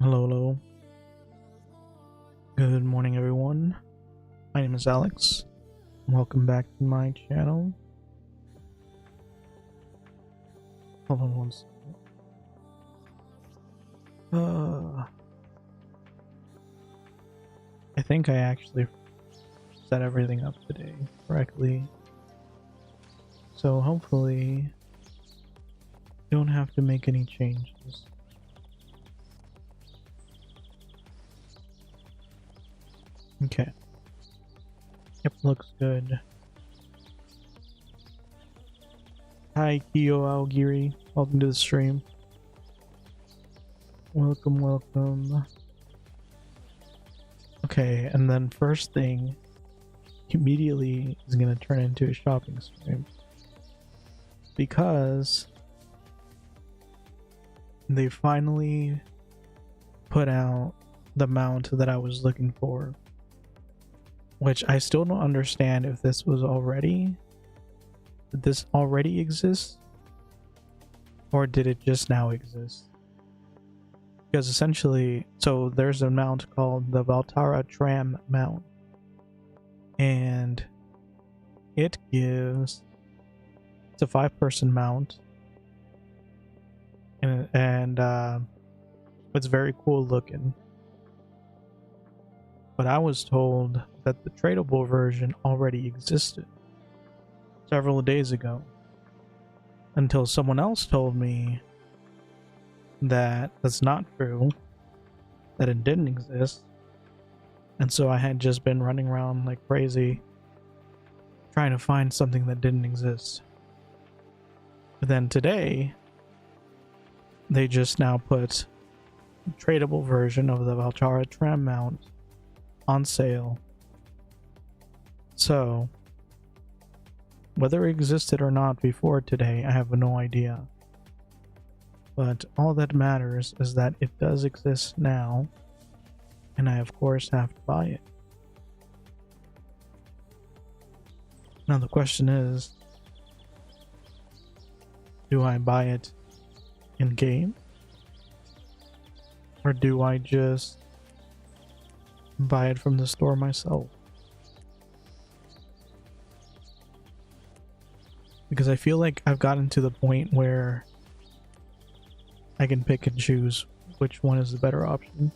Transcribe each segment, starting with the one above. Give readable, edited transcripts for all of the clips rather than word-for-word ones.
Hello, hello. Good morning, everyone. My name is Alex. Welcome back to my channel. Hold on one second. I think I actually set everything up today correctly. So hopefully, don't have to make any changes. Okay. Yep, looks good. Hi, Kiyo Aogiri. Welcome to the stream. Welcome. Okay, and then first thing, immediately is gonna turn into a shopping stream. Because they finally put out the mount that I was looking for. Which I still don't understand if this already exists, or did it just now exist? Because essentially, so there's a mount called the Valtara Tram mount, and it's a 5-person mount, and it's very cool looking. But I was told that the tradable version already existed several days ago, until someone else told me that that's not true, that it didn't exist. And so I had just been running around like crazy trying to find something that didn't exist. But then today they just now put a tradable version of the Valtara tram mount on sale. So whether it existed or not before today, I have no idea. But all that matters is that it does exist now, and I of course have to buy it. Now the question is, do I buy it in game? Or do I just buy it from the store myself? Because I feel like I've gotten to the point where I can pick and choose which one is the better option.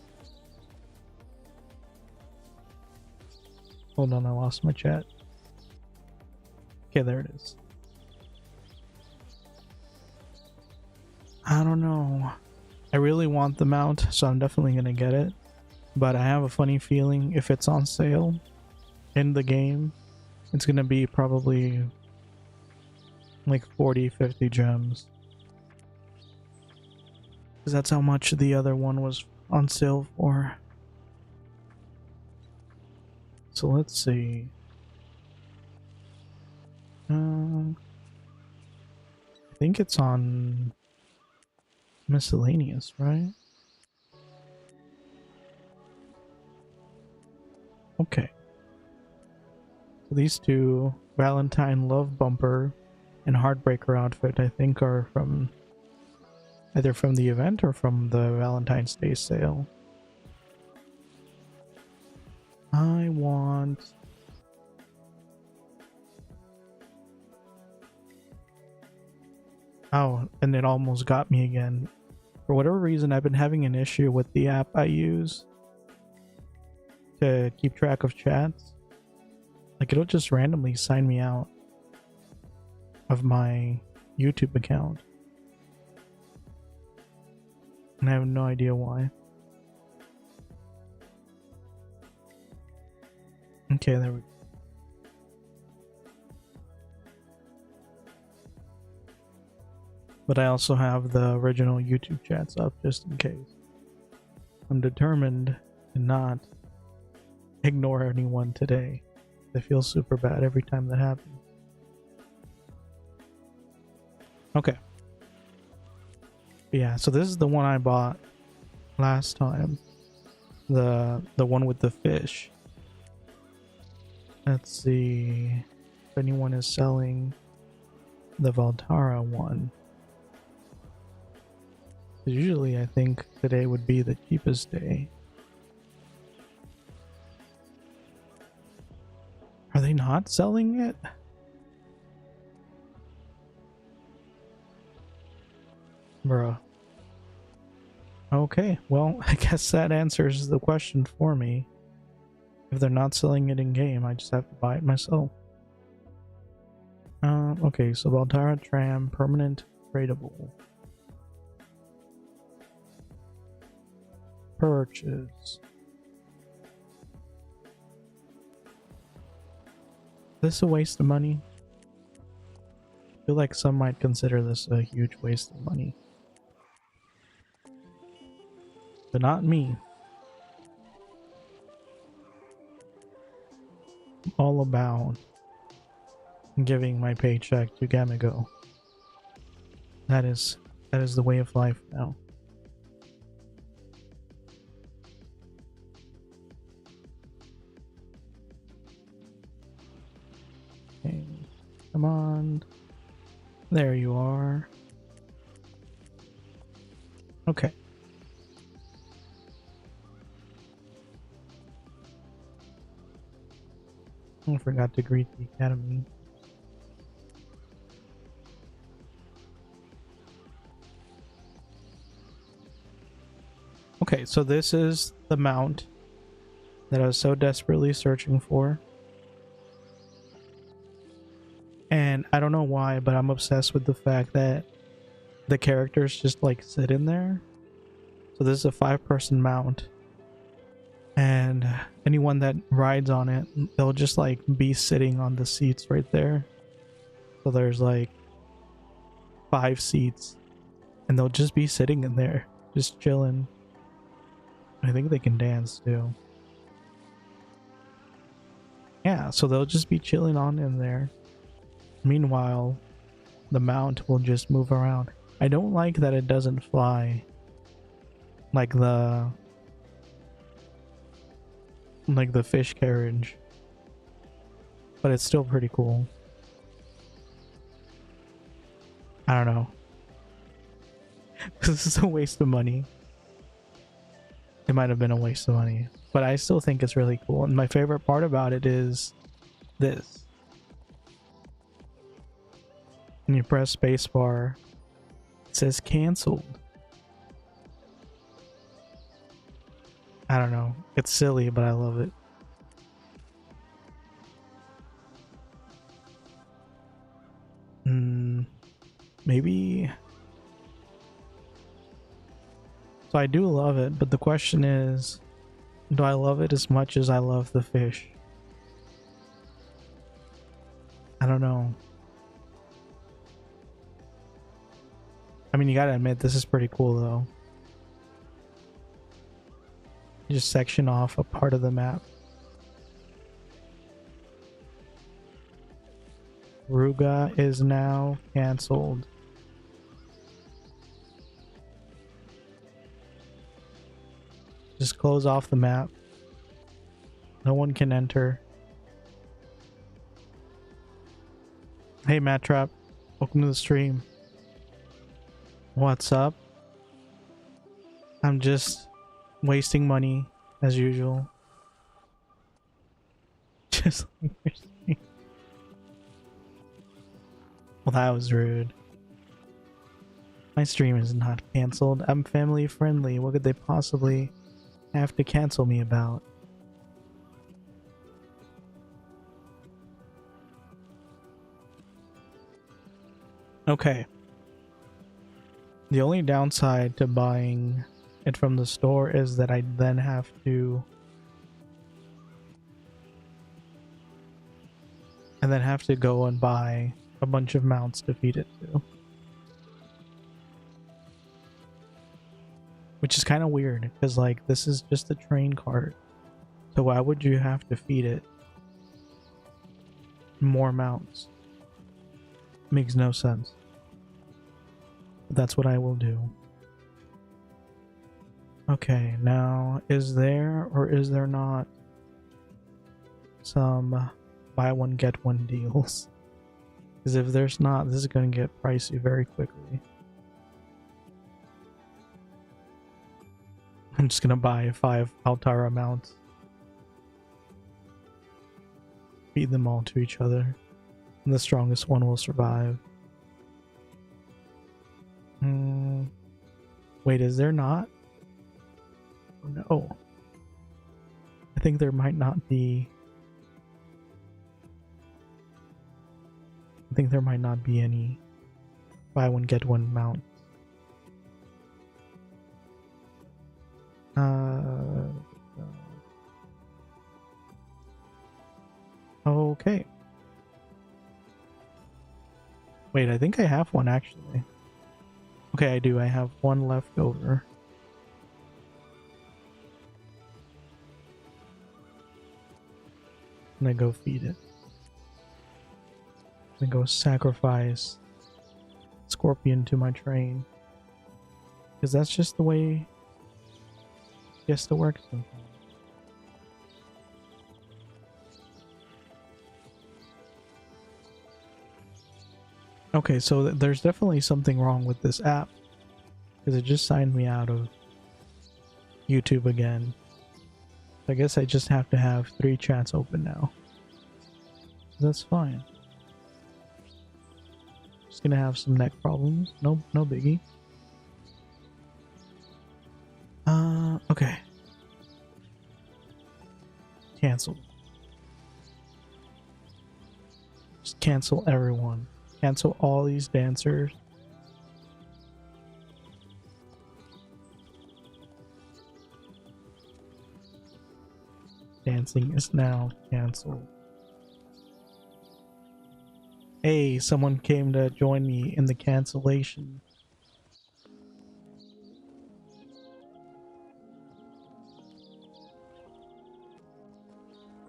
Hold on, I lost my chat. Okay, there it is. I don't know. I really want the mount, so I'm definitely gonna get it. But I have a funny feeling if it's on sale in the game, it's gonna be probably like 40-50 gems. Because that's how much the other one was on sale for. So let's see. I think it's on miscellaneous, right? Okay. So these two, Valentine Love Bumper and Heartbreaker outfit, I think are from either from the event or from the Valentine's Day sale. I want... Oh, and it almost got me again. For whatever reason, I've been having an issue with the app I use to keep track of chats. Like, it'll just randomly sign me out of my YouTube account. And I have no idea why. Okay, there we go. But I also have the original YouTube chats up just in case. I'm determined to not ignore anyone today. I feel super bad every time that happens. Okay. Yeah, so this is the one I bought last time. The one with the fish. Let's see if anyone is selling the Valtara one. Usually I think today would be the cheapest day. Are they not selling it? Bruh. Okay, well, I guess that answers the question for me. If they're not selling it in game, I just have to buy it myself. Okay, so Baltara Tram, permanent tradable. Purchase. This a waste of money? I feel like some might consider this a huge waste of money. But not me. I'm all about giving my paycheck to Gamigo. That is the way of life now. Okay, come on. There you are. Okay. I forgot to greet the academy. Okay, so this is the mount that I was so desperately searching for. And I don't know why, but I'm obsessed with the fact that the characters just like sit in there. So this is a 5-person mount. And anyone that rides on it, they'll just like be sitting on the seats right there. So there's like 5 seats. And they'll just be sitting in there, just chilling. I think they can dance too. Yeah, so they'll just be chilling on in there. Meanwhile, the mount will just move around. I don't like that it doesn't fly like the fish carriage, but it's still pretty cool. I don't know. This is a waste of money. It might have been a waste of money, but I still think it's really cool. And my favorite part about it is this. When you press spacebar, it says canceled. I don't know. It's silly, but I love it. Maybe. So I do love it, but the question is, do I love it as much as I love the fish? I don't know. I mean, you gotta admit, this is pretty cool though. You just section off a part of the map. Ruga is now cancelled. Just close off the map. No one can enter. Hey Matt Trap, welcome to the stream. What's up? I'm just wasting money as usual. Just like your stream. Well, that was rude. My stream is not cancelled. I'm family friendly. What could they possibly have to cancel me about? Okay. The only downside to buying it from the store is that I then have to go and buy a bunch of mounts to feed it to. Which is kind of weird, because like this is just a train cart. So why would you have to feed it more mounts? Makes no sense. But that's what I will do. Okay, now is there or is there not some buy one get one deals? Because if there's not, this is going to get pricey very quickly. I'm just gonna buy 5 Altara mounts. Feed them all to each other. And the strongest one will survive. Wait, is there not? Oh, no. I think there might not be. I think there might not be any buy one get one mount. Okay. Wait, I think I have one actually. Okay, I do. I have one left over. I'm gonna go feed it. I'm gonna go sacrifice Scorpion to my train. Because that's just the way Fiesta works sometimes. Okay, so there's definitely something wrong with this app. Because it just signed me out of YouTube again. I guess I just have to have 3 chats open now. That's fine. Just gonna have some neck problems. No biggie. Okay. Cancel. Just cancel everyone. Cancel all these dancers. Dancing is now canceled. Hey, someone came to join me in the cancellation.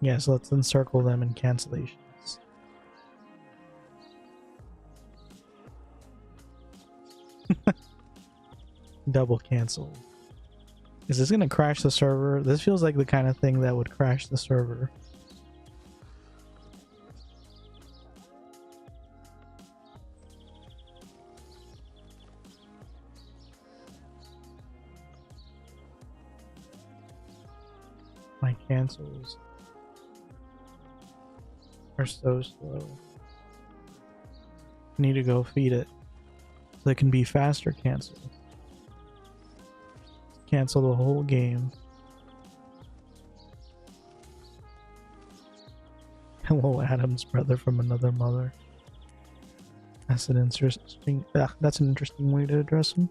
Yes, let's encircle them in cancellations. Double cancel. Is this gonna crash the server? This feels like the kind of thing that would crash the server. My cancels are so slow. I need to go feed it so it can be faster cancel. Cancel the whole game. Hello, Adam's brother from another mother. That's an interesting. That's an interesting way to address him.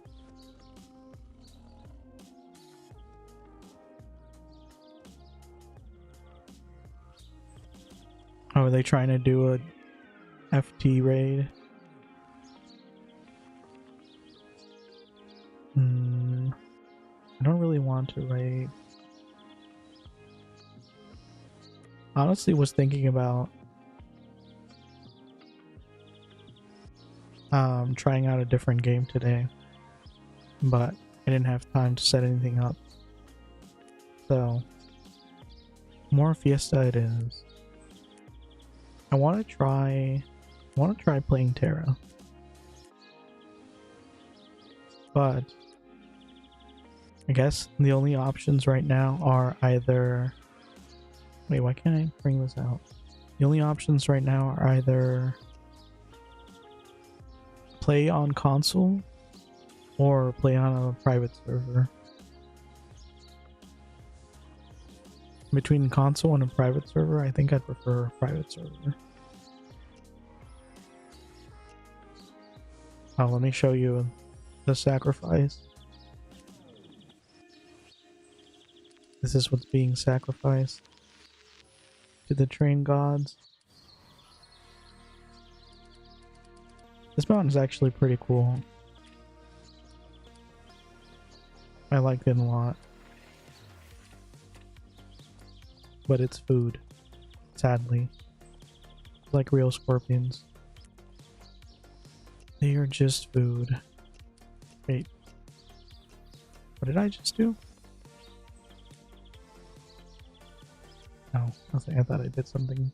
Oh, are they trying to do a FT raid? I don't really want to raid. Honestly, was thinking about trying out a different game today, but I didn't have time to set anything up. So more Fiesta it is. I want to try playing Terra, but I guess the only options right now are either... Wait, why can't I bring this out? The only options right now are either play on console or play on a private server. Between console and a private server, I think I'd prefer a private server. Oh, let me show you the sacrifice. This is what's being sacrificed to the train gods. This mountain is actually pretty cool. I liked it a lot. But it's food, sadly. Like real scorpions. They are just food. Wait. What did I just do? No, nothing. I thought I did something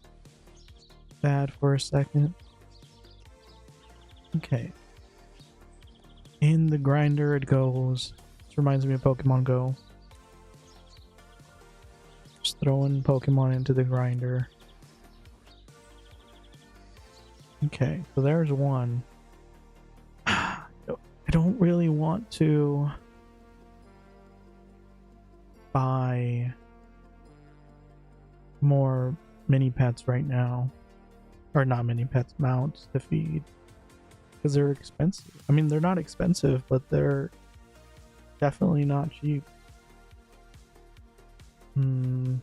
bad for a second. Okay. In the grinder it goes. This reminds me of Pokemon Go. throwing Pokemon into the grinder. Okay, so there's one. I don't really want to buy more mini pets right now. Or not mini pets, mounts to feed. Because they're expensive. I mean, they're not expensive, but they're definitely not cheap. Because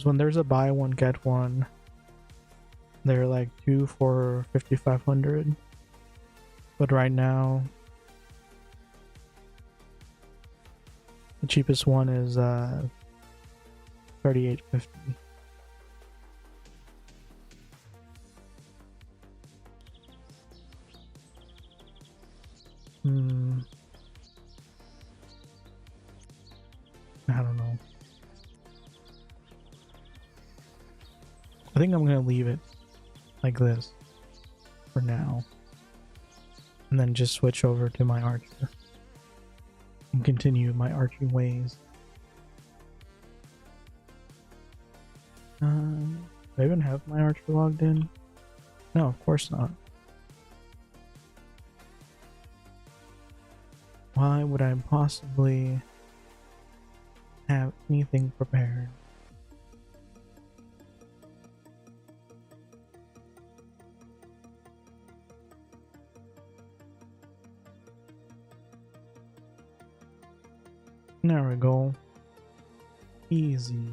when there's a buy one, get one, they're like 2 for 5,500. But right now, the cheapest one is 38.50. I don't know. I think I'm gonna leave it like this for now, and then just switch over to my archer and continue my arching ways. Do I even have my archer logged in? No, of course not. Why would I possibly have anything prepared? There we go. Easy.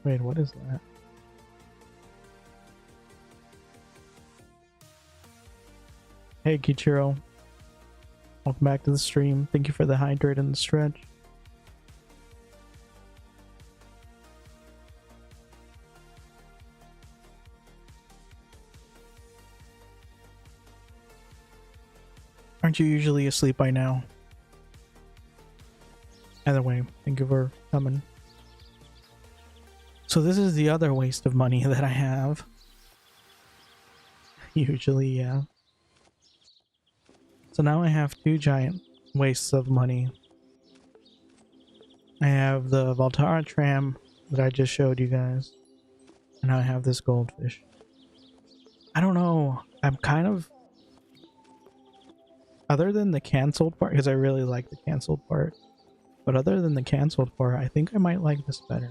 Wait, what is that? Hey Kichiro, welcome back to the stream. Thank you for the hydrate and the stretch. Aren't you usually asleep by now? Either way, thank you for coming. So this is the other waste of money that I have. Usually, yeah. So now I have two giant wastes of money. I have the Voltara tram that I just showed you guys. And now I have this goldfish. I don't know. I'm kind of... Other than the cancelled part, because I really like the cancelled part. But other than the cancelled part, I think I might like this better.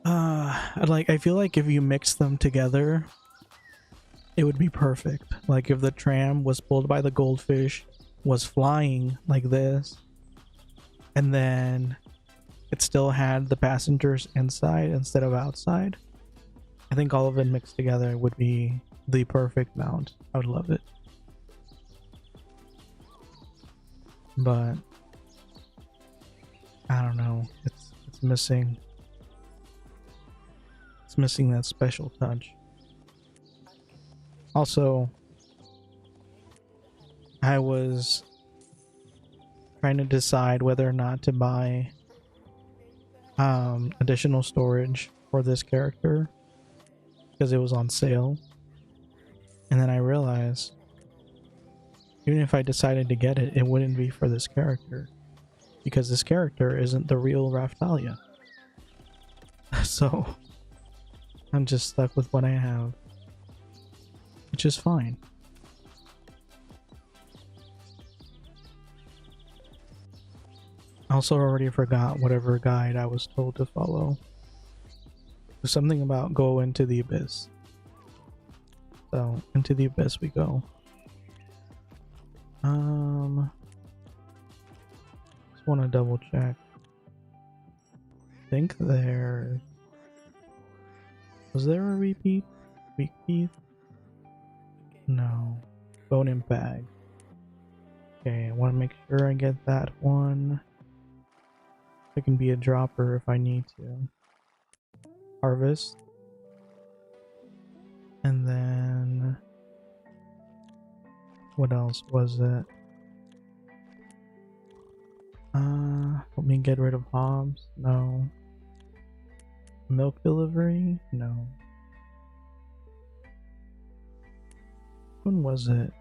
I feel like if you mix them together, it would be perfect. Like if the tram was pulled by the goldfish, was flying like this, and then it still had the passengers inside instead of outside. I think all of it mixed together would be the perfect mount. I would love it. But I don't know. It's missing. It's missing that special touch. Also, I was trying to decide whether or not to buy additional storage for this character because it was on sale. And then I realized even if I decided to get it, it wouldn't be for this character because this character isn't the real Raftalia. So I'm just stuck with what I have, which is fine. I also already forgot whatever guide I was told to follow. There's something about go into the abyss. So into the abyss we go. Just want to double check. I think there was there a repeat? Repeat? No. Bone and bag. Okay, I want to make sure I get that one. It can be a dropper if I need to. Harvest. And then what else was it? Let me get rid of Hobbs. No. Milk delivery? No. one was it?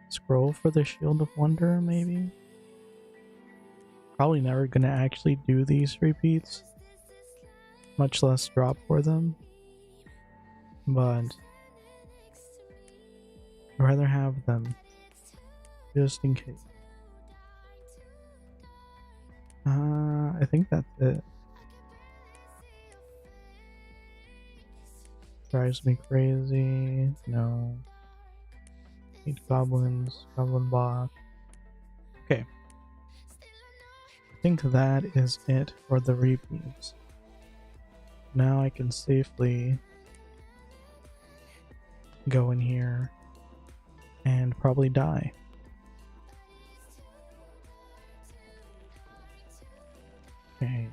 Scroll for the Shield of Wonder, maybe? Probably never gonna actually do these repeats, much less drop for them. But I'd rather have them, just in case. I think that's it. Drives me crazy. No. Need goblins, goblin block. Okay. I think that is it for the repeats. Now I can safely go in here and probably die. Okay.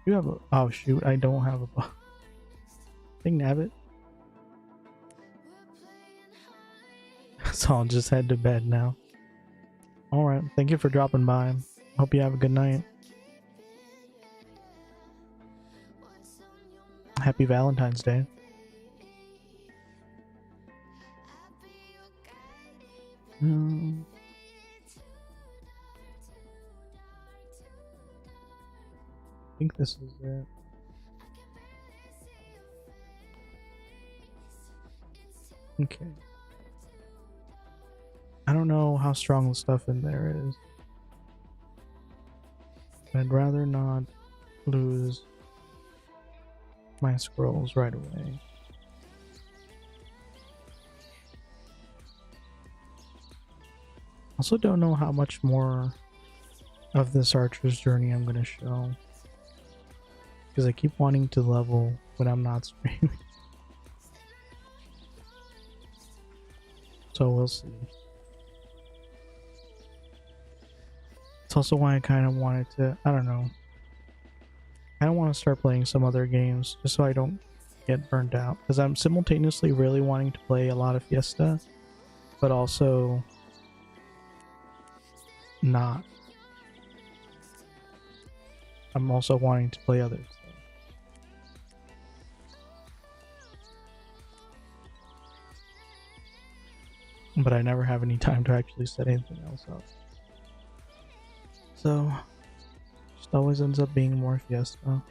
You have a— oh shoot, I don't have a thing, nabbit. So I'll just head to bed now. Alright, thank you for dropping by. Hope you have a good night. Happy Valentine's Day. I think this is it. Okay. I don't know how strong the stuff in there is. I'd rather not lose my scrolls right away. Also don't know how much more of this archer's journey I'm gonna show, because I keep wanting to level when I'm not streaming. So we'll see. It's also why I kind of wanted to, I don't know, I don't want to start playing some other games just so I don't get burned out, because I'm simultaneously really wanting to play a lot of Fiesta, but also not. I'm also wanting to play others. But I never have any time to actually set anything else up. So, just always ends up being more Fiesta.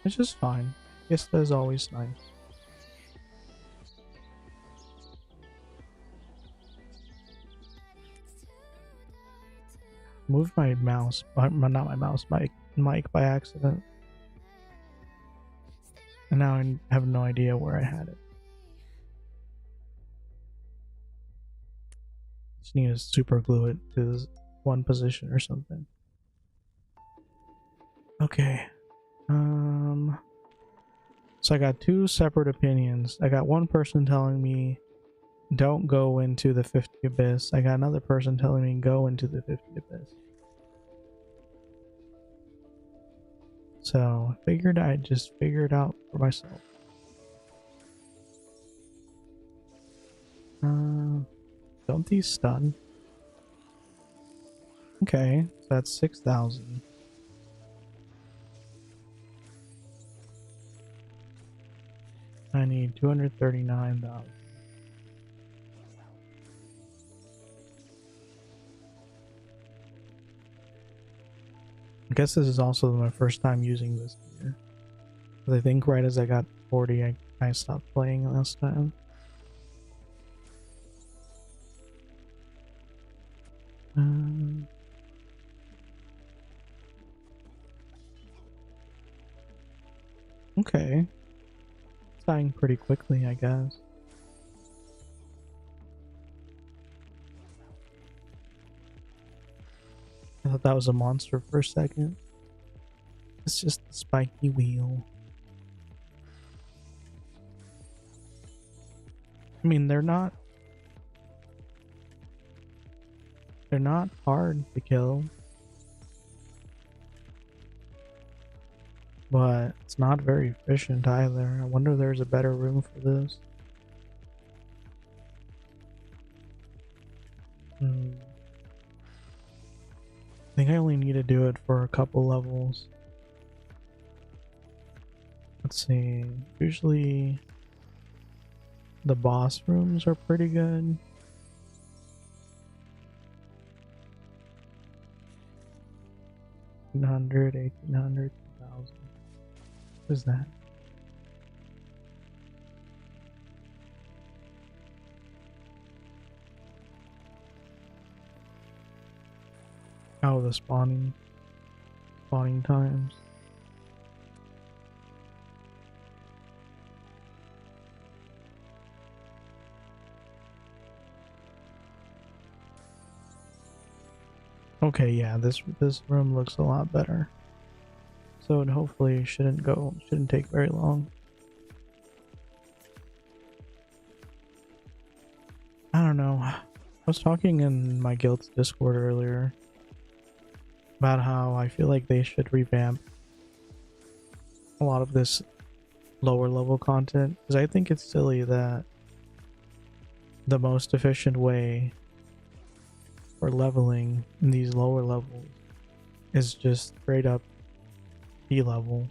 It's just fine. Fiesta is always nice. Moved my mouse, not my mouse, my mic by accident. And now I have no idea where I had it. Just need to super glue it to this one position or something. Okay. So I got two separate opinions. I got one person telling me don't go into the 50 Abyss. I got another person telling me go into the 50 Abyss. So I figured I'd just figure it out for myself. Don't these stun? Okay, so that's 6,000. I need 239,000. I guess this is also my first time using this gear. I think right as I got 40, I stopped playing last time. Okay. It's dying pretty quickly, I guess. I thought that was a monster for a second. It's just the spiky wheel. I mean, they're not hard to kill. But it's not very efficient either. I wonder if there's a better room for this. I think I only need to do it for a couple levels. Let's see. Usually the boss rooms are pretty good. $1,800, $1,800, $2,000. What is that? Oh, the spawning times. Okay, yeah, this room looks a lot better. So it hopefully shouldn't take very long. I don't know. I was talking in my guild's Discord earlier about how I feel like they should revamp a lot of this lower level content, because I think it's silly that the most efficient way for leveling in these lower levels is just straight up P level.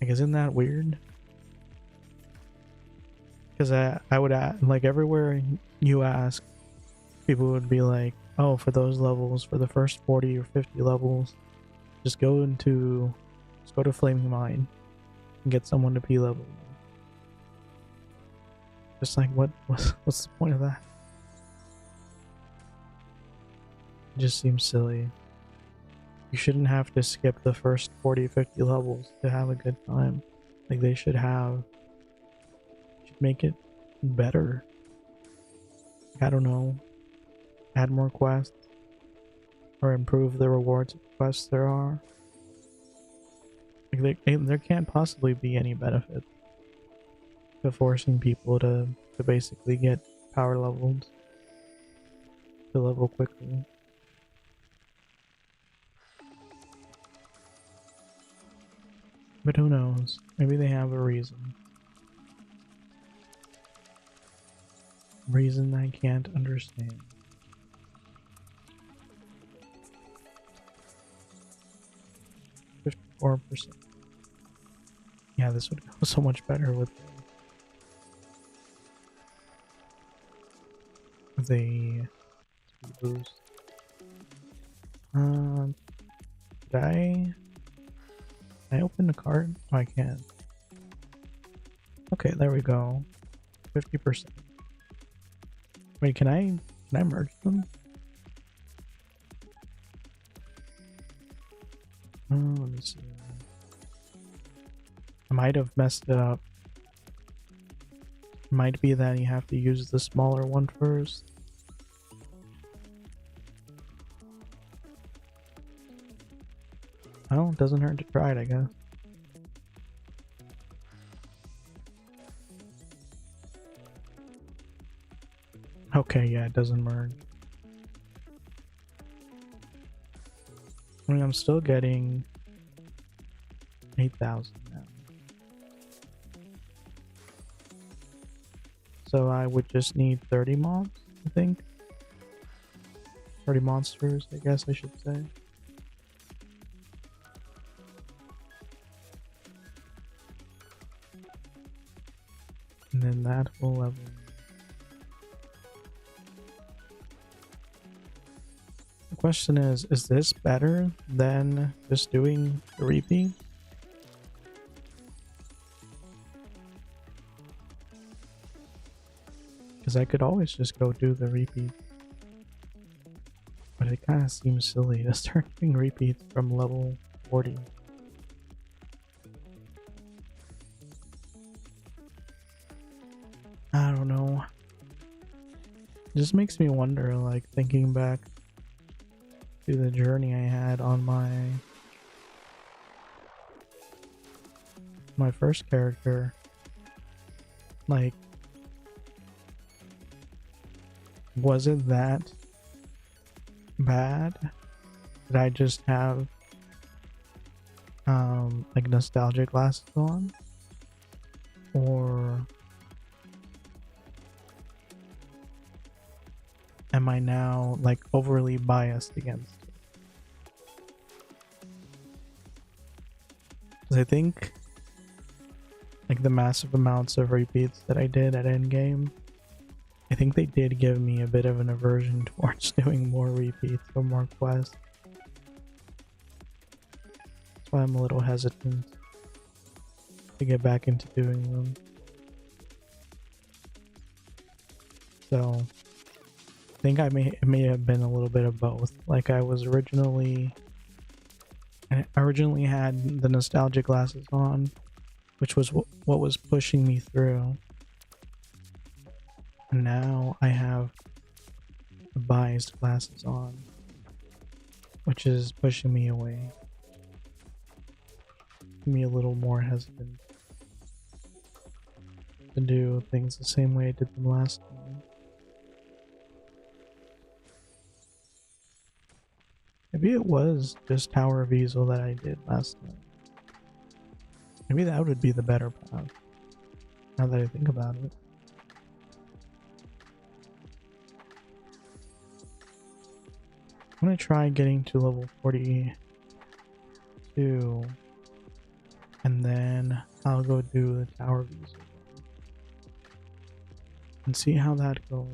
Like, isn't that weird? Because I would like everywhere you ask, people would be like, oh, for those levels, for the first 40 or 50 levels, just go to Flaming Mine and get someone to P level. Just like, what's the point of that? It just seems silly. You shouldn't have to skip the first 40 or 50 levels to have a good time. Like, they should make it better. I don't know. Add more quests or improve the rewards of quests there are. Like, there can't possibly be any benefit to forcing people to basically get power leveled to level quickly. But who knows? Maybe they have a reason. Reason I can't understand. $54%. Yeah, this would go so much better with the speed boost. Did I open the card? Oh, I can. Okay, there we go. 50%. Wait, can I merge them? Oh, let me see. I might have messed it up. Might be that you have to use the smaller one first. Oh, it doesn't hurt to try it, I guess. Okay, yeah, it doesn't merge. I mean, I'm still getting 8,000 now. So I would just need 30 mobs, I think. 30 monsters, I guess I should say. And then that will level. The question is this better than just doing the repeat? Because I could always just go do the repeat. But it kind of seems silly to start doing repeats from level 40. I don't know. It just makes me wonder, like, thinking back to the journey I had on my first character. Like, was it that bad? Did I just have like nostalgia glasses on? Or am I now like overly biased against it? 'Cause I think like the massive amounts of repeats that I did at endgame, I think they did give me a bit of an aversion towards doing more repeats or more quests. That's why I'm a little hesitant to get back into doing them. So I think it may have been a little bit of both. Like I originally had the nostalgia glasses on, which was what was pushing me through. And now I have the biased glasses on, which is pushing me away. Making me a little more hesitant to do things the same way I did them last time. Maybe it was just Tower of Easel that I did last time. Maybe that would be the better path, now that I think about it. I'm gonna try getting to level 42, and then I'll go do the Tower of Easel and see how that goes.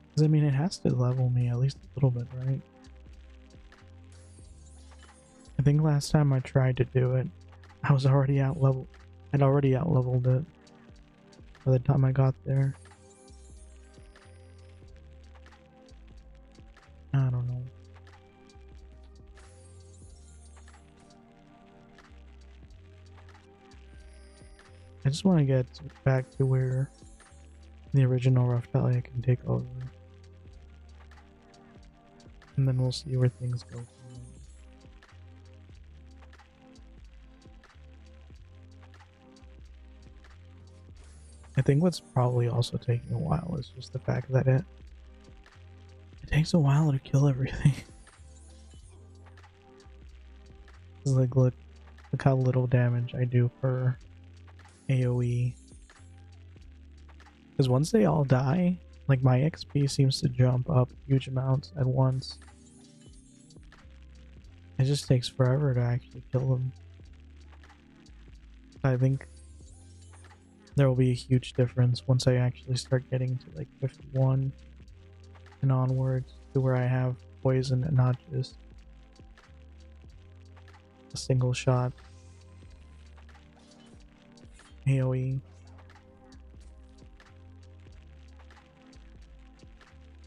Because I mean, it has to level me at least a little bit, right? I think last time I tried to do it, I was already out leveled. I'd already out leveled it by the time I got there. I don't know. I just want to get back to where the original Rough Valley can take over. And then we'll see where things go from there. I think what's probably also taking a while is just the fact that it takes a while to kill everything. Like, look how little damage I do per AoE. Because once they all die, like my XP seems to jump up huge amounts at once. It just takes forever to actually kill them. I think there will be a huge difference once I actually start getting to like 51 and onwards, to where I have poison and not just a single shot AoE.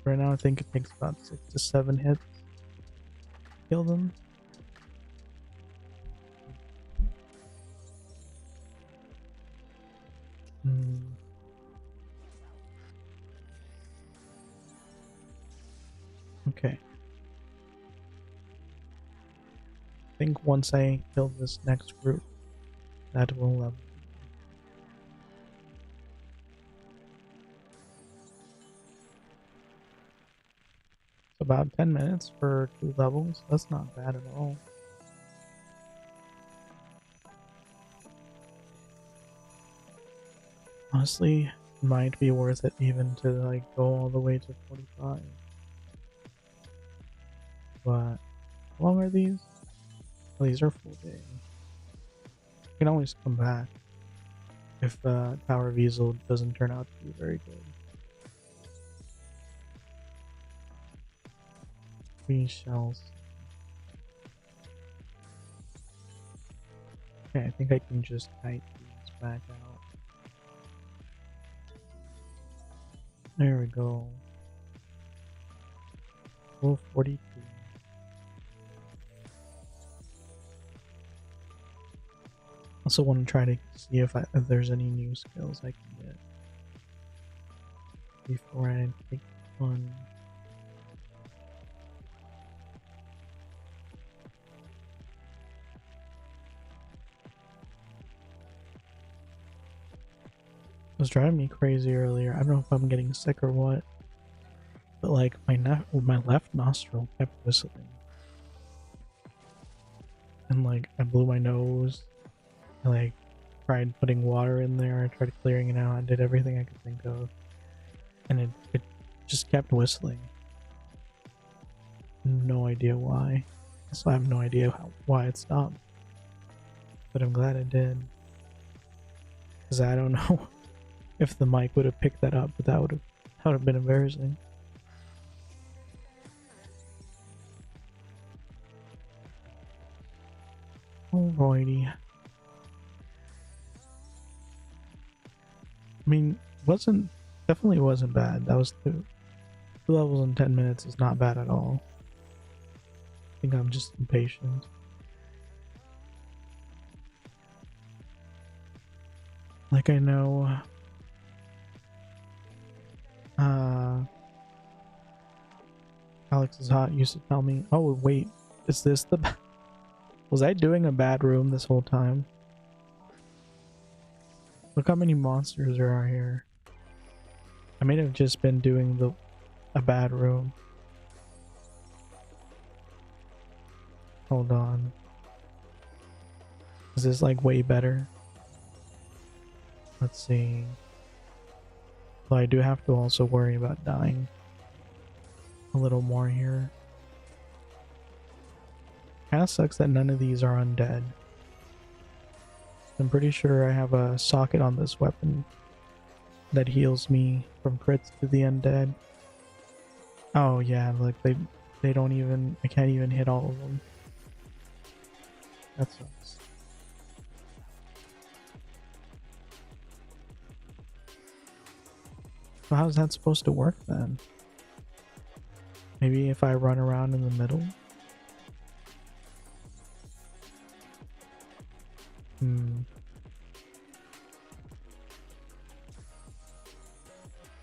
Right now I think it takes about 6 to 7 hits to kill them. Okay. I think once I kill this next group, that will level. It's about 10 minutes for 2 levels. That's not bad at all. Honestly, it might be worth it even to like go all the way to 45. But how long are these? Well, these are full day. You can always come back if Tower of Easel doesn't turn out to be very good. We shall see. Okay, I think I can just kite these back out. There we go. Level 42. Also want to try to see if there's any new skills I can get before I take one. It was driving me crazy earlier. I don't know if I'm getting sick or what, but like my left nostril kept whistling, and like I blew my nose. I like tried putting water in there. I tried clearing it out. I did everything I could think of, and it just kept whistling. No idea why. So I have no idea why it stopped. But I'm glad it did. Because I don't know if the mic would have picked that up, but that would have been embarrassing. Alrighty. I mean, definitely wasn't bad. That was two levels in 10 minutes is not bad at all. I think I'm just impatient. Like I know Alex is hot used to tell me, oh wait, is this the was I doing a bad room this whole time? Look how many monsters there are here. I may have just been doing a bad room. Hold on. Is this like way better? Let's see. Though I do have to also worry about dying a little more here. Kinda sucks that none of these are undead. I'm pretty sure I have a socket on this weapon that heals me from crits to the undead. Oh yeah, look, they don't even, I can't even hit all of them. That sucks. So how's that supposed to work then? Maybe if I run around in the middle?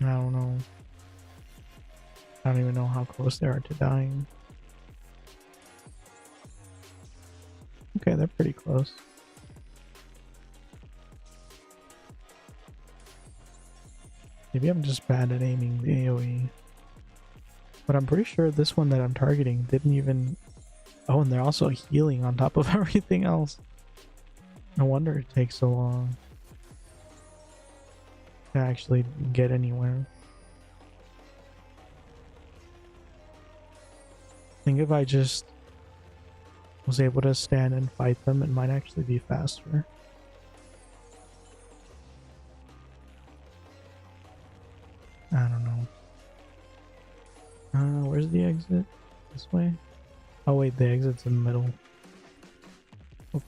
I don't know. I don't even know how close they are to dying. Okay, they're pretty close. Maybe I'm just bad at aiming the AoE. But I'm pretty sure this one that I'm targeting didn't even... Oh, and they're also healing on top of everything else. No wonder it takes so long to actually get anywhere. I think if I just was able to stand and fight them, it might actually be faster. I don't know. Where's the exit? This way? Oh wait, the exit's in the middle. Oops.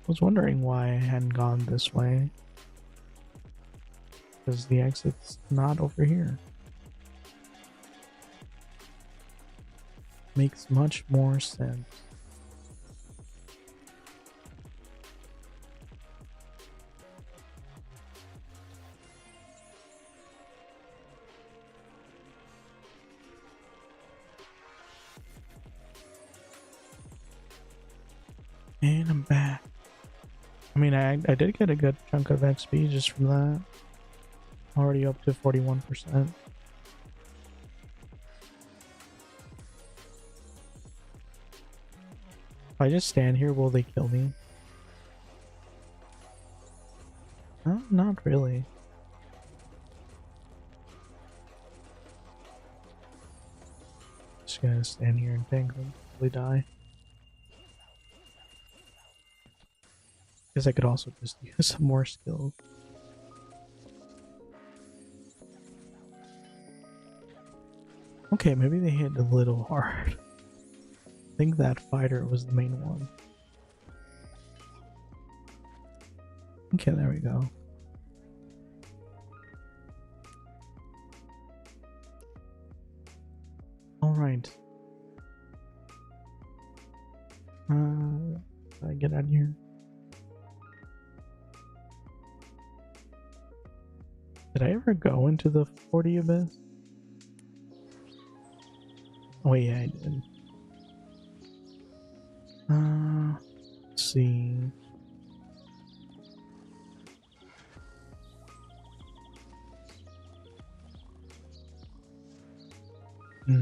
I was wondering why I hadn't gone this way. Because the exit's not over here. Makes much more sense. And I'm back. I mean, I did get a good chunk of XP just from that. Already up to 41%. If I just stand here, will they kill me? Not really. Just gonna stand here and tank them until they die. Guess I could also just use some more skills. Okay, maybe they hit a little hard. I think that fighter was the main one. Okay, there we go. Alright. I get out of here. Did I ever go into the 40 Abyss? Oh yeah, I did. Let's see.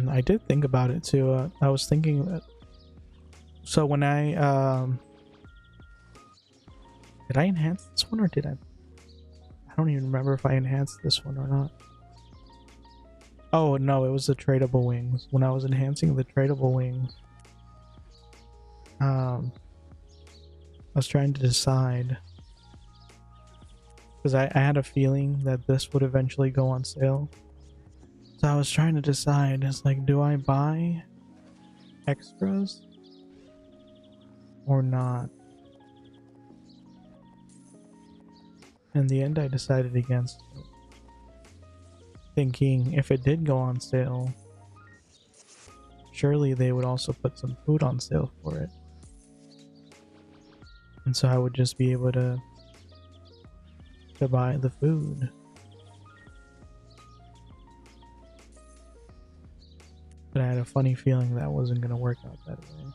I did think about it too. I was thinking that. So when I did I enhance this one or did I? I don't even remember if I enhanced this one or not. Oh no, it was the tradable wings. When I was enhancing the tradable wings, I was trying to decide because I had a feeling that this would eventually go on sale. So I was trying to decide, it's like, do I buy extras or not? In the end, I decided against it, thinking if it did go on sale, surely they would also put some food on sale for it. And so I would just be able to buy the food. But I had a funny feeling that wasn't going to work out that way.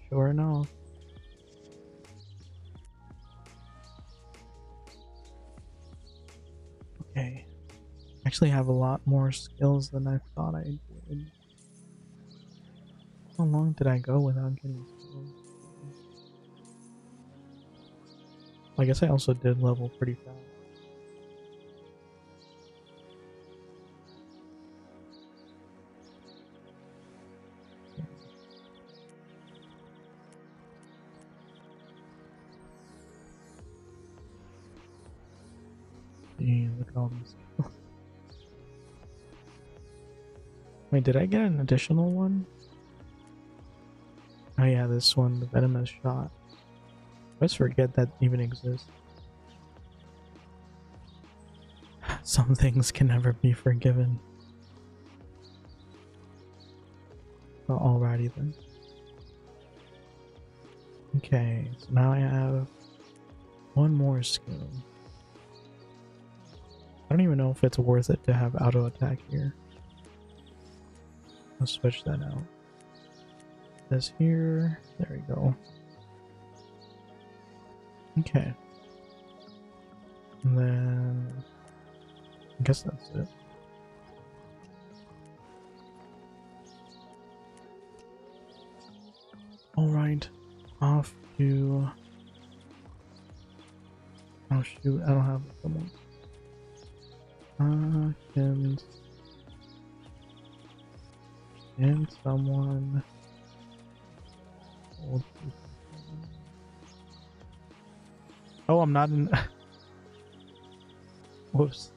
Sure enough. Okay. I actually have a lot more skills than I thought I did. How long did I go without getting skills? I guess I also did level pretty fast. Yeah, look at all these. Wait, did I get an additional one? Oh yeah, this one, the venomous shot. I always forget that even exists. Some things can never be forgiven. Well, alrighty then. Okay, so now I have one more skill. I don't even know if it's worth it to have auto attack here. I'll switch that out. This here, there we go. Okay. And then I guess that's it. Alright, off to... Oh shoot, I don't have someone. Can someone... Oh, I'm not in... Whoops.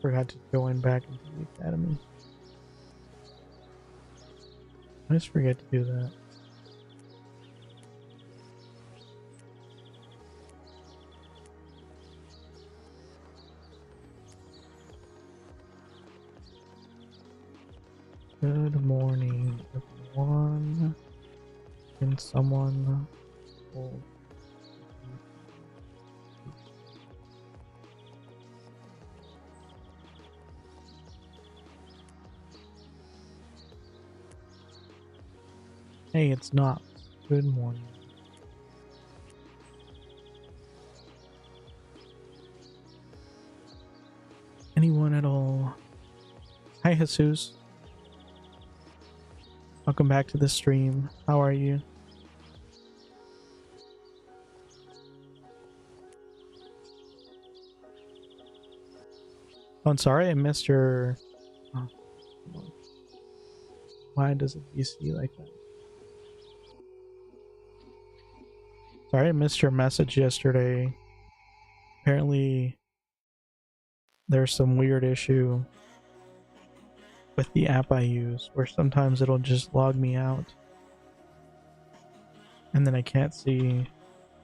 Forgot to join back into the academy. I just forget to do that. Good morning, everyone. Can someone hold? Hey, it's not. Good morning. Anyone at all? Hi, Jesus. Welcome back to the stream. How are you? Oh, I'm sorry I missed your... Oh, why does it BC like that? Sorry I missed your message yesterday. Apparently there's some weird issue with the app I use where sometimes it'll just log me out and then I can't see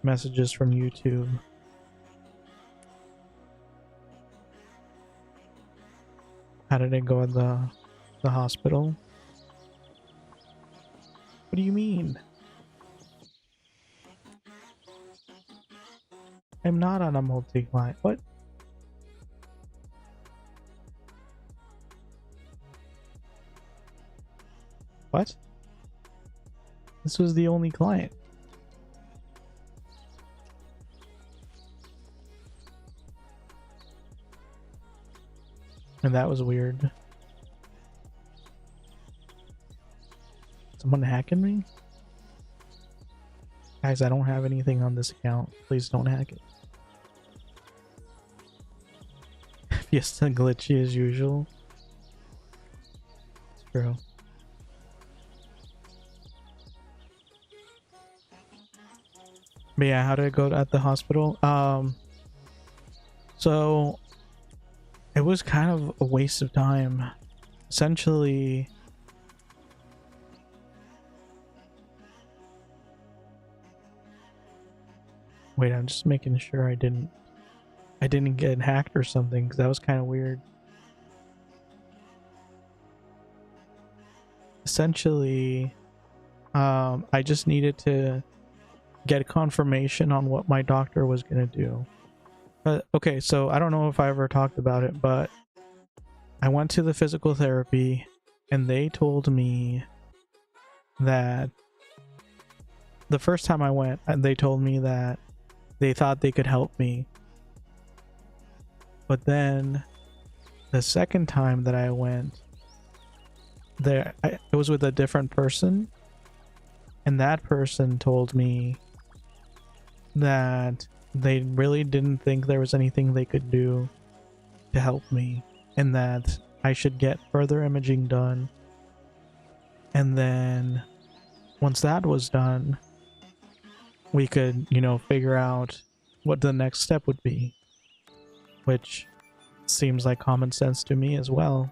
messages from YouTube. How did it go at the hospital? What do you mean? I'm not on a multi-client. What? What? This was the only client. And that was weird. Someone hacking me? Guys, I don't have anything on this account. Please don't hack it. Fiesta glitchy as usual. It's true. But yeah, how did it go at the hospital? So it was kind of a waste of time. Essentially, wait, I'm just making sure I didn't get hacked or something, because that was kind of weird. Essentially, I just needed to get confirmation on what my doctor was gonna do. Okay, so I don't know if I ever talked about it, but I went to the physical therapy and they told me that the first time I went, they told me that they thought they could help me. But then the second time that I went, it was with a different person, and that person told me that they really didn't think there was anything they could do to help me, and that I should get further imaging done, and then once that was done, we could, you know, figure out what the next step would be, which seems like common sense to me as well.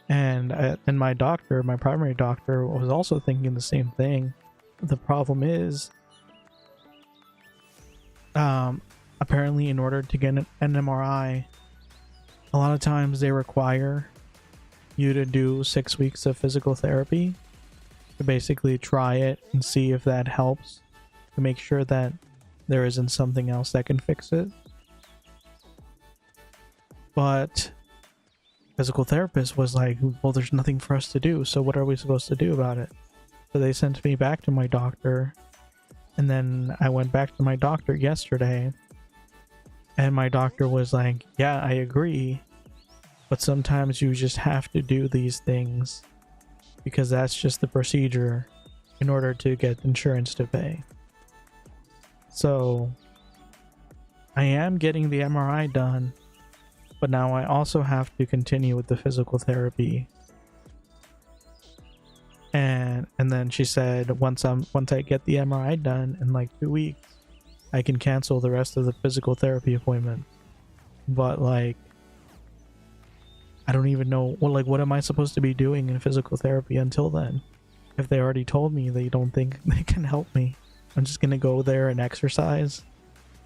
And my doctor, my primary doctor, was also thinking the same thing. The problem is, apparently in order to get an MRI, a lot of times they require you to do 6 weeks of physical therapy to basically try it and see if that helps, to make sure that there isn't something else that can fix it. But physical therapist was like, well, there's nothing for us to do, so what are we supposed to do about it? So they sent me back to my doctor, and then I went back to my doctor yesterday, and my doctor was like, yeah, I agree, but sometimes you just have to do these things because that's just the procedure in order to get insurance to pay. So I am getting the MRI done, but now I also have to continue with the physical therapy. And then she said once I get the MRI done in like 2 weeks, I can cancel the rest of the physical therapy appointment. But like, I don't even know what am I supposed to be doing in physical therapy until then? If they already told me they don't think they can help me, I'm just gonna go there and exercise,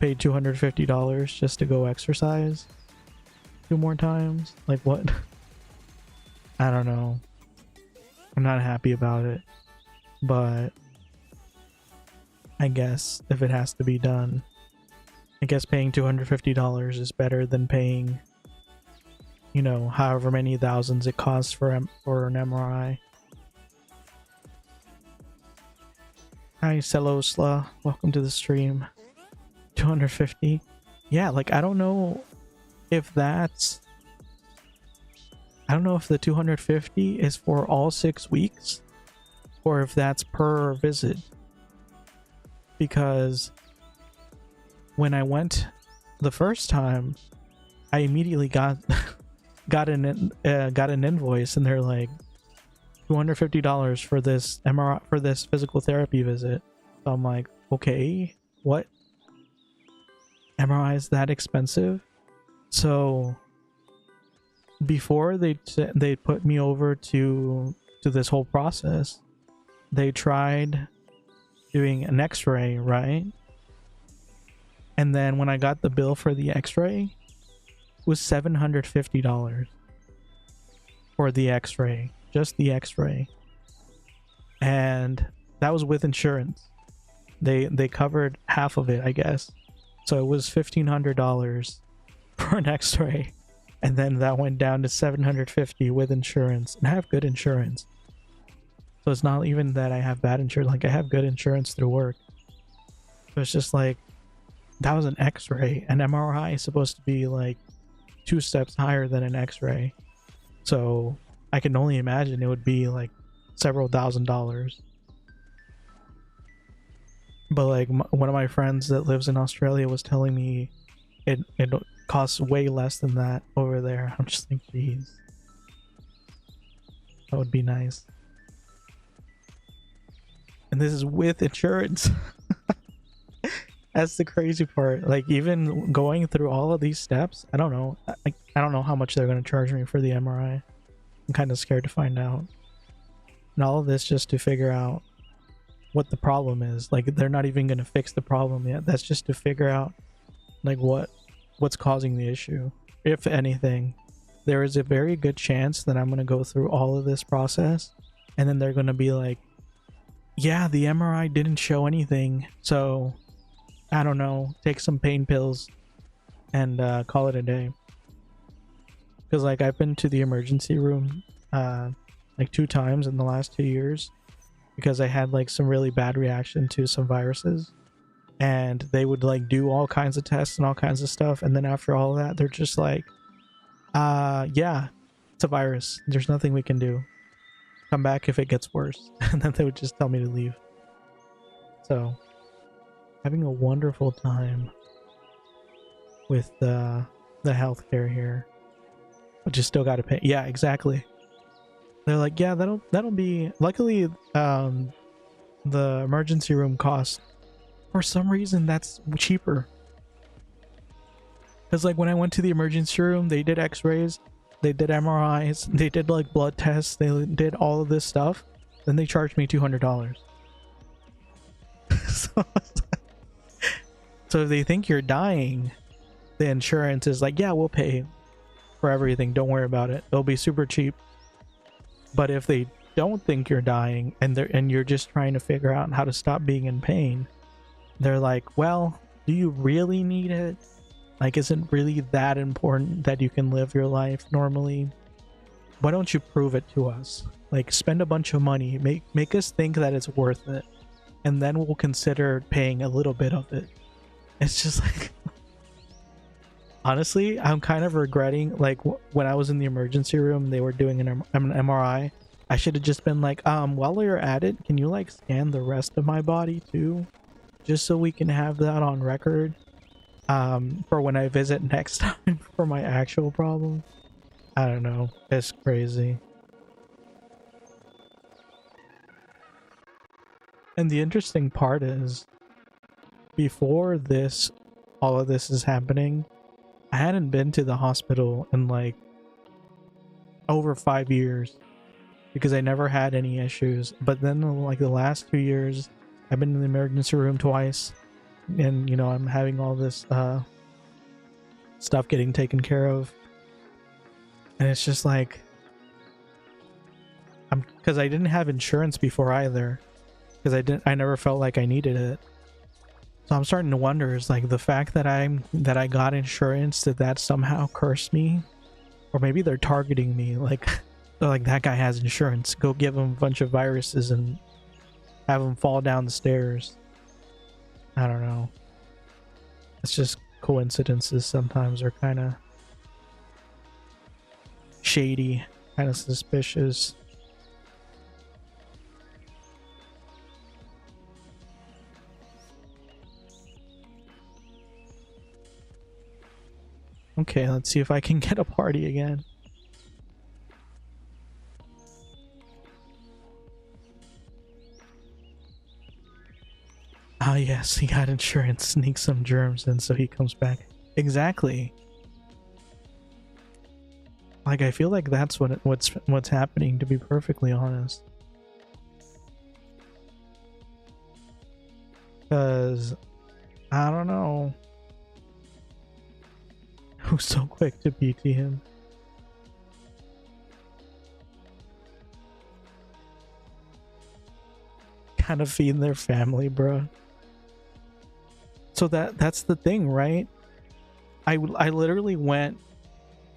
pay $250 just to go exercise 2 more times. Like, what? I don't know. I'm not happy about it, but I guess if it has to be done, I guess paying $250 is better than paying, you know, however many thousands it costs for an MRI. Hi, Celosla. Welcome to the stream. 250. Yeah, like, I don't know if that's... I don't know if the 250 is for all 6 weeks or if that's per visit. Because when I went the first time, I immediately got an invoice, and they're like $250 for this MRI, for this physical therapy visit. So I'm like, okay, what? MRI is that expensive? So before they put me over to this whole process, they tried doing an x-ray, right? And then when I got the bill for the x-ray, it was $750 for the x-ray, just the x-ray. And that was with insurance. They covered half of it, I guess. So it was $1,500 for an x-ray. And then that went down to $750 with insurance. And I have good insurance. So it's not even that I have bad insurance. Like, I have good insurance through work. So it's just like, that was an x-ray. An MRI is supposed to be like 2 steps higher than an x-ray. So I can only imagine it would be like several $1,000s. But like, one of my friends that lives in Australia was telling me costs way less than that over there. I'm just like, geez, that would be nice. And this is with insurance. That's the crazy part. Like, even going through all of these steps, I don't know. I don't know how much they're going to charge me for the MRI. I'm kind of scared to find out. And all of this just to figure out what the problem is. Like, they're not even going to fix the problem yet. That's just to figure out like what's causing the issue. If anything, there is a very good chance that I'm going to go through all of this process and then they're going to be like, yeah, the MRI didn't show anything, so I don't know, take some pain pills and call it a day. Because like, I've been to the emergency room like 2 times in the last 2 years because I had like some really bad reaction to some viruses, and they would like do all kinds of tests and all kinds of stuff, and then after all that they're just like, yeah, it's a virus, there's nothing we can do, come back if it gets worse. And then they would just tell me to leave. So having a wonderful time with the healthcare here, but you still got to pay. Yeah, exactly. They're like, yeah, that'll be, luckily the emergency room cost, for some reason that's cheaper. Because like, when I went to the emergency room, they did x-rays, they did MRIs, they did like blood tests, they did all of this stuff, then they charged me $200. So if they think you're dying, the insurance is like, yeah, we'll pay for everything, don't worry about it, it'll be super cheap. But if they don't think you're dying and you're just trying to figure out how to stop being in pain, they're like, well, do you really need it? Like, is it really that important that you can live your life normally? Why don't you prove it to us? Like, spend a bunch of money, make us think that it's worth it, and then we'll consider paying a little bit of it. It's just like, honestly, I'm kind of regretting, like, when I was in the emergency room, they were doing an MRI. I should have just been like, while you're at it, can you like scan the rest of my body too? Just so we can have that on record. For when I visit next time for my actual problem. I don't know. It's crazy. And the interesting part is, before this, all of this is happening, I hadn't been to the hospital in like over 5 years because I never had any issues. But then like the last 2 years, I've been in the emergency room twice, and you know, I'm having all this stuff getting taken care of, and it's just like, because I didn't have insurance before either, because I never felt like I needed it. So I'm starting to wonder, is like the fact that I got insurance, did that somehow curse me? Or maybe they're targeting me, like they're like, that guy has insurance, go give him a bunch of viruses and have him fall down the stairs. I don't know. It's just coincidences sometimes are kind of shady, kind of suspicious. Okay, let's see if I can get a party again. Ah, yes, he got insurance. Sneak some germs in so he comes back. Exactly. Like, I feel like that's what's happening, to be perfectly honest. Because I don't know. Who's so quick to PT him? Kind of feeding their family, bro. So that's the thing, right? I literally went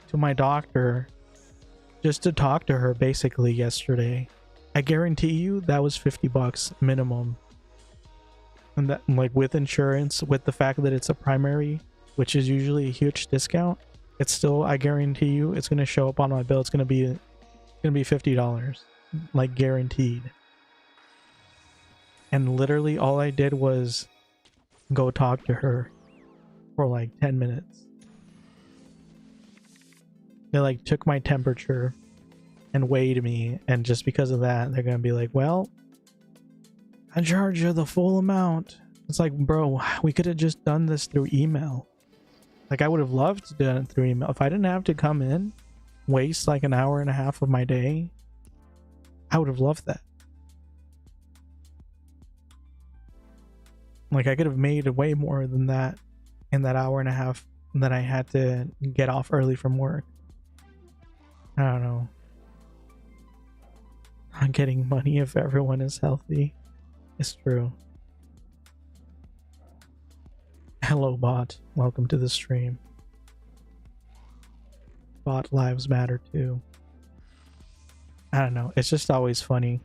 to my doctor just to talk to her basically yesterday. I guarantee you that was $50 minimum. And that, like, with insurance, with the fact that it's a primary, which is usually a huge discount, it's still, I guarantee you, it's gonna show up on my bill. It's gonna be $50, like, guaranteed. And literally all I did was go talk to her for like 10 minutes. They like took my temperature and weighed me, and just because of that, they're gonna be like, well, I charge you the full amount. It's like, bro, we could have just done this through email. Like, I would have loved to do it through email. If I didn't have to come in, waste like an hour and a half of my day, I would have loved that. Like, I could have made way more than that in that hour and a half that I had to get off early from work. I don't know. I'm getting money if everyone is healthy. It's true. Hello, bot. Welcome to the stream. Bot lives matter too. I don't know. It's just always funny.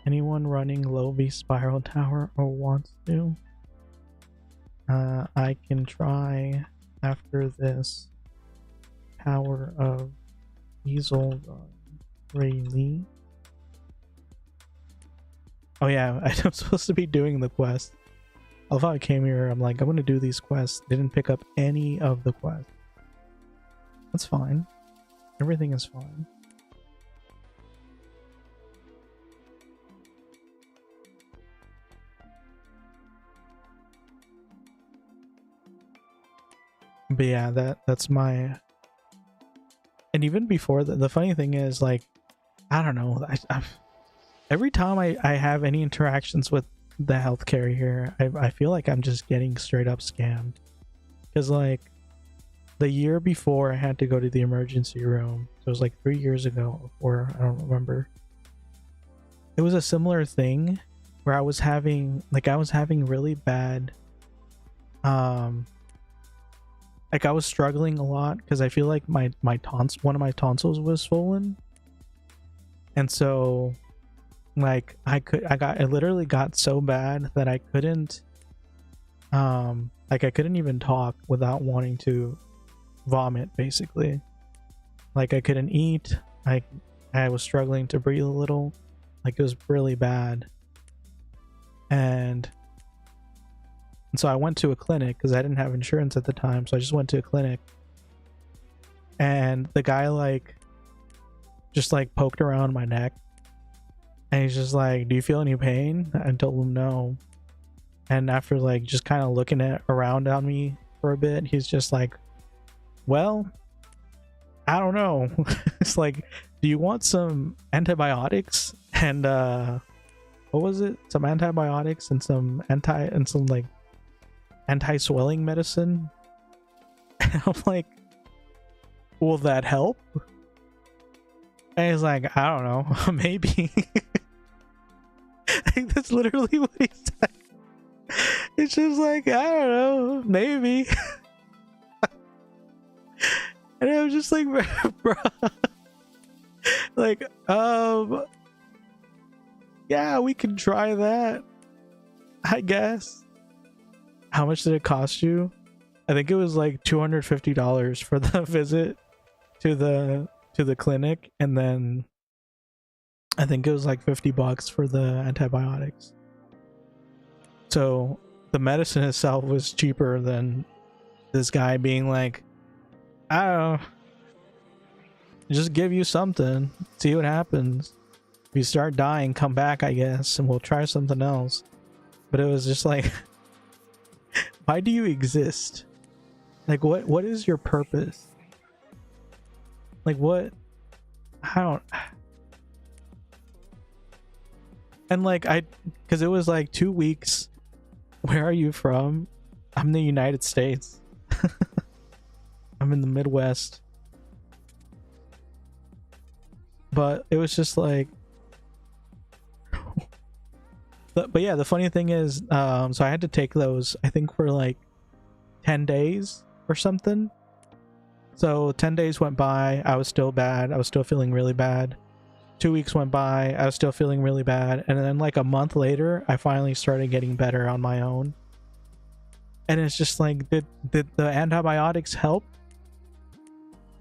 Anyone running low V spiral tower or wants to? I can try after this. Power of Easel Rayleigh. Oh yeah, I'm supposed to be doing the quest. I thought I came here, I'm like, I'm gonna do these quests. Didn't pick up any of the quests. That's fine. Everything is fine. But yeah, that's my... And even before the funny thing is, like, I don't know, every time I have any interactions with the healthcare here, I feel like I'm just getting straight up scammed. Because like the year before I had to go to the emergency room, so it was like 3 years ago, or I don't remember. It was a similar thing where I was having really bad, like I was struggling a lot because I feel like one of my tonsils was swollen, and so like I literally got so bad that I couldn't like I couldn't even talk without wanting to vomit, basically. Like I couldn't eat. I was struggling to breathe a little. Like it was really bad. And so I went to a clinic because I didn't have insurance at the time, so I just went to a clinic, and the guy like just like poked around my neck, and he's just like, do you feel any pain? I told him no. And after like just kind of looking around on me for a bit, he's just like, well, I don't know. It's like, do you want some antibiotics and what was it, some antibiotics and some like anti-swelling medicine? And I'm like, will that help? And he's like, I don't know, maybe. I think that's literally what he said. It's just like, I don't know, maybe. And I was just like, bro, like, yeah, we can try that, I guess. How much did it cost you? I think it was like $250 for the visit to the clinic, and then I think it was like $50 for the antibiotics. So the medicine itself was cheaper than this guy being like, I don't know, just give you something, see what happens. If you start dying, come back, I guess, and we'll try something else. But it was just like, why do you exist? Like, what is your purpose? Like, what? I don't... And like, because it was like 2 weeks. Where are you from? I'm in the United States. I'm in the Midwest. But it was just like... But yeah, the funny thing is, so I had to take those, I think, for like 10 days or something. So 10 days went by, I was still bad. I was still feeling really bad. 2 weeks went by, I was still feeling really bad. And then like a month later, I finally started getting better on my own. And it's just like, did the antibiotics help?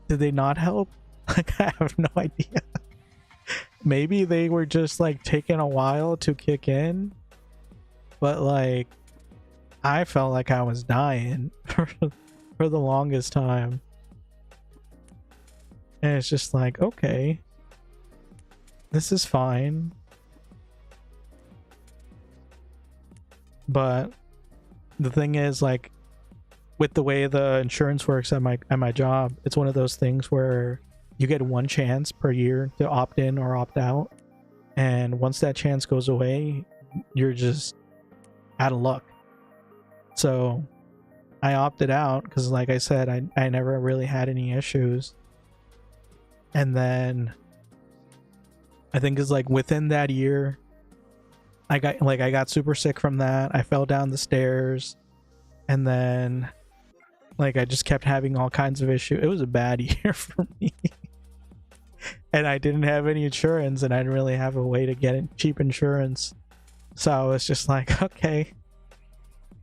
Did they not help? Like, I have no idea. Maybe they were just like taking a while to kick in. But like, I felt like I was dying for the longest time. And it's just like, okay, this is fine. But the thing is, like, with the way the insurance works at my job, it's one of those things where you get one chance per year to opt in or opt out. And once that chance goes away, you're just out of luck. So I opted out because, like I said, I never really had any issues. And then I think it's like within that year, I got super sick from that. I fell down the stairs, and then like I just kept having all kinds of issues. It was a bad year for me. And I didn't have any insurance, and I didn't really have a way to get cheap insurance. So I was just like, okay,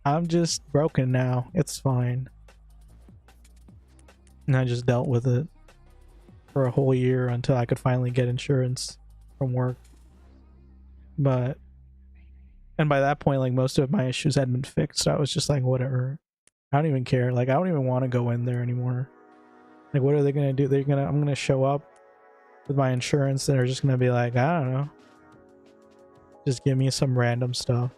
I'm just broken now. It's fine. And I just dealt with it for a whole year until I could finally get insurance from work. And by that point, like, most of my issues had been fixed. So I was just like, whatever. I don't even care. Like, I don't even want to go in there anymore. Like, what are they gonna do? I'm gonna show up with my insurance, and they're just gonna be like, I don't know, just give me some random stuff.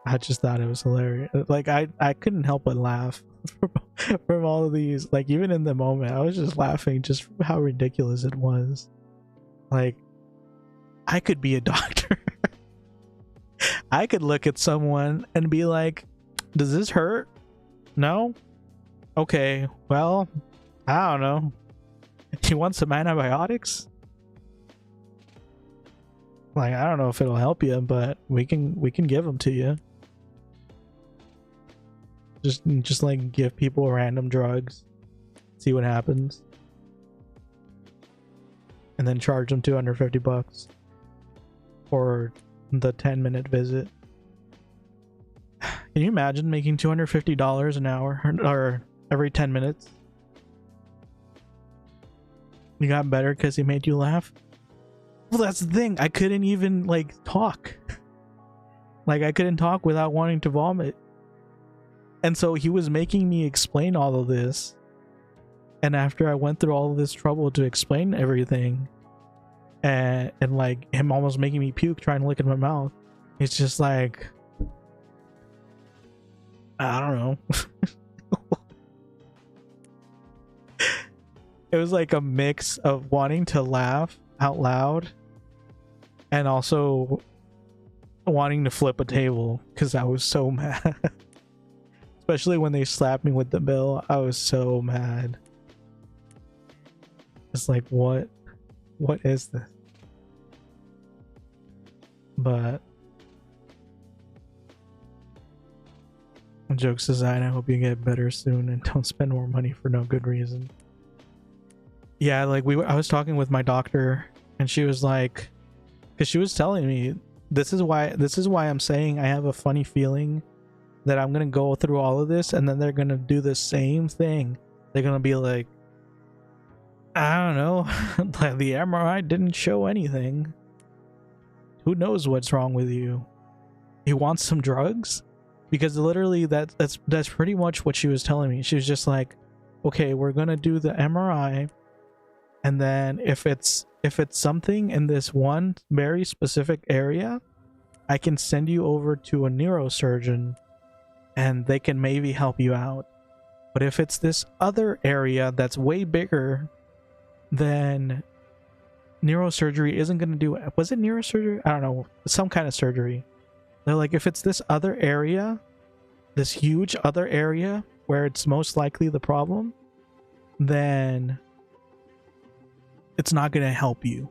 I just thought it was hilarious. Like, I couldn't help but laugh from all of these. Like, even in the moment, I was just laughing just how ridiculous it was. Like, I could be a doctor. I could look at someone and be like, does this hurt? No? Okay, well, I don't know. Do you want some antibiotics? Like, I don't know if it'll help you, but we can give them to you. Just like give people random drugs, see what happens, and then charge them $250 for the 10-minute visit. Can you imagine making $250 an hour or every 10 minutes? You got better because he made you laugh? Well, that's the thing. I couldn't even, like, talk. Like, I couldn't talk without wanting to vomit. And so he was making me explain all of this. And after I went through all of this trouble to explain everything, and like him almost making me puke trying to look at my mouth, it's just like, I don't know. It was like a mix of wanting to laugh out loud and also wanting to flip a table because I was so mad. Especially when they slapped me with the bill, I was so mad. It's like, what is this? But jokes aside, I hope you get better soon and don't spend more money for no good reason. Yeah, like I was talking with my doctor, and she was like, because she was telling me this is why I'm saying I have a funny feeling that I'm gonna go through all of this, and then they're gonna do the same thing. They're gonna be like, I don't know, the MRI didn't show anything. Who knows what's wrong with you? You want some drugs? Because literally that's pretty much what she was telling me. She was just like, okay, we're gonna do the MRI, and then if it's something in this one very specific area, I can send you over to a neurosurgeon and they can maybe help you out. But if it's this other area that's way bigger, then neurosurgery isn't going to do it. Was it neurosurgery? I don't know. Some kind of surgery. They're like, if it's this other area, this huge other area where it's most likely the problem, then it's not going to help you.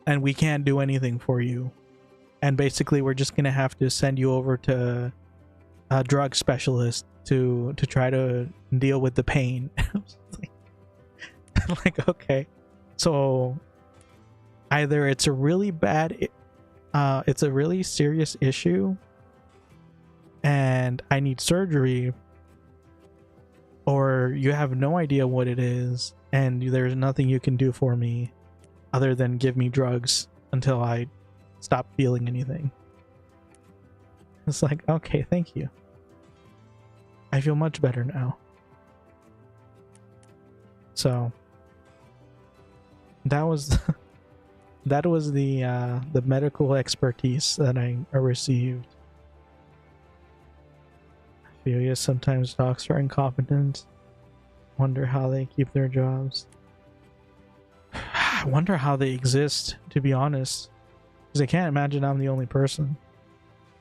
And we can't do anything for you. And basically, we're just going to have to send you over to a drug specialist to try to deal with the pain. Like, okay, so either it's a really bad it's a really serious issue and I need surgery, or you have no idea what it is and there's nothing you can do for me other than give me drugs until I stop feeling anything. It's like, okay, thank you. I feel much better now. So that was that was the medical expertise that I received. I feel yes, sometimes docs are incompetent. Wonder how they keep their jobs. I wonder how they exist, to be honest, because I can't imagine I'm the only person.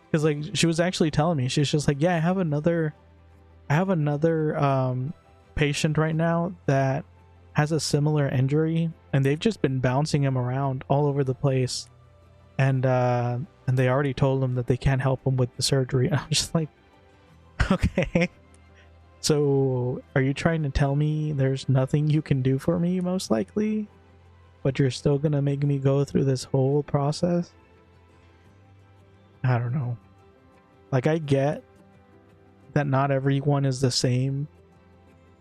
Because like she was actually telling me, she's just like, yeah, I have another patient right now that has a similar injury, and they've just been bouncing him around all over the place, and they already told him that they can't help him with the surgery. I'm just like, okay, so are you trying to tell me there's nothing you can do for me, most likely, but you're still gonna make me go through this whole process? I don't know. Like, I get that not everyone is the same,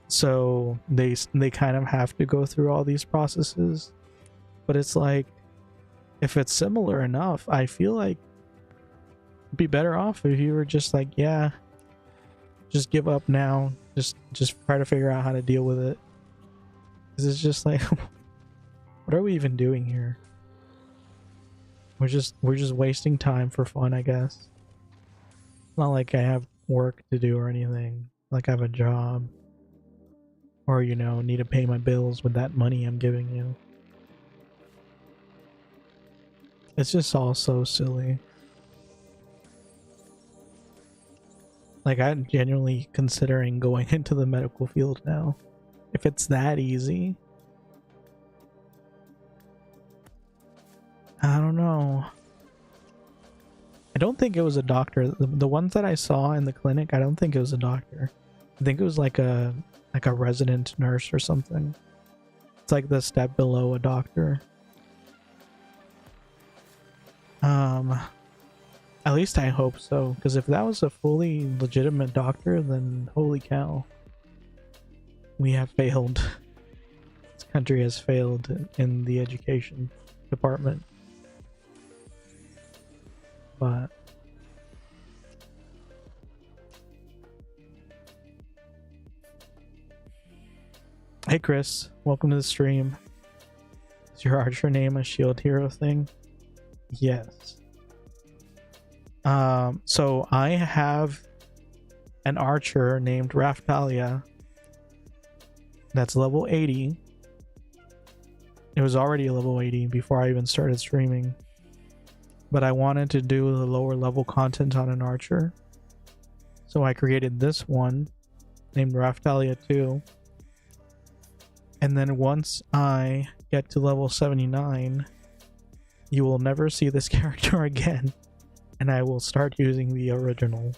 so they kind of have to go through all these processes, but it's like, if it's similar enough, I feel like it'd be better off if you were just like, yeah, just give up now, just try to figure out how to deal with it, because it's just like, what are we even doing here? We're just wasting time for fun, I guess. It's not like I have work to do or anything, like I have a job, or, you know, need to pay my bills with that money I'm giving you. It's just all so silly. Like, I'm genuinely considering going into the medical field now, if it's that easy. I don't know. I don't think it was a doctor. The ones that I saw in the clinic, I don't think it was a doctor. I think it was like a resident nurse or something. It's like the step below a doctor. At least I hope so, because if that was a fully legitimate doctor, then holy cow, we have failed. This country has failed in the education department. But hey Chris, welcome to the stream. Is your archer name a shield hero thing? Yes. So I have an archer named Raftalia that's level 80. It was already level 80 before I even started streaming, but I wanted to do the lower level content on an archer, so I created this one named Raftalia 2, and then once I get to level 79, you will never see this character again, and I will start using the original.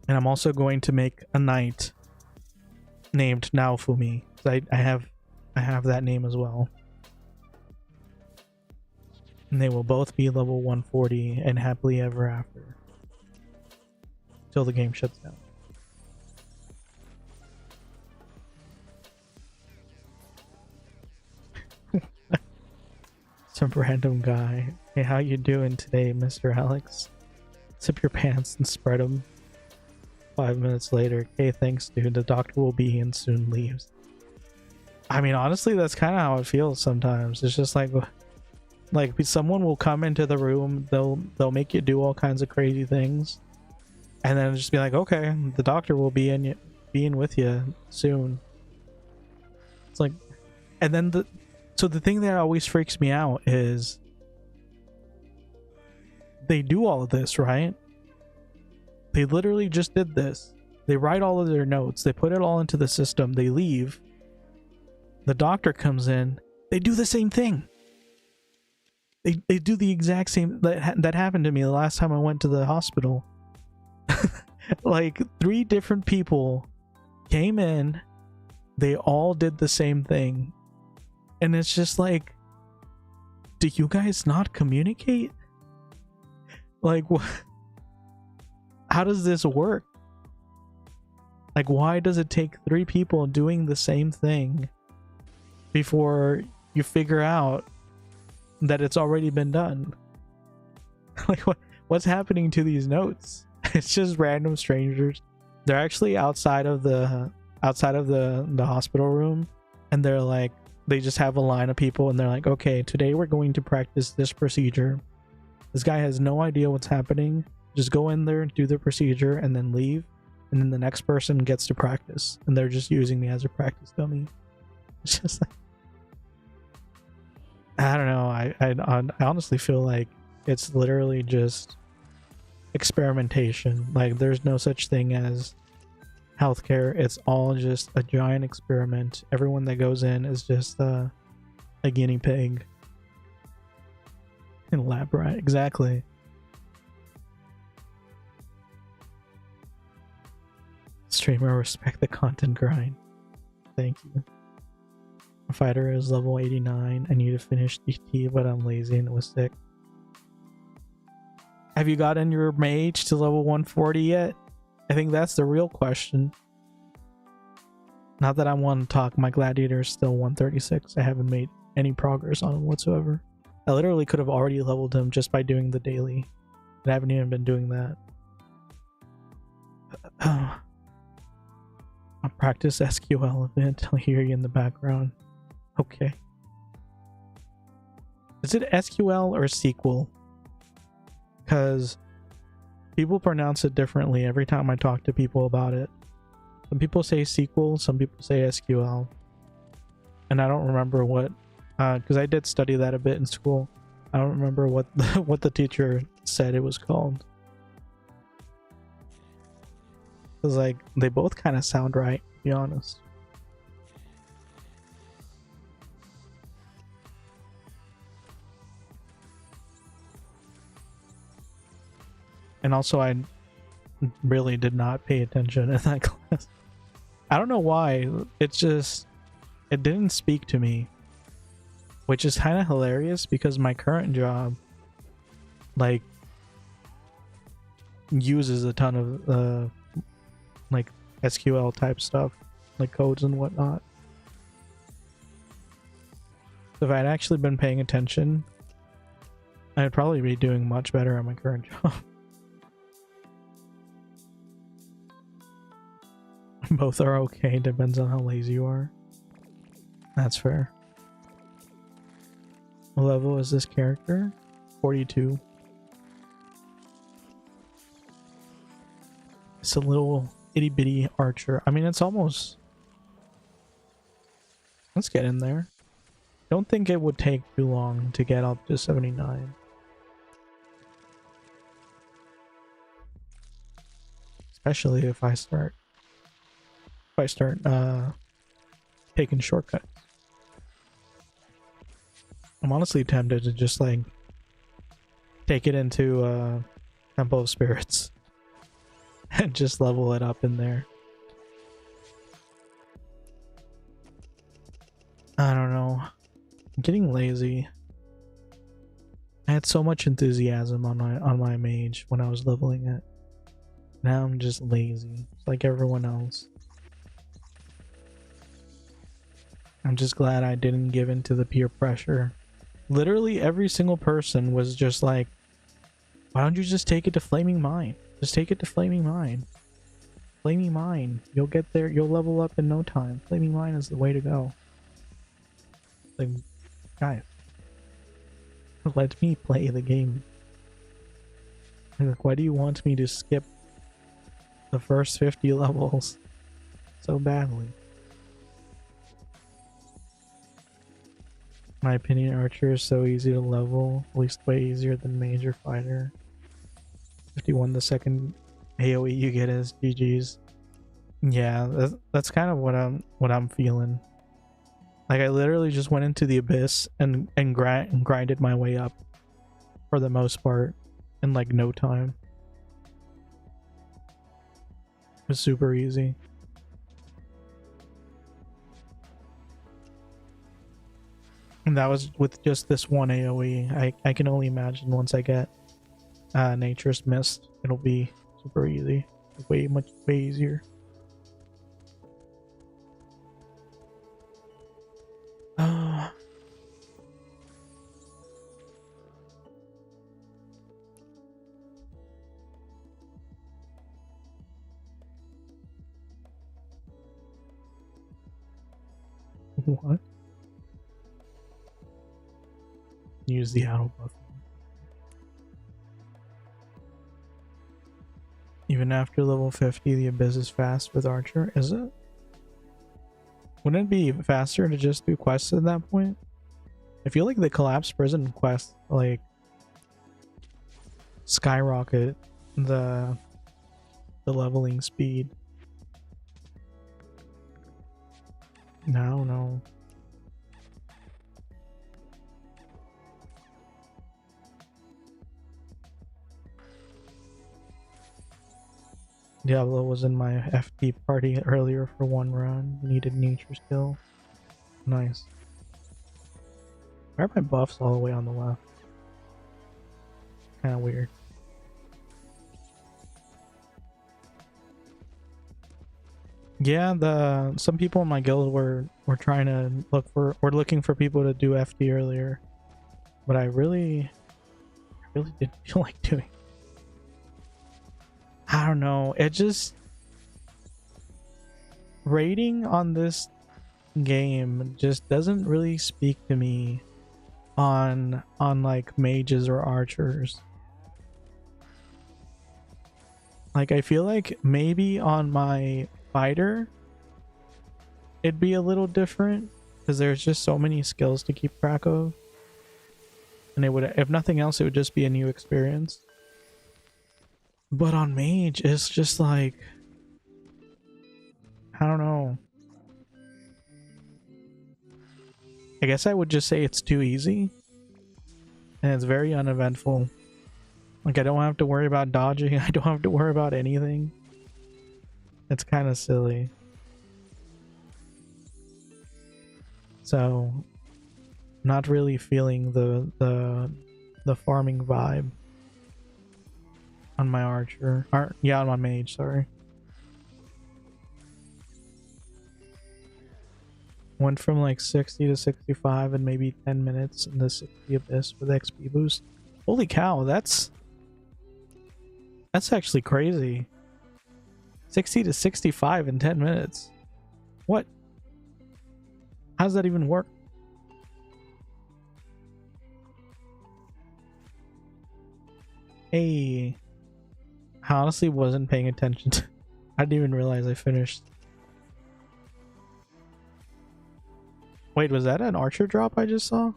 And I'm also going to make a knight named Naofumi. I have that name as well. And they will both be level 140 and happily ever after, till the game shuts down. Some random guy. Hey, how you doing today, Mr. Alex? Zip your pants and spread them. 5 minutes later. Hey, thanks, dude. The doctor will be in soon. Leaves. I mean, honestly, that's kind of how it feels sometimes. It's just like someone will come into the room. They'll make you do all kinds of crazy things, and then just be like, okay, the doctor will be in with you soon. It's like, and then the thing that always freaks me out is they do all of this, right? They literally just did this. They write all of their notes. They put it all into the system. They leave. The doctor comes in. They do the same thing. They do the exact same. That happened to me the last time I went to the hospital. Like 3 different people came in. They all did the same thing. And it's just like, do you guys not communicate? Like, what? How does this work? Like, why does it take 3 people doing the same thing before you figure out that it's already been done? Like, what's happening to these notes? It's just random strangers. They're actually outside of the outside of the hospital room, and they're like, they just have a line of people, and they're like, okay, today we're going to practice this procedure. This guy has no idea what's happening. Just go in there, do the procedure, and then leave. And then the next person gets to practice, and they're just using me as a practice dummy. It's just like, I don't know. I honestly feel like it's literally just experimentation. Like, there's no such thing as healthcare. It's all just a giant experiment. Everyone that goes in is just a guinea pig. In lab rat, exactly. Streamer, respect the content grind. Thank you. My fighter is level 89. I need to finish DT, but I'm lazy and it was sick. Have you gotten your mage to level 140 yet? I think that's the real question. Not that I want to talk, my gladiator is still 136. I haven't made any progress on him whatsoever. I literally could have already leveled him just by doing the daily. I haven't even been doing that. I'll practice SQL a bit. I'll hear you in the background. Okay. Is it SQL or SQL? Because people pronounce it differently every time I talk to people about it. Some people say SQL, some people say SQL. And I don't remember what, because I did study that a bit in school. I don't remember what what the teacher said it was called. Because like, they both kind of sound right, to be honest. And also, I really did not pay attention in that class. I don't know why. It's just, it didn't speak to me. Which is kind of hilarious because my current job, like, uses a ton of, like, SQL type stuff. Like codes and whatnot. If I'd actually been paying attention, I'd probably be doing much better at my current job. Both are okay, depends on how lazy you are. That's fair. What level is this character? 42. It's a little itty bitty archer. I mean, it's almost... Let's get in there. Don't think it would take too long to get up to 79. Especially if I start taking shortcuts. I'm honestly tempted to just like take it into Temple of Spirits and just level it up in there. I don't know. I'm getting lazy. I had so much enthusiasm on my mage when I was leveling it. Now I'm just lazy, like everyone else. I'm just glad I didn't give in to the peer pressure. Literally every single person was just like, why don't you just take it to Flaming Mine? Just take it to Flaming Mine. Flaming Mine. You'll get there. You'll level up in no time. Flaming Mine is the way to go. Like, guys, let me play the game. Like, why do you want me to skip the first 50 levels so badly? In my opinion, Archer is so easy to level, at least way easier than Mage or Fighter. 51 the second AoE you get is GG's. Yeah, that's kind of what I'm feeling. Like, I literally just went into the abyss and grinded my way up for the most part in like no time. It was super easy. And that was with just this one AoE. I can only imagine once I get Nature's Mist, it'll be super easy. Way easier. What? Use the auto buff. Even after level 50, the Abyss is fast with Archer, is it? Wouldn't it be faster to just do quests at that point? I feel like the collapsed prison quests like skyrocket the leveling speed. No. Diablo was in my FP party earlier for one run. Needed nature skill. Nice. Why are my buffs all the way on the left? Kind of weird. Yeah, some people in my guild were trying to looking for people to do FD earlier, but I really didn't feel like doing. I don't know. It just rating on this game just doesn't really speak to me on like mages or archers. Like I feel like maybe on my fighter it'd be a little different because there's just so many skills to keep track of, and it would, if nothing else, it would just be a new experience. But on Mage, it's just like, I don't know. I guess I would just say it's too easy. And it's very uneventful. Like, I don't have to worry about dodging. I don't have to worry about anything. It's kind of silly. So, not really feeling the farming vibe on my archer. Yeah, on my mage, sorry. Went from like 60 to 65 in maybe 10 minutes in the 60 Abyss with XP boost. Holy cow, that's actually crazy. 60 to 65 in 10 minutes. What? How does that even work? Hey. I honestly wasn't paying attention to, I didn't even realize I finished. Wait, was that an archer drop I just saw?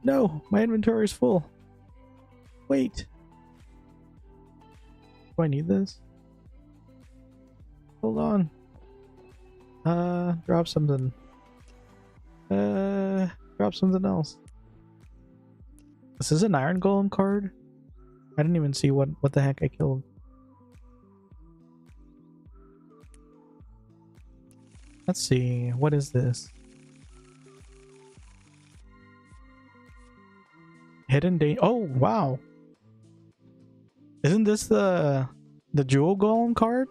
No, my inventory is full. Wait. Do I need this? Hold on. Drop something. Drop something else. This is an iron golem card? I didn't even see what the heck I killed. Let's see, what is this? Hidden day. Oh wow! Isn't this the jewel golem card?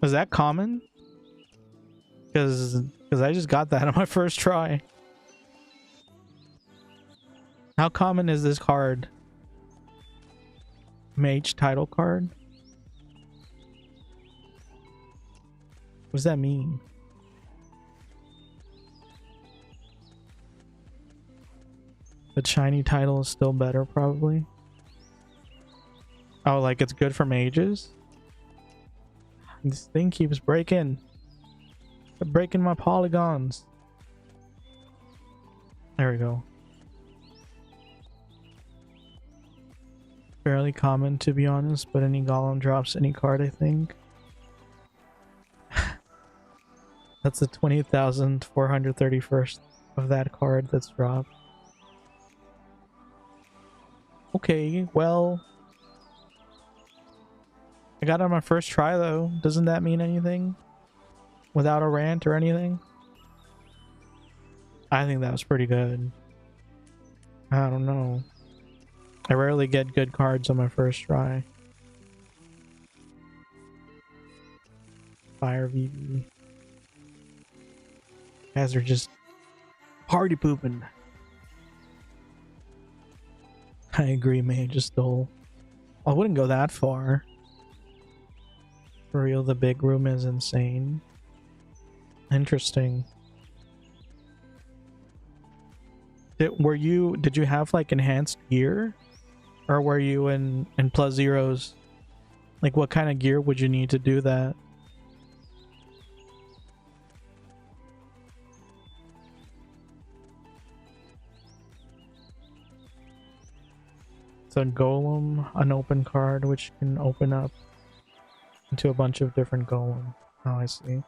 Is that common? Because I just got that on my first try. How common is this card? Mage title card? What does that mean? The shiny title is still better, probably. Oh, like it's good for mages? This thing keeps breaking. It's breaking my polygons. There we go. Fairly common, to be honest, but any golem drops any card, I think. That's the 20,431st of that card that's dropped. Okay, well, I got it on my first try though. Doesn't that mean anything? Without a rant or anything? I think that was pretty good. I don't know. I rarely get good cards on my first try. Fire VV. Guys are just party pooping. I agree, Mage is stole. I wouldn't go that far. For real, the big room is insane. Interesting. Did you have like enhanced gear? Or were you in plus zeros? Like what kind of gear would you need to do that? It's a golem, an open card, which can open up into a bunch of different golems. Oh, I see.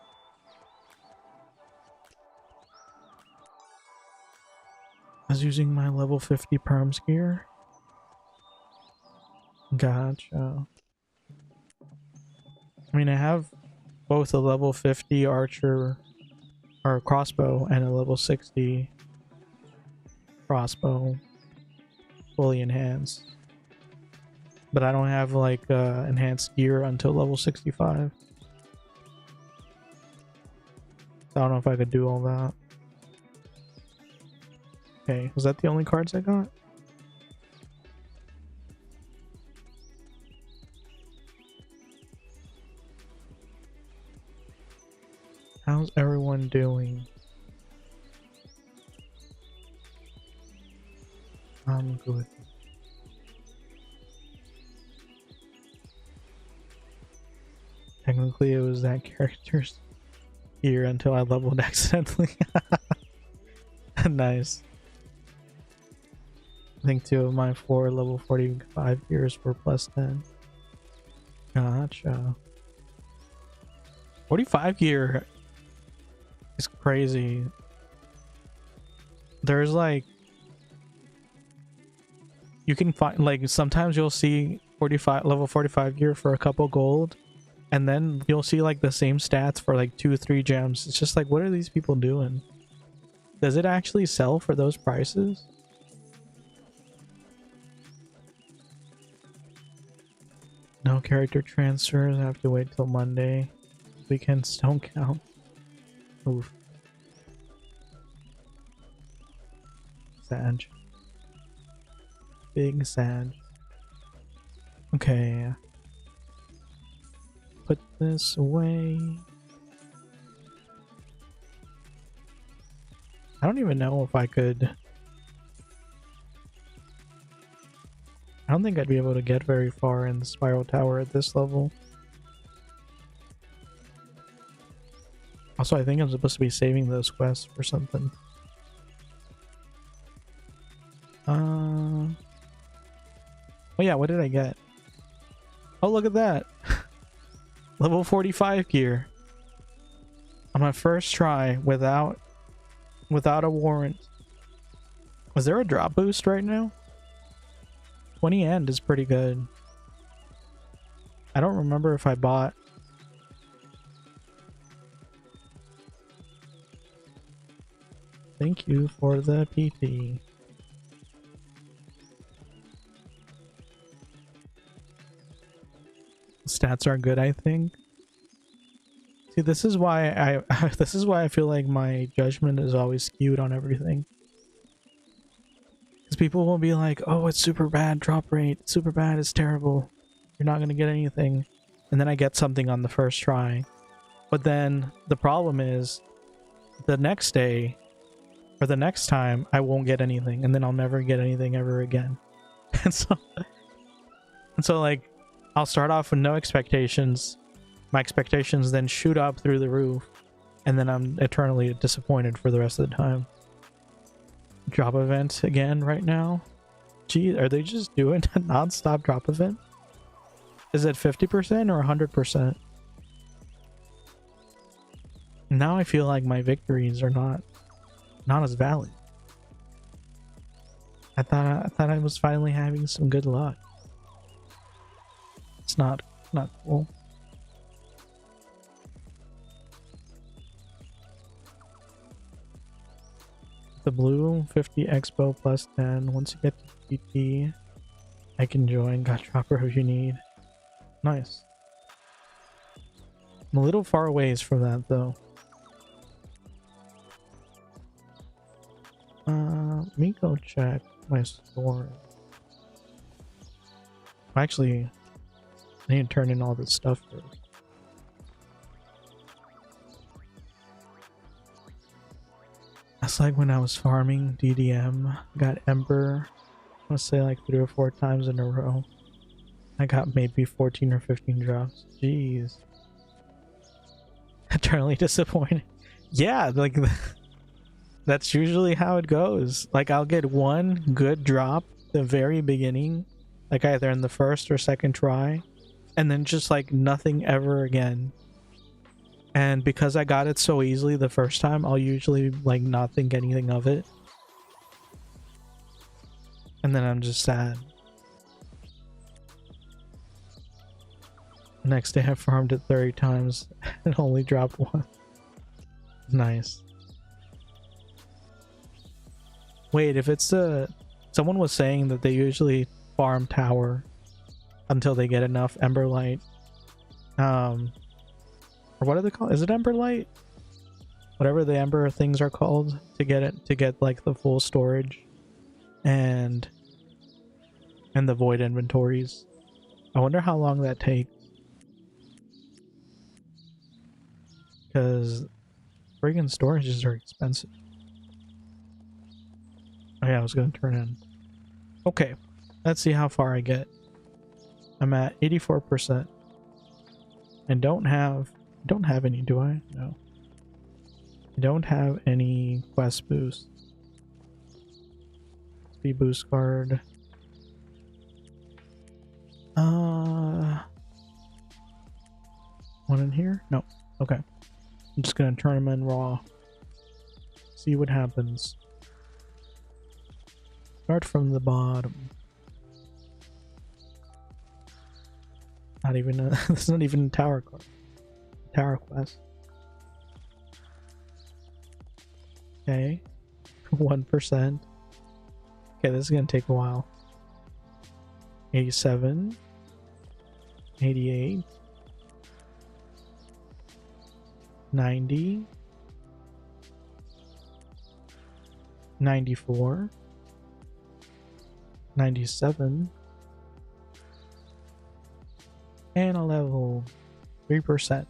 I was using my level 50 perms gear. Gotcha. I mean, I have both a level 50 archer or crossbow and a level 60 crossbow fully enhanced. But I don't have like enhanced gear until level 65. I don't know if I could do all that. Okay, was that the only cards I got? How's everyone doing? I'm good. Technically, it was that character's gear until I leveled accidentally. Nice. I think 2 of my 4 level 45 gears were plus 10. Gotcha. 45 gear is crazy. There's like, you can find like sometimes you'll see level 45 gear for a couple gold, and then you'll see like the same stats for like 2-3 gems. It's just like, what are these people doing? Does it actually sell for those prices? No character transfers. I have to wait till Monday. Weekends don't count. Oof. Sad. Big sad. Okay. Put this away. I don't even know if I could. I don't think I'd be able to get very far in the spiral tower at this level. Also, I think I'm supposed to be saving those quests for something. Oh yeah, what did I get? Oh, look at that. Level 45 gear. On my first try without a warrant. Was there a drop boost right now? 20 end is pretty good. I don't remember if I bought. Thank you for the PT. Stats are good, I think. See, this is why this is why I feel like my judgment is always skewed on everything. Because people will be like, oh, it's super bad drop rate, super bad, it's terrible, you're not gonna get anything, and then I get something on the first try. But then the problem is the next day or the next time I won't get anything, and then I'll never get anything ever again. and so like I'll start off with no expectations. My expectations then shoot up through the roof, and then I'm eternally disappointed for the rest of the time. Drop event again right now. Gee, are they just doing a non-stop drop event? Is it 50% or 100%? Now I feel like my victories are not as valid. I thought I was finally having some good luck. It's not cool. The blue 50 expo plus 10. Once you get to PT, I can join. Got dropper if you need. Nice. I'm a little far away from that though. Let me go check my store. Actually, I need to turn in all this stuff first. That's like when I was farming DDM, got Ember, I want to say like 3 or 4 times in a row. I got maybe 14 or 15 drops. Jeez. Eternally disappointed. Yeah, like that's usually how it goes. Like I'll get one good drop the very beginning, like either in the first or second try, and then just like nothing ever again. And because I got it so easily the first time, I'll usually like not think anything of it. And then I'm just sad. The next day I farmed it 30 times and only dropped one. Nice. Wait, if it's someone was saying that they usually farm tower until they get enough Emberlight. Or what are they called? Is it Emberlight? Whatever the Ember things are called to get like the full storage and the void inventories. I wonder how long that takes. Because friggin' storages are expensive. Oh yeah, I was gonna turn in. Okay, let's see how far I get. I'm at 84%. And don't have any, do I? No. I don't have any quest boost. Speed boost card. One in here? No. Okay. I'm just gonna turn them in raw. See what happens. Start from the bottom. Not even a it's not even a tower card. Tower quest. Okay. 1%. Okay, this is gonna take a while. 87. 88. 90. 94. 97. And a level 3%.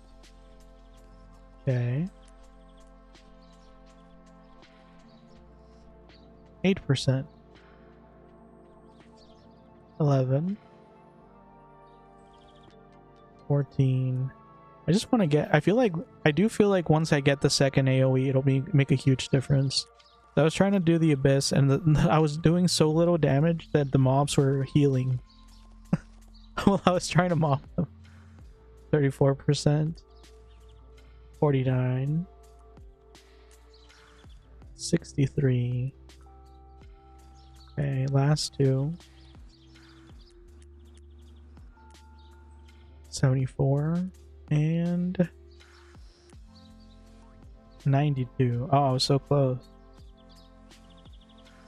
Okay. 8%. 11. 14. I just want to get, I do feel like once I get the second AoE, it'll make a huge difference. I was trying to do the Abyss and I was doing so little damage that the mobs were healing. Well, I was trying to mob them. 34%. 49. 63. Okay, last two. 74. And 92. Oh, I was so close.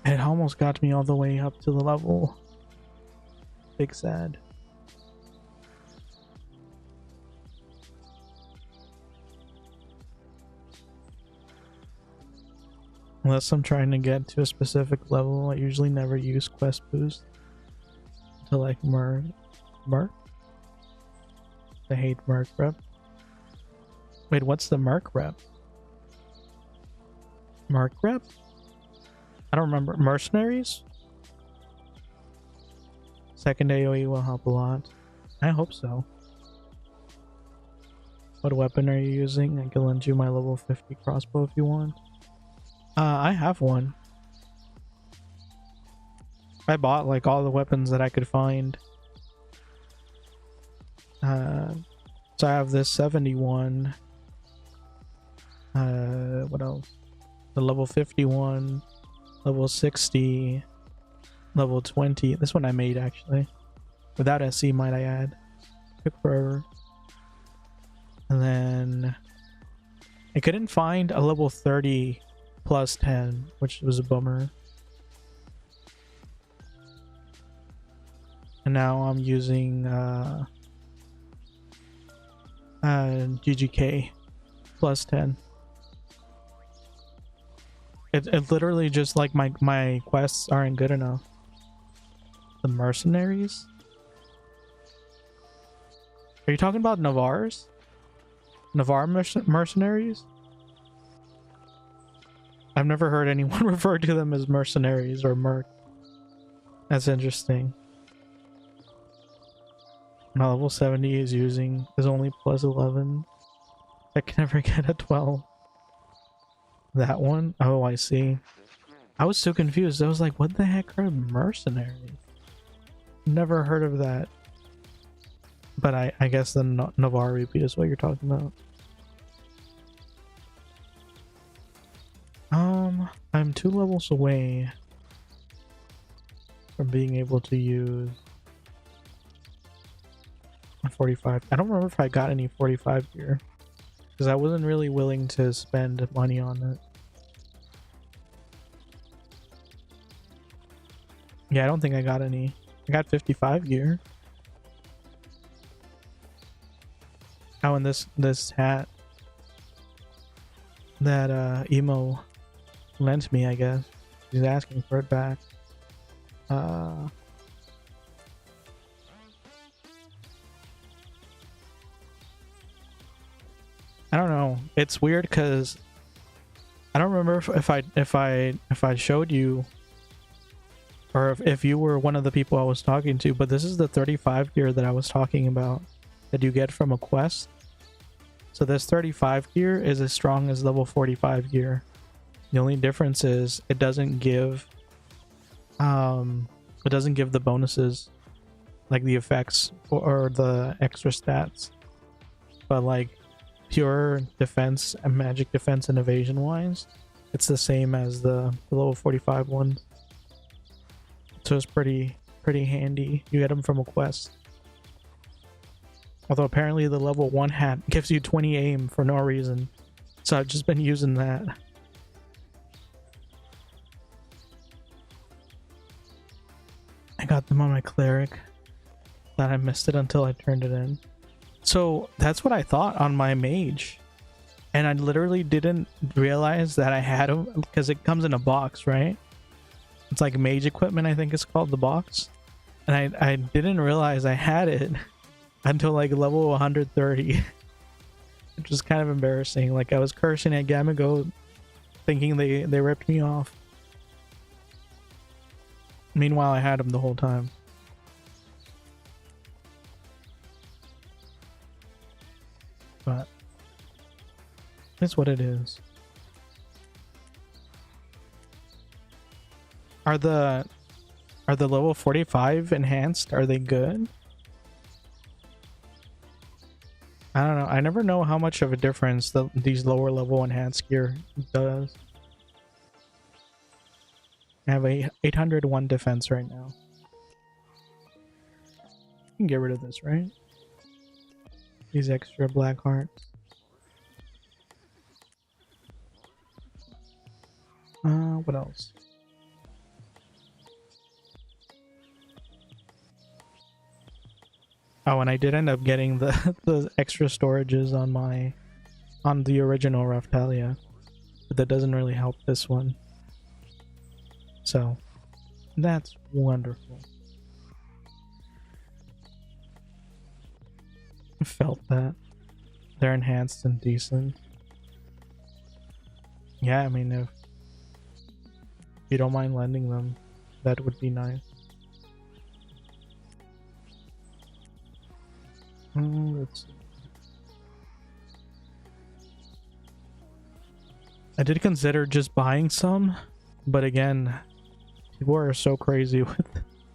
It almost got me all the way up to the level. Big sad. Unless I'm trying to get to a specific level, I usually never use quest boost to like Merc. I hate Merc rep. Wait, what's the Merc rep? Merc rep? I don't remember. Mercenaries? Second AoE will help a lot. I hope so. What weapon are you using? I can lend you my level 50 crossbow if you want. I have one. I bought like all the weapons that I could find. So I have this 71. What else? The level 51, level 60, level 20. This one I made actually. Without SC, might I add. Took forever. And then I couldn't find a level 30 plus 10, which was a bummer. And now I'm using GGK plus 10. It literally just like my quests aren't good enough. The mercenaries? Are you talking about Navars? Navar mercenaries? I've never heard anyone refer to them as mercenaries or merc. That's interesting. My level 70 is only plus 11. I can never get a 12. That one? Oh, I see. I was so confused. I was like, what the heck are mercenaries? Never heard of that. But I guess the Navarre repeat is what you're talking about. I'm 2 levels away from being able to use a 45. I don't remember if I got any 45 gear, because I wasn't really willing to spend money on it. Yeah, I don't think I got any. I got 55 gear. Oh, and this hat that emo lent me, I guess. He's asking for it back. I don't know. It's weird because I don't remember if I showed you, or if you were one of the people I was talking to, but this is the 35 gear that I was talking about that you get from a quest. So this 35 gear is as strong as level 45 gear. The only difference is it doesn't give the bonuses, like the effects or the extra stats, but like pure defense and magic defense and evasion wise, it's the same as the level 45 one. So it's pretty handy. You get them from a quest. Although apparently the level 1 hat gives you 20 aim for no reason, so I've just been using that. I got them on my cleric. Thought I missed it until I turned it in. So that's what I thought on my mage, and I literally didn't realize that I had them because it comes in a box, right? It's like mage equipment, I think it's called, the box, and I didn't realize I had it until like level 130, which was kind of embarrassing. Like I was cursing at Gamago, thinking they ripped me off. Meanwhile, I had them the whole time. But it's what it is. Are the level 45 enhanced? Are they good? I don't know. I never know how much of a difference these lower level enhanced gear does. I have a 801 defense right now. You can get rid of this, right? These extra black hearts. What else? Oh, and I did end up getting the extra storages on the original Raftalia, but that doesn't really help this one. So that's wonderful. I felt that they're enhanced and decent. Yeah, I mean, if you don't mind lending them, that would be nice. Let's see. I did consider just buying some, but again, people are so crazy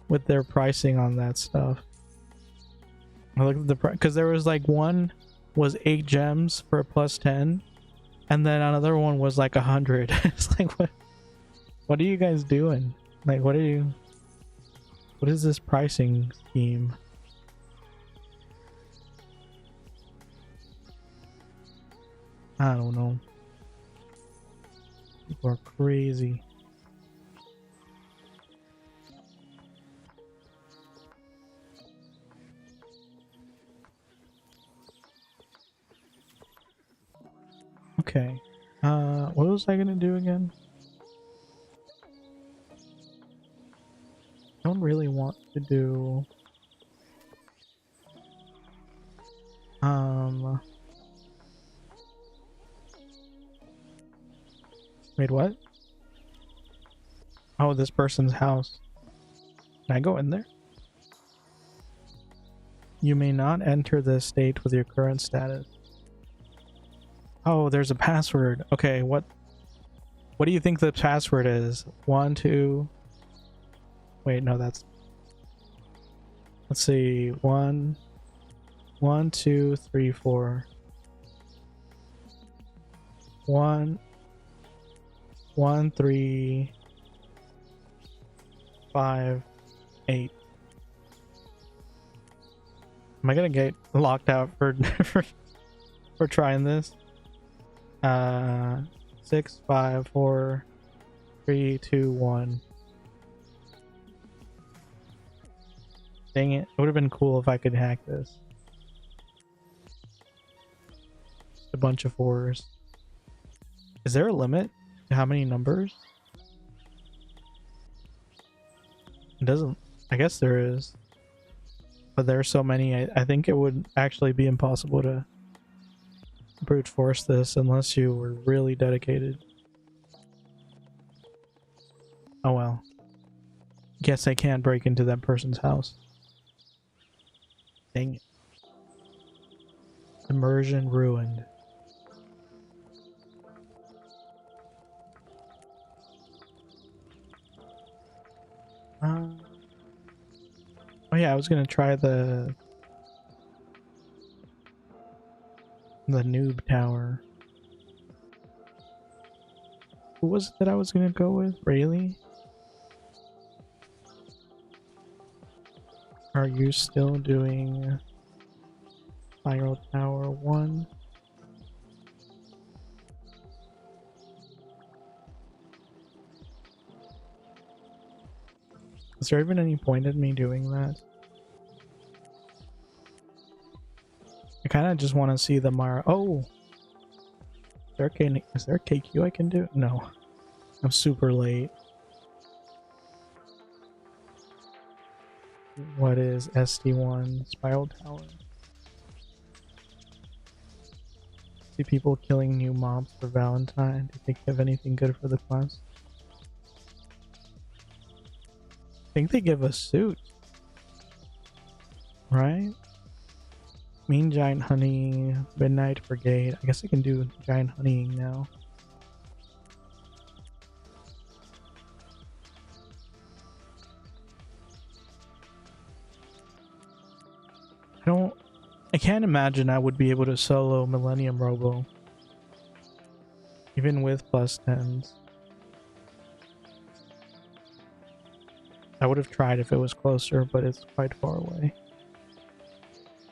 with their pricing on that stuff. I looked at the price because there was like one was 8 gems for a plus 10, and then another one was like 100. It's like, what are you guys doing? Like, what is this pricing scheme? I don't know. People are crazy. Okay. What was I gonna do again? I don't really want to do wait, what? Oh, this person's house. Can I go in there? You may not enter the estate with your current status. Oh, there's a password. Okay, what do you think the password is? 1, 2. Wait, no, that's. Let's see. 1, 2, 3, 4. 1, 1, 3, 5, 8. Am I gonna get locked out for for trying this? 6, 5, 4, 3, 2, 1. Dang it! It would have been cool if I could hack this. Just a bunch of 4s. Is there a limit to how many numbers? It doesn't. I guess there is. But there are so many, I think it would actually be impossible to brute force this unless you were really dedicated. Oh well. Guess I can't break into that person's house. Dang it. Immersion ruined. Oh yeah, I was gonna try the noob tower. Who was it that I was gonna go with? Rayleigh? Are you still doing Spiral Tower 1? Is there even any point in me doing that? I kind of just want to see the Oh! Is there a KQ I can do? No. I'm super late. What is SD1 Spiral Tower? See people killing new mobs for Valentine. Do you think they have anything good for the quest? I think they give us suit. Right? Mean Giant Honey, Midnight Brigade. I guess I can do Giant Honeying now. I can't imagine I would be able to solo Millennium Robo. Even with +10s. I would have tried if it was closer, but it's quite far away.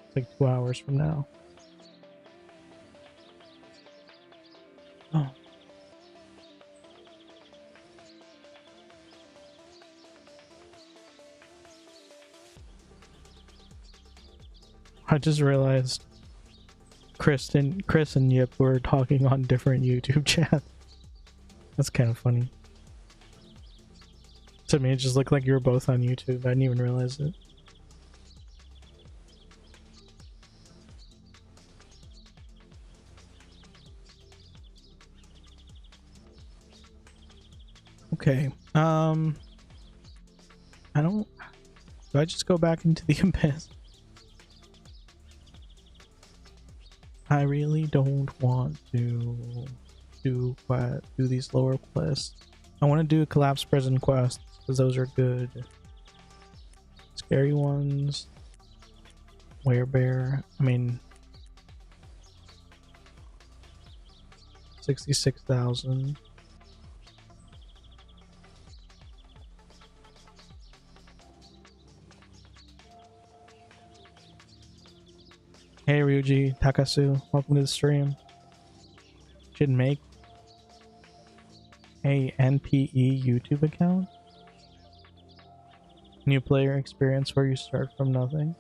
It's like 2 hours from now. Oh. I just realized Chris and Yip were talking on different YouTube chats. That's kind of funny. To me, it just looked like you were both on YouTube. I didn't even realize it. Okay. Do I just go back into the abyss? I really don't want to do these lower quests. I want to do collapse prison quests because those are good. Scary ones. Werebear. I mean, 66,000. Hey Ryuji, Takasu, welcome to the stream. Should make a NPE YouTube account. New player experience where you start from nothing.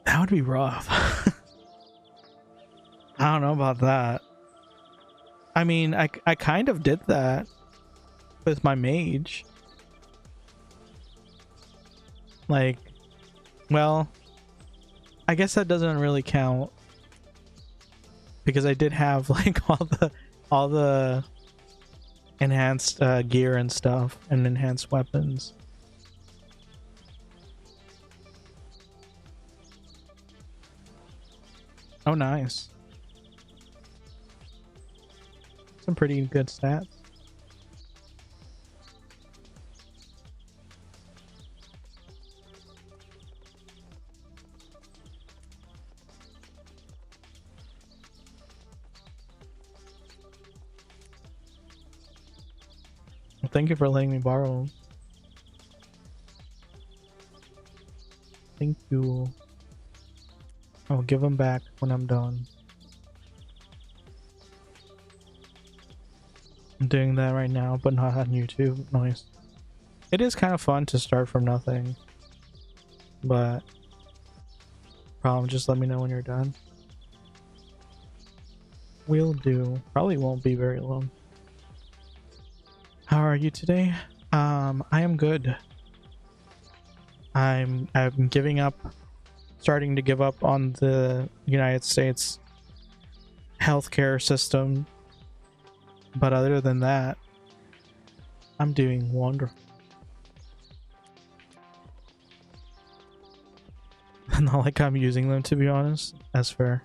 That would be rough. I don't know about that. I mean, I kind of did that with my mage. Like, well, I guess that doesn't really count because I did have like all all the enhanced gear and stuff, and enhanced weapons. Oh, nice. Some pretty good stats. Well, thank you for letting me borrow. Thank you. I'll give them back when I'm done. I'm doing that right now, but not on YouTube. Nice. It is kind of fun to start from nothing, but just let me know when you're done. Will do. Probably won't be very long. How are you today? I am good. I'm giving up, starting to give up on the United States healthcare system, but other than that, I'm doing wonderful. Not like I'm using them, to be honest. That's fair.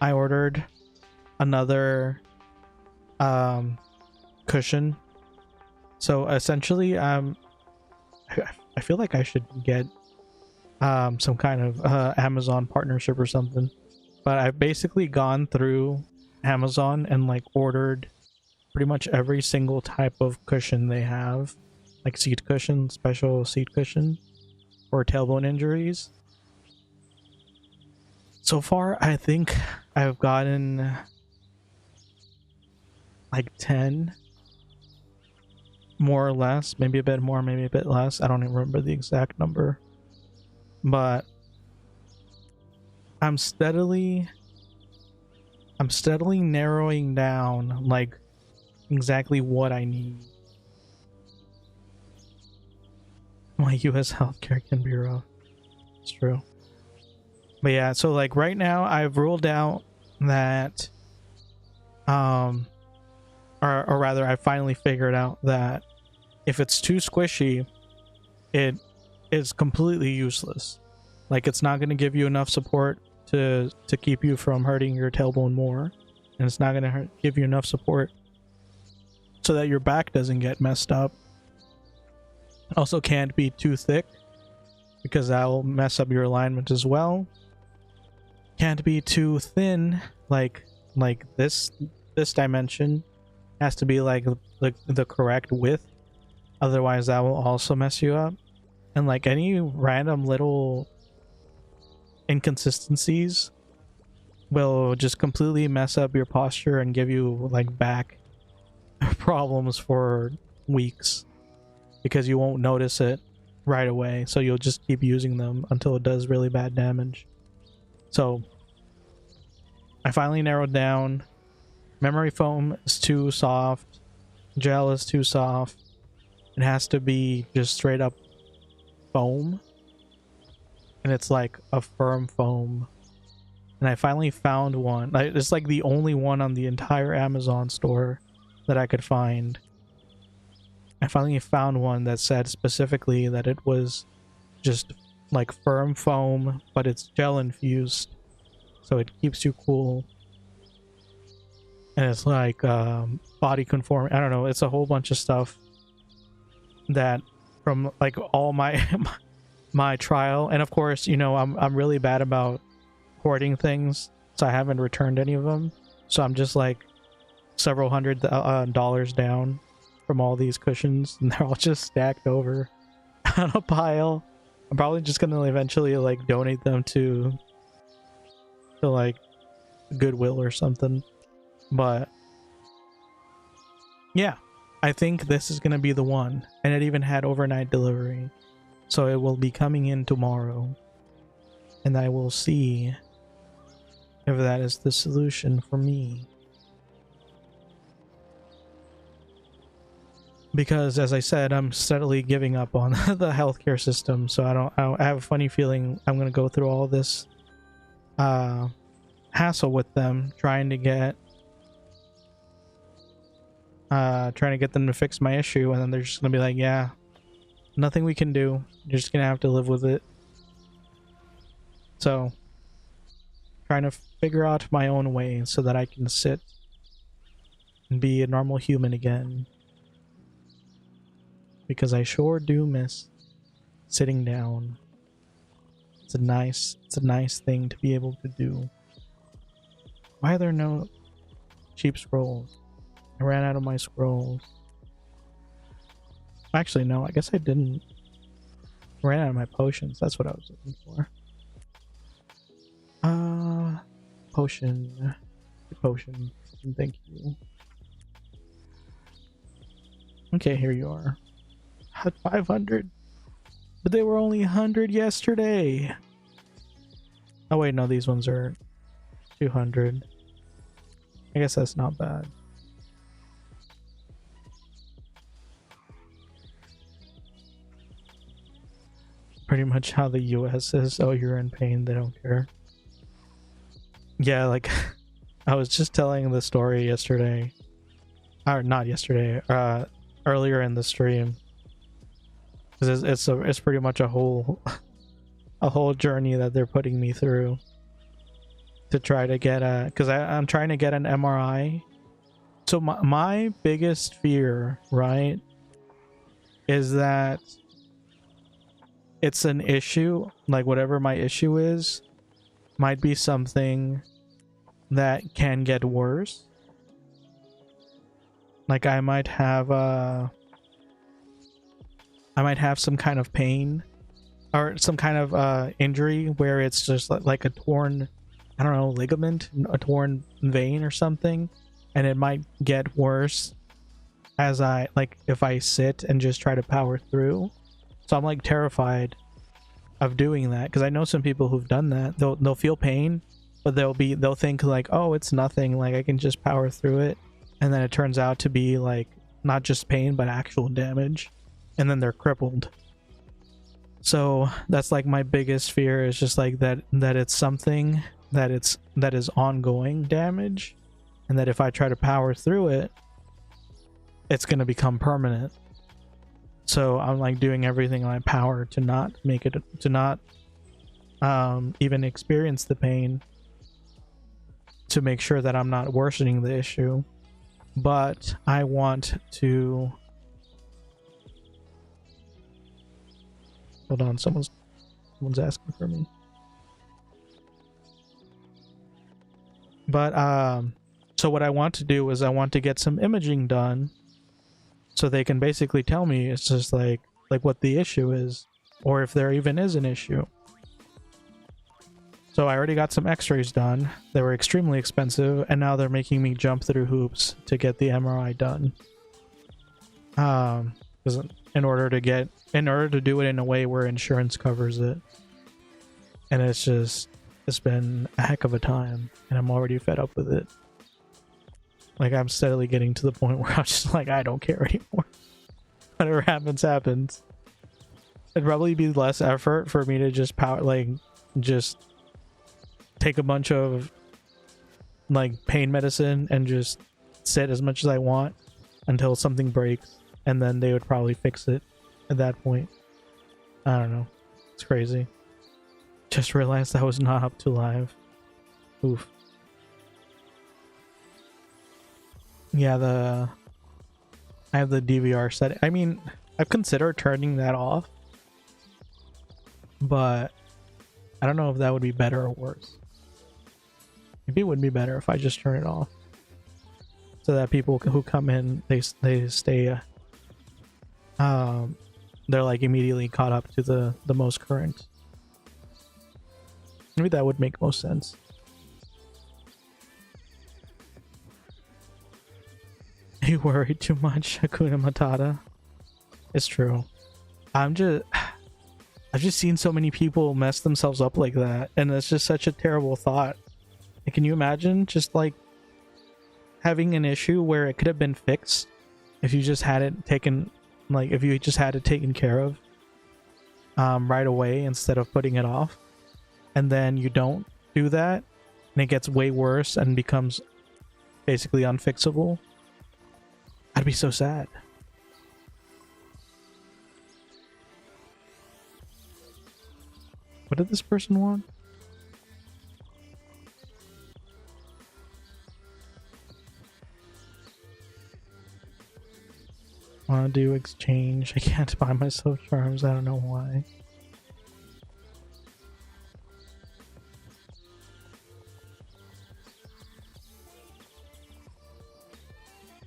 I ordered another cushion, so essentially I feel like I should get some kind of Amazon partnership or something, but I've basically gone through Amazon and like ordered pretty much every single type of cushion they have, like seat cushion, special seat cushion for tailbone injuries. So far I think I've gotten like 10, more or less, maybe a bit more, maybe a bit less. I don't even remember the exact number, but I'm steadily narrowing down like exactly what I need. My US healthcare can be rough. It's true. But yeah, so like right now I've ruled out that or rather I finally figured out that if it's too squishy, it is completely useless. Like it's not going to give you enough support to keep you from hurting your tailbone more, and it's not going to give you enough support so that your back doesn't get messed up. It also can't be too thick because that will mess up your alignment as well. Can't be too thin, like this dimension has to be like the correct width, otherwise that will also mess you up. And like any random little inconsistencies will just completely mess up your posture and give you like back problems for weeks because you won't notice it right away, so you'll just keep using them until it does really bad damage. So I finally narrowed down. Memory foam is too soft, gel is too soft. It has to be just straight up foam, and it's like a firm foam. And I finally found one. It's like the only one on the entire Amazon store that I could find. I finally found one that said specifically that it was just like firm foam, but it's gel infused, so it keeps you cool. And it's like body conforming. I don't know. It's a whole bunch of stuff that from like all my my trial. And of course, you know, I'm really bad about hoarding things, so I haven't returned any of them. So I'm just like several hundred dollars down from all these cushions, and they're all just stacked over on a pile. I'm probably just gonna eventually like donate them to like Goodwill or something. But yeah, I think this is gonna be the one, and it even had overnight delivery, so it will be coming in tomorrow, and I will see if that is the solution for me. Because as I said, I'm steadily giving up on the healthcare system, so I have a funny feeling I'm gonna go through all this hassle with them trying to get trying to get them to fix my issue, and then they're just gonna be like, yeah, nothing we can do, you're just gonna have to live with it. So trying to figure out my own way so that I can sit and be a normal human again, because I sure do miss sitting down. It's a nice thing to be able to do. Why are there no cheap scrolls? I ran out of my scrolls. Actually, no, I guess I didn't. I ran out of my potions. That's what I was looking for. Potion. Potion. Thank you. Okay, here you are. Had 500. But they were only 100 yesterday. Oh wait, no, these ones are 200. I guess that's not bad. Pretty much how the US is. Oh, you're in pain, they don't care. Yeah, like I was just telling the story yesterday. Or not yesterday, earlier in the stream. Because it's pretty much a whole journey that they're putting me through to try to get a, because I'm trying to get an MRI. So my biggest fear, right, is that it's an issue, like whatever my issue is might be something that can get worse. Like I might have some kind of pain or some kind of injury where it's just like a torn, I don't know, ligament, a torn vein or something, and it might get worse as if I sit and just try to power through. So I'm like terrified of doing that, because I know some people who've done that. They'll feel pain, but they'll think like, oh, it's nothing, like I can just power through it, and then it turns out to be like not just pain but actual damage, and then they're crippled. So that's like my biggest fear, is just like that it's something that is ongoing damage, and that if I try to power through it, it's going to become permanent. So I'm like doing everything in my power to not make it, to not even experience the pain, to make sure that I'm not worsening the issue. But I want to, hold on, someone's asking for me. But so what I want to do is I want to get some imaging done, so they can basically tell me, it's just like what the issue is, or if there even is an issue. So I already got some x-rays done. They were extremely expensive, and now they're making me jump through hoops to get the MRI done. Because in order to do it in a way where insurance covers it. And it's been a heck of a time, and I'm already fed up with it. Like, I'm steadily getting to the point where I'm just like, I don't care anymore. Whatever happens, happens. It'd probably be less effort for me to just just take a bunch of like pain medicine and just sit as much as I want until something breaks, and then they would probably fix it at that point. I don't know. It's crazy. Just realized I was not up to live. Oof. Yeah, I have the DVR set. I mean, I've considered turning that off, but I don't know if that would be better or worse. Maybe it would be better if I just turn it off, so that people who come in, they stay they're like immediately caught up to the most current. Maybe that would make most sense. You worry too much, Hakuna Matata. It's true. I've just seen so many people mess themselves up like that, and it's just such a terrible thought. Like, can you imagine just like having an issue where it could have been fixed if you just had it taken, like if you just had it taken care of right away instead of putting it off, and then you don't do that and it gets way worse and becomes basically unfixable. I'd be so sad. What did this person want? Want to do exchange? I can't buy myself charms. I don't know why.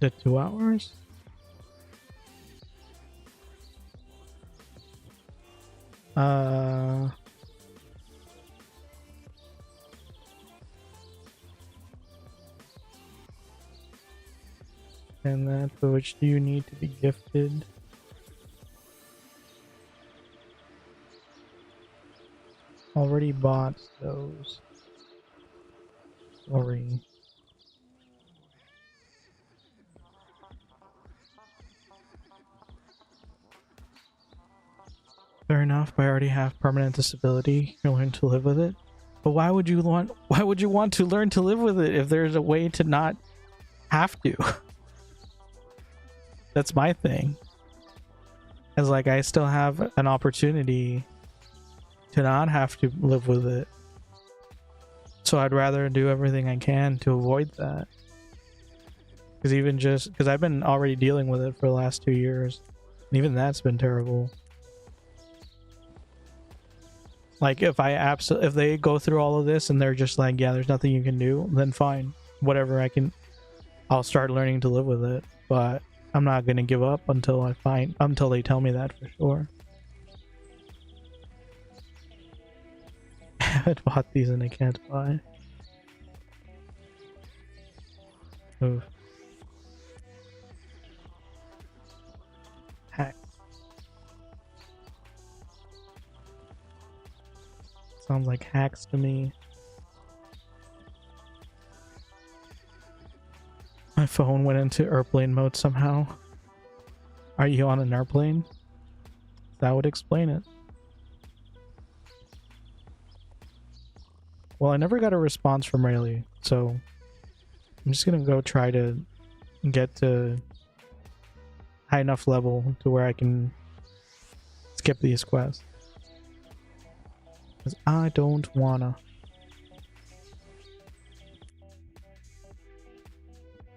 The 2 hours? And that, for which do you need to be gifted? Already bought those. Sorry. Fair enough, but I already have permanent disability. You learn to live with it. But why would you want to learn to live with it if there's a way to not have to? That's my thing. It's like I still have an opportunity to not have to live with it. So I'd rather do everything I can to avoid that. Because I've been already dealing with it for the last 2 years. And even that's been terrible. Like if they go through all of this and they're just like, yeah, there's nothing you can do, then fine. Whatever I'll start learning to live with it. But I'm not gonna give up until they tell me that for sure. I haven't bought these and I can't buy. Oof. Hack. Sounds like hacks to me. My phone went into airplane mode somehow. Are you on an airplane? That would explain it. Well, I never got a response from Rayleigh, so I'm just gonna go try to get to high enough level to where I can skip these quests. Because I don't wanna.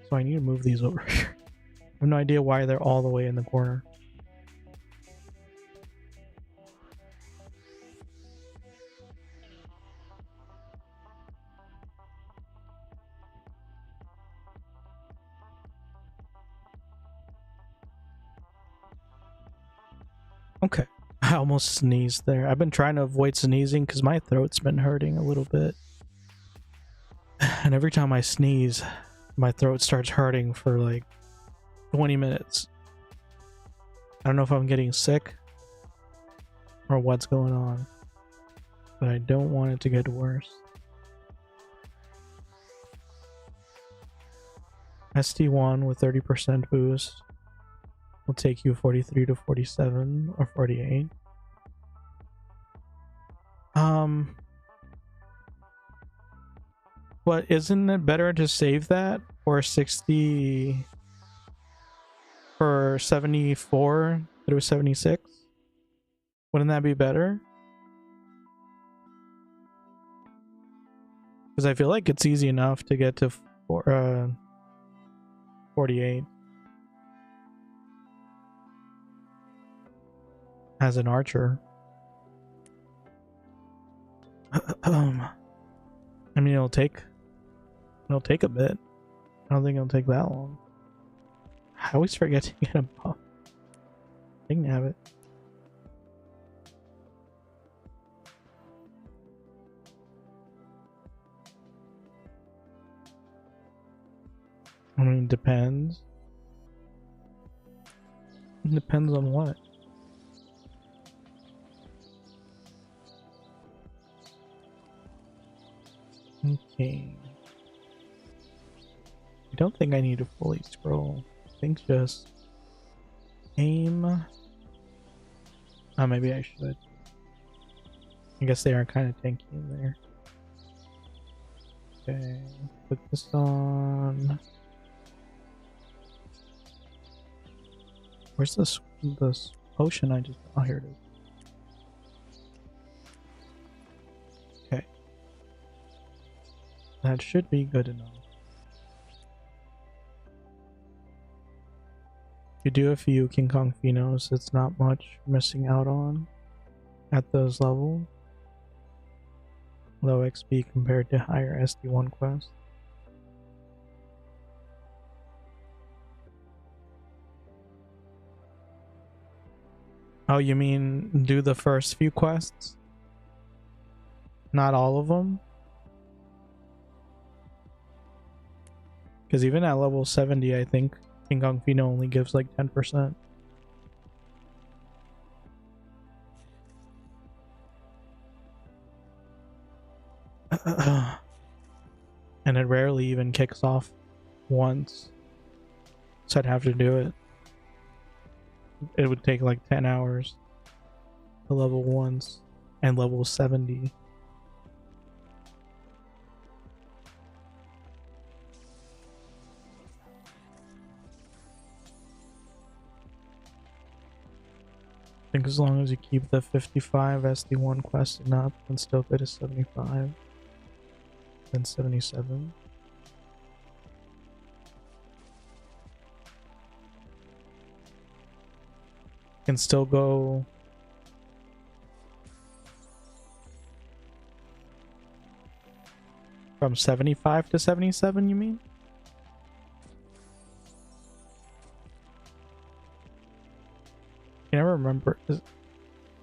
So I need to move these over here. I have no idea why they're all the way in the corner. Okay. I almost sneezed there. I've been trying to avoid sneezing because my throat's been hurting a little bit. And every time I sneeze, my throat starts hurting for like 20 minutes. I don't know if I'm getting sick or what's going on, but I don't want it to get worse. ST1 with 30% boost will take you 43 to 47 or 48. But isn't it better to save that for 60 for 74 through 76? Wouldn't that be better? Because I feel like it's easy enough to get to 48 as an archer. I mean, it'll take a bit. I don't think it'll take that long. I always forget to get a buff. I can have it. I mean, depends. It depends on what. Okay. I don't think I need to fully scroll. I think just aim. Oh, maybe I should. I guess they are kind of tanky in there. Okay, put this on. Where's this potion I just... Oh, here it is. Okay. That should be good enough. You do a few King Kong Phenos, it's not much missing out on at those levels. Low XP compared to higher SD1 quests. Oh, you mean do the first few quests? Not all of them? Because even at level 70, I think King Kong Pheno only gives like 10%. And it rarely even kicks off once. So I'd have to do it. It would take like 10 hours to level once and level 70. I think as long as you keep the 55 SD1 question up and still fit a 75, then 77. Can still go from 75 to 77, you mean? I never remember.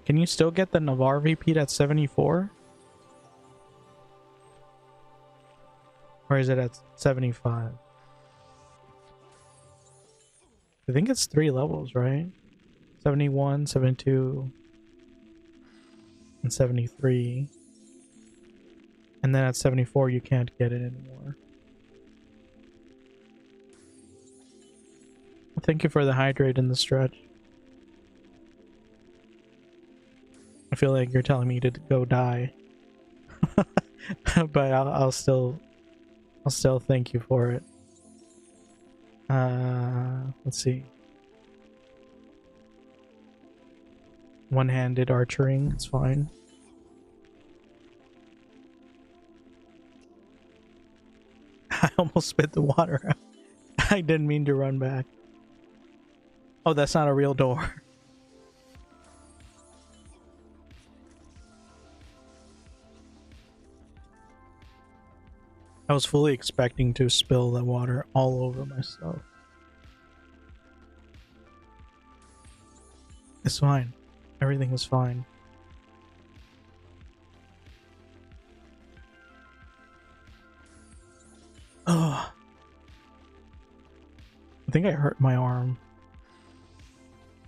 Can you still get the Navarre VP at 74? Or is it at 75? I think it's 3 levels, right? 71, 72, and 73. And then at 74 you can't get it anymore. Well, thank you for the hydrate in the stretch. I feel like you're telling me to go die. But I'll still thank you for it. Let's see. One-handed archering, it's fine. I almost spit the water out. I didn't mean to run back. Oh, that's not a real door. I was fully expecting to spill the water all over myself. It's fine. Everything was fine. Oh, I think I hurt my arm.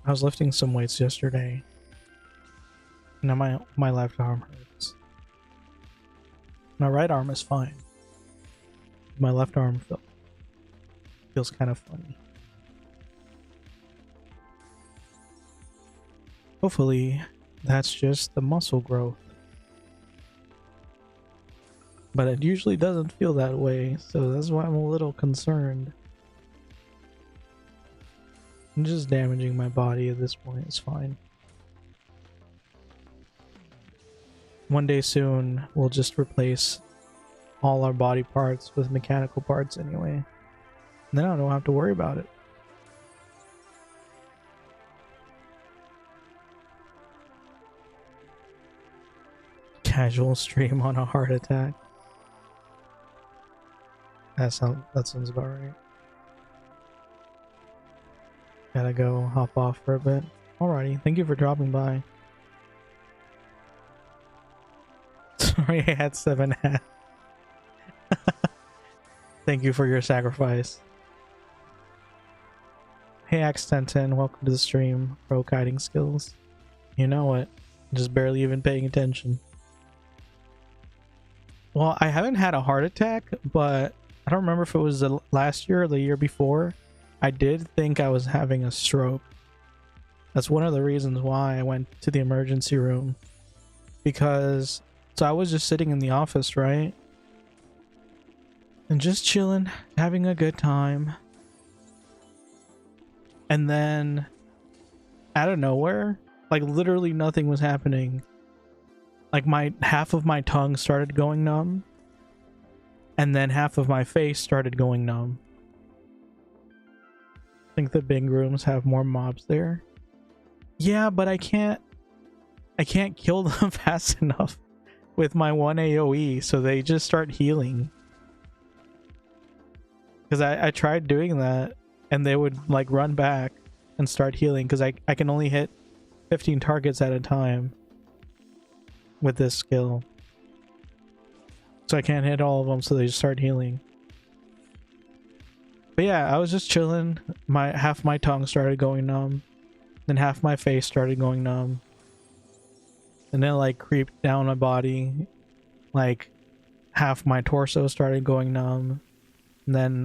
I was lifting some weights yesterday. Now my left arm hurts. My right arm is fine. My left arm feels kind of funny. Hopefully, that's just the muscle growth. But it usually doesn't feel that way, so that's why I'm a little concerned. I'm just damaging my body at this point, it's fine. One day soon, we'll just replace all our body parts with mechanical parts anyway. And then I don't have to worry about it. Casual stream on a heart attack. That sounds about right. Gotta go hop off for a bit. Alrighty, thank you for dropping by. Sorry I had 7 hats. Thank you for your sacrifice. Hey Axe1010, welcome to the stream. Pro kiting skills. You know what? Just barely even paying attention. Well, I haven't had a heart attack, but I don't remember if it was the last year or the year before. I did think I was having a stroke. That's one of the reasons why I went to the emergency room. Because, so I was just sitting in the office, right? And just chilling, having a good time. And then out of nowhere. Like literally nothing was happening. Like my half of my tongue started going numb, and then half of my face started going numb. I think the big rooms have more mobs there. Yeah, but I can't kill them fast enough with my one AoE, so they just start healing. Because I tried doing that, and they would like run back and start healing, because I can only hit 15 targets at a time with this skill. So I can't hit all of them, so they just start healing. But yeah, I was just chilling. Half my tongue started going numb. Then half my face started going numb. And then like creeped down my body. Like half my torso started going numb. And then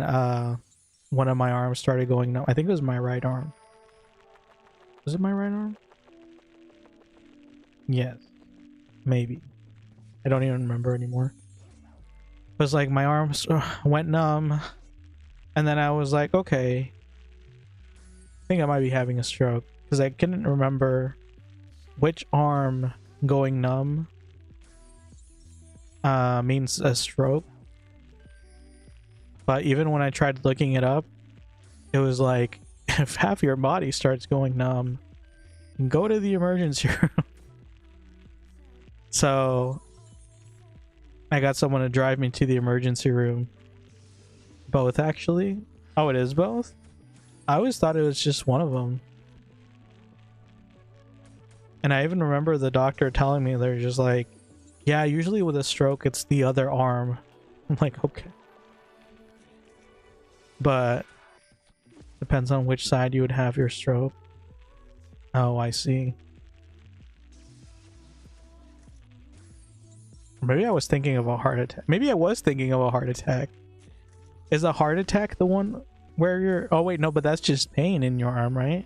one of my arms started going numb. I think it was my right arm. Was it my right arm? Yes. Maybe. I don't even remember anymore. It was like my arms went numb. And then I was like, okay. I think I might be having a stroke. Because I couldn't remember which arm going numb means a stroke. But even when I tried looking it up, it was like, if half your body starts going numb, go to the emergency room. So I got someone to drive me to the emergency room. Both, actually. Oh, it is both? I always thought it was just one of them. And I even remember the doctor telling me, they're just like, yeah, usually with a stroke, it's the other arm. I'm like, okay. But depends on which side you would have your stroke. Oh, I see. Maybe I was thinking of a heart attack. Maybe I was thinking of a heart attack. Is a heart attack the one where you're... Oh wait, no, but that's just pain in your arm, right?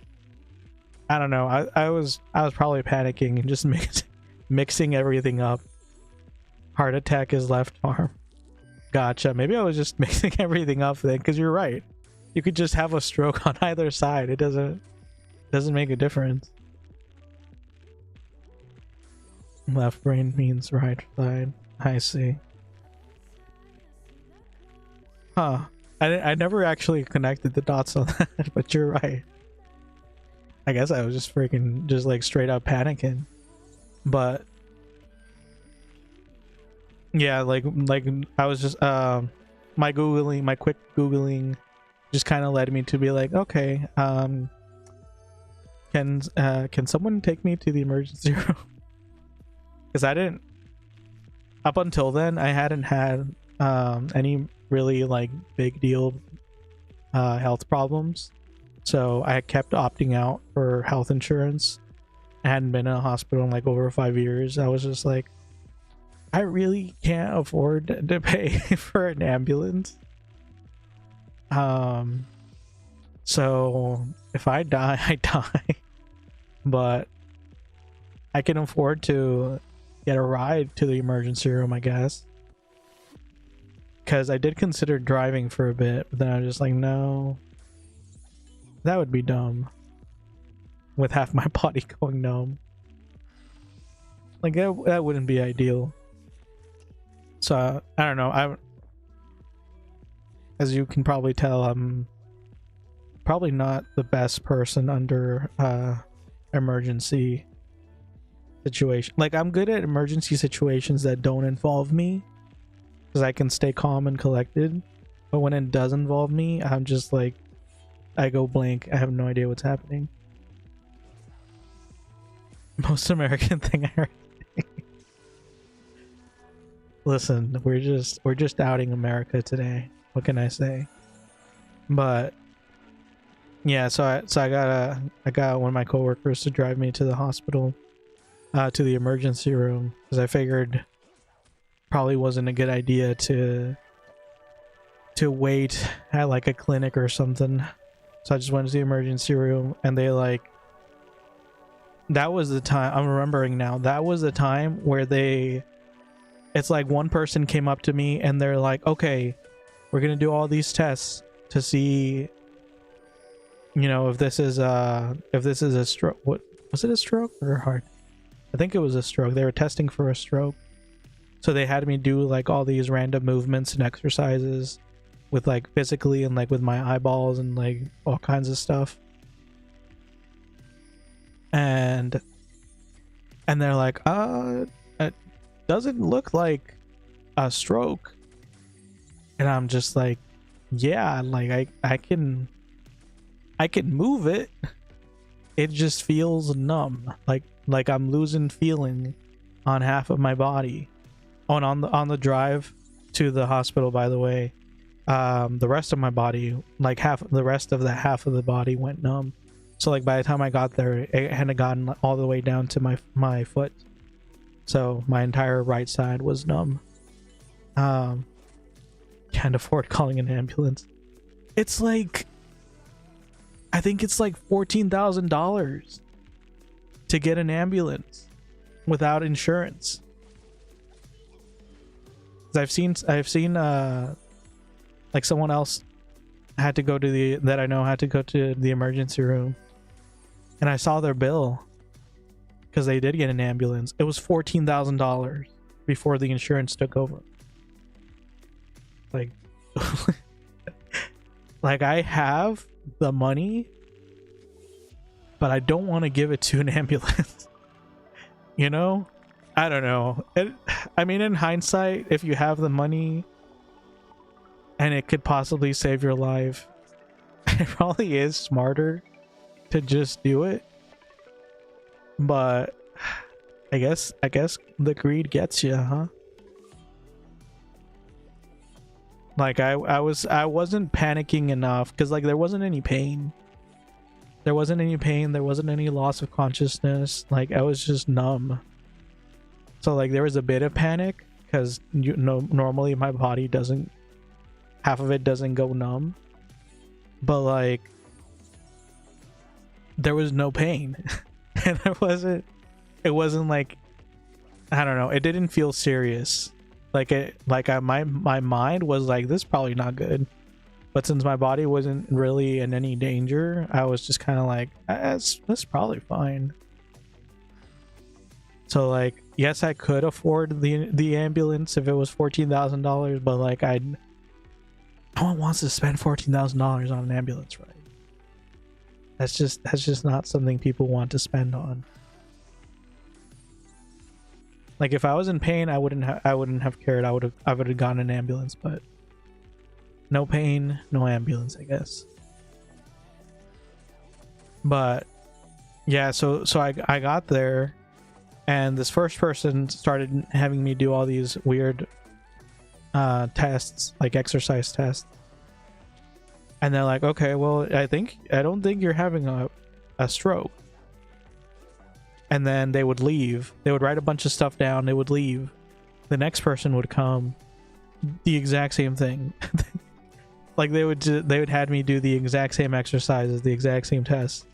I don't know. I was probably panicking and just mixing everything up. Heart attack is left arm. Gotcha. Maybe I was just mixing everything up then, because you're right. You could just have a stroke on either side. It doesn't make a difference. Left brain means right side. I see. Huh. I never actually connected the dots on that, but you're right. I guess I was just freaking just like straight up panicking. But yeah, like I was just my quick googling just kind of led me to be like, okay, can someone take me to the emergency room? Because I didn't, up until then, I hadn't had any really like big deal health problems, so I kept opting out for health insurance. I hadn't been in a hospital in like over 5 years. I was just like, I really can't afford to pay for an ambulance. So if I die, I die. But I can afford to get a ride to the emergency room, I guess. Because I did consider driving for a bit, but then I was just like, no. That would be dumb. With half my body going numb. Like, that wouldn't be ideal. So, I don't know. As you can probably tell, I'm probably not the best person under emergency situation. Like, I'm good at emergency situations that don't involve me, because I can stay calm and collected. But when it does involve me, I'm just like, I go blank. I have no idea what's happening. Most American thing I heard. Listen, we're just outing America today. What can I say? But yeah, so I got one of my coworkers to drive me to the hospital, to the emergency room, because I figured probably wasn't a good idea to wait at like a clinic or something. So I just went to the emergency room, and they like, that was the time, I'm remembering now, that was the time where it's like one person came up to me and they're like, okay, we're gonna do all these tests to see you know, if this is a stroke, what was it, a stroke or a heart? I think it was a stroke. They were testing for a stroke. So they had me do like all these random movements and exercises with like physically and like with my eyeballs and like all kinds of stuff. And they're like, it doesn't look like a stroke. And I'm just like, yeah, like I can move it. It just feels numb. Like I'm losing feeling on half of my body. Oh, and on the drive to the hospital, by the way, the rest of my body, like the rest of the body went numb. So like by the time I got there, it hadn't gotten all the way down to my foot. So my entire right side was numb. Can't afford calling an ambulance. It's like, I think it's like $14,000 to get an ambulance without insurance. I've seen like someone else had to go to that I know had to go to the emergency room, and I saw their bill because they did get an ambulance. It was $14,000 before the insurance took over. Like, like I have the money, but I don't want to give it to an ambulance. You know? I don't know. I mean, in hindsight, if you have the money and it could possibly save your life, it probably is smarter to just do it. But I guess the greed gets you, huh? Like I wasn't panicking enough because like there wasn't any pain. There wasn't any loss of consciousness. Like I was just numb. So like there was a bit of panic because normally my body doesn't, half of it doesn't go numb, but like there was no pain. And it wasn't like, I don't know, it didn't feel serious. My mind was like, this is probably not good, but since my body wasn't really in any danger, I was just kind of like, that's probably fine. So like, yes, I could afford the ambulance if it was $14,000, but like no one wants to spend $14,000 on an ambulance ride. That's just not something people want to spend on. Like if I was in pain, I wouldn't have cared. I would have gotten an ambulance, but no pain, no ambulance, I guess. But yeah, so I got there. And this first person started having me do all these weird tests, like exercise tests. And they're like, okay, well, I don't think you're having a stroke. And then they would leave. They would write a bunch of stuff down. They would leave. The next person would come. The exact same thing. Like they would have me do the exact same exercises, the exact same tests.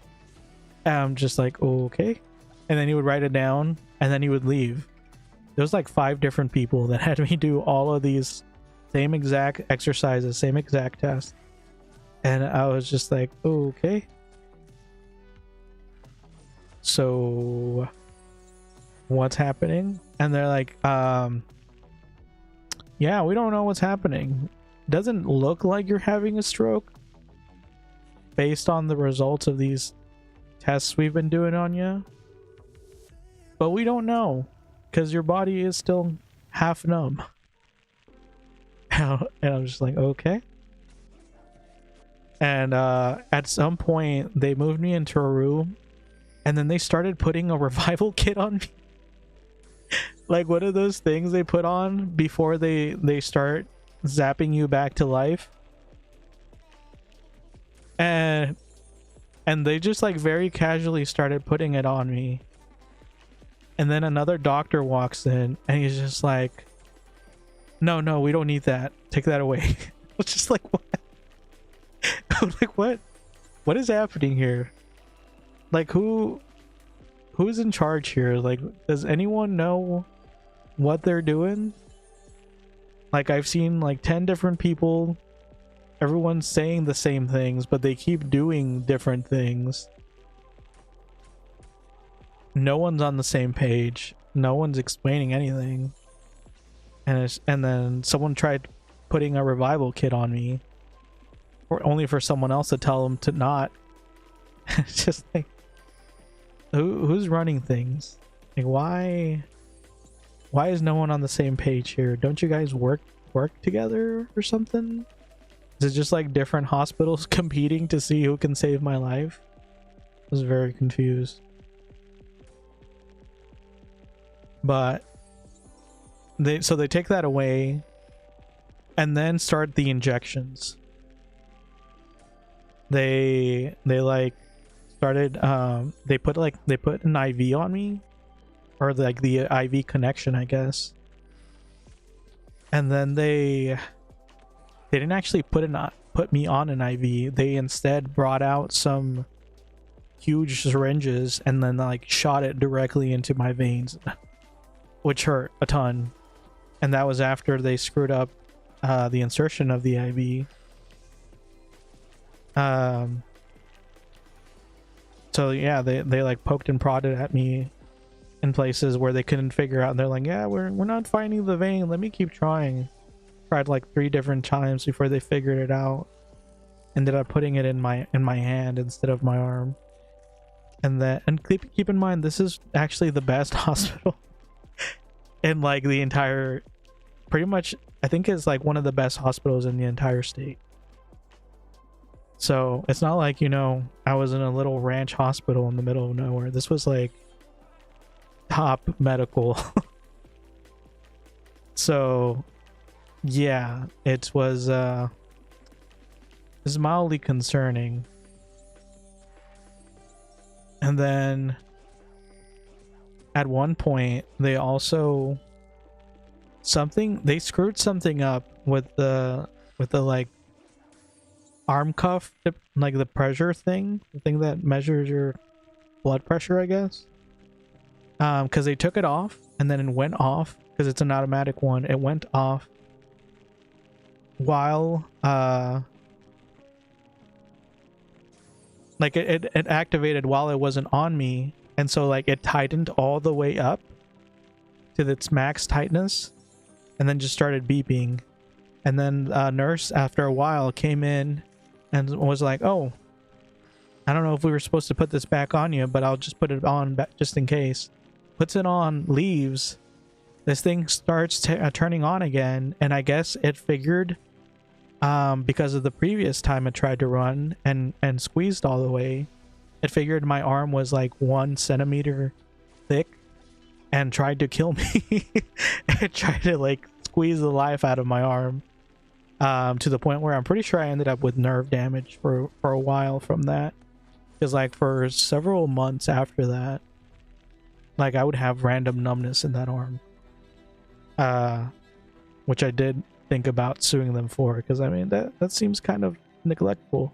And I'm just like, okay. And then he would write it down, and then he would leave. There was like 5 different people that had me do all of these same exact exercises, same exact tests. And I was just like, okay. So what's happening? And they're like, yeah, we don't know what's happening. Doesn't look like you're having a stroke based on the results of these tests we've been doing on you. But we don't know because your body is still half numb. And I'm just like, okay. And at some point they moved me into a room, and then they started putting a revival kit on me. Like one of those things they put on before they start zapping you back to life. And they just like very casually started putting it on me. And then another doctor walks in, and he's just like, no, we don't need that. Take that away. I was just like, what? I'm like, what is happening here? Like, who's in charge here? Like, does anyone know what they're doing? Like, I've seen like 10 different people everyone's saying the same things, but they keep doing different things. No one's on the same page. No one's explaining anything. And then someone tried putting a revival kit on me, or only for someone else to tell them to not. It's just like, who's running things? Like, why is no one on the same page here? Don't you guys work together or something? Is it just like different hospitals competing to see who can save my life? I was very confused. But they take that away and then start the injections. They like started they put an IV on me, or like the IV connection, I guess. And then they didn't actually put me on an IV. They instead brought out some huge syringes and then like shot it directly into my veins, which hurt a ton. And that was after they screwed up the insertion of the IV. So yeah, they like poked and prodded at me in places where they couldn't figure out, and they're like, yeah, we're not finding the vein, let me keep trying. Tried like 3 different times before they figured it out. Ended up putting it in my hand instead of my arm. And keep in mind, this is actually the best hospital in like the entire, pretty much, I think it's like one of the best hospitals in the entire state. So it's not like, you know, I was in a little ranch hospital in the middle of nowhere. This was like top medical. So yeah, it was mildly concerning. And then at one point they also they screwed something up with the like arm cuff, like the pressure thing, the thing that measures your blood pressure, I guess. Because they took it off and then it went off, because it's an automatic one. It went off while like it activated while it wasn't on me, and so like it tightened all the way up to its max tightness and then just started beeping. And then a nurse after a while came in and was like, oh, I don't know if we were supposed to put this back on you, but I'll just put it on just in case. Puts it on, leaves. This thing starts turning on again, and I guess it figured, because of the previous time it tried to run and squeezed all the way, it figured my arm was like 1 centimeter thick and tried to kill me. It tried to like squeeze the life out of my arm, to the point where I'm pretty sure I ended up with nerve damage for a while from that. Because like for several months after that, like I would have random numbness in that arm, which I did think about suing them for, because I mean that seems kind of neglectful.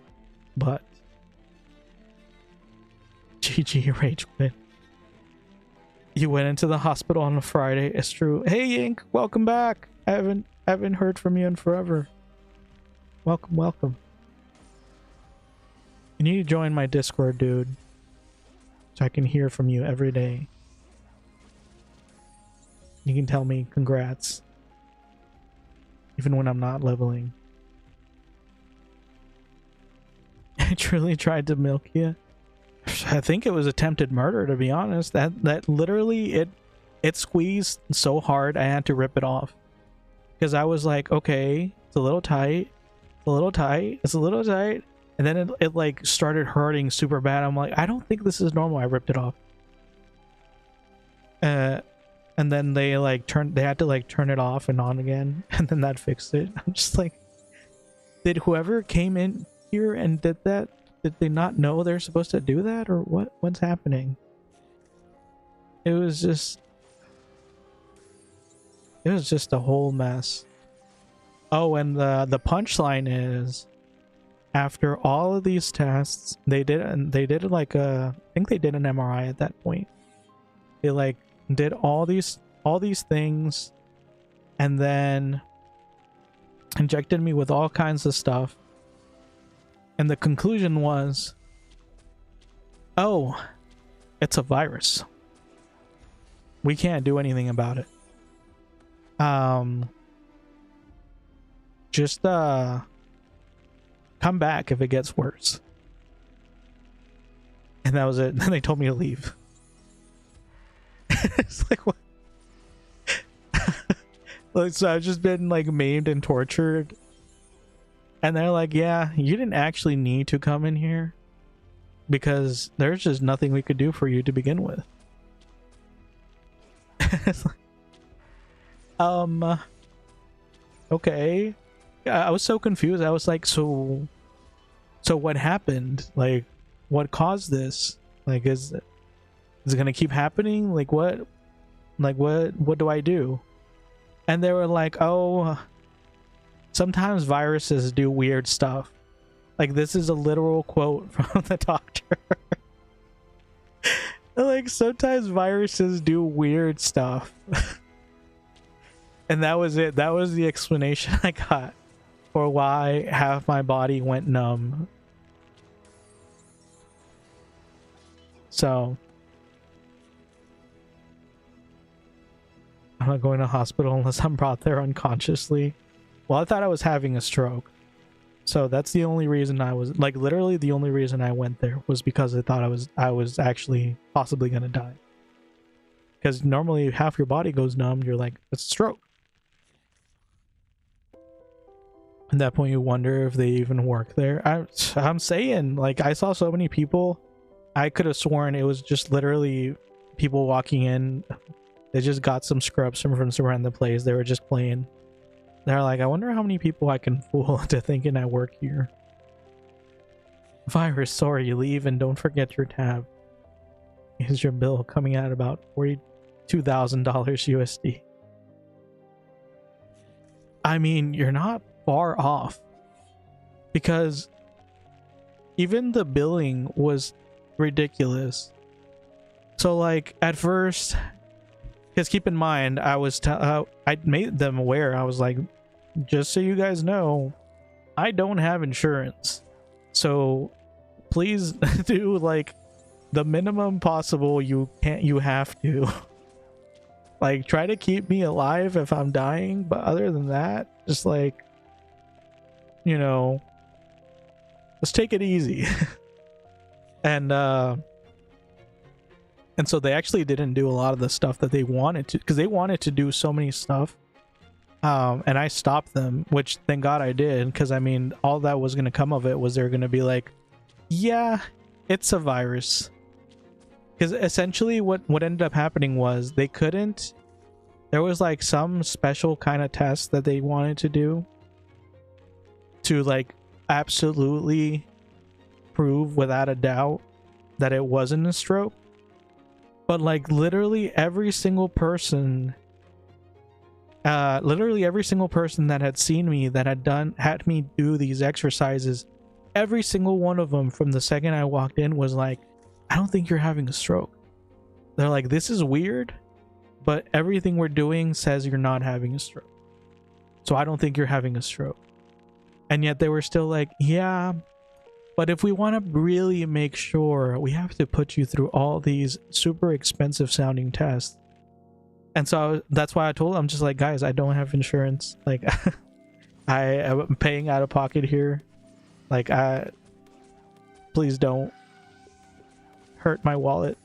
But GG rage quit. You went into the hospital on a Friday. It's true. Hey Yink, welcome back. I haven't heard from you in forever. Welcome. You need to join my Discord, dude, so I can hear from you every day. You can tell me congrats, even when I'm not leveling. I truly tried to milk you. I think it was attempted murder, to be honest. That literally it squeezed so hard I had to rip it off, because I was like, okay, it's a little tight, it's a little tight, it's a little tight, and then it like started hurting super bad. I'm like, I don't think this is normal. I ripped it off. And then they had to like turn it off and on again, and then that fixed it. I'm just like, did whoever came in here and did that, did they not know they're supposed to do that, or what's happening? It was just a whole mess. Oh, and the punchline is, after all of these tests, they did like I think they did an MRI at that point. They like did all these things and then injected me with all kinds of stuff, And the conclusion was, oh, it's a virus. We can't do anything about it. Just come back if it gets worse. And that was it. Then they told me to leave. It's like, what? Like, so I've just been like maimed and tortured. And they're like, yeah, you didn't actually need to come in here because there's just nothing we could do for you to begin with. It's like, okay. I was so confused. I was like, so what happened? Like, what caused this? Like, is it gonna keep happening? Like, what do I do? And they were like, oh, sometimes viruses do weird stuff. Like, this is a literal quote from the doctor. Like, sometimes viruses do weird stuff. And that was it. That was the explanation I got for why half my body went numb. So I'm not going to hospital unless I'm brought there unconsciously. Well, I thought I was having a stroke. So that's the only reason I was, like, literally the only reason I went there was because I thought I was actually possibly going to die. Because normally half your body goes numb, you're like, it's a stroke. At that point you wonder if they even work there. I'm saying, like, I saw so many people, I could have sworn it was just literally people walking in. They just got some scrubs from around the place. They were just playing. They're like, I wonder how many people I can fool into thinking I work here. Virus, sorry, leave and don't forget your tab. Here's your bill coming at about $42,000 USD. I mean, you're not far off. Because even the billing was ridiculous. So, like, at first, because keep in mind, I made them aware. I was like, just so you guys know, I don't have insurance. So please do like the minimum possible you have to. Like, try to keep me alive if I'm dying, but other than that, just like, you know, let's take it easy. And so they actually didn't do a lot of the stuff that they wanted to, because they wanted to do so many stuff. And I stopped them, which thank God I did, because I mean, all that was going to come of it was they're going to be like, yeah, it's a virus. Because essentially what ended up happening was they couldn't, there was like some special kind of test that they wanted to do to like absolutely prove without a doubt that it wasn't a stroke. But like literally every single person that had seen me, that had me do these exercises, every single one of them from the second I walked in was like, I don't think you're having a stroke. They're like, this is weird, but everything we're doing says you're not having a stroke. So I don't think you're having a stroke. And yet they were still like, yeah, but if we want to really make sure, we have to put you through all these super expensive sounding tests. And so that's why I told them, I'm just like, guys, I don't have insurance. Like, I am paying out of pocket here. Like, please don't hurt my wallet.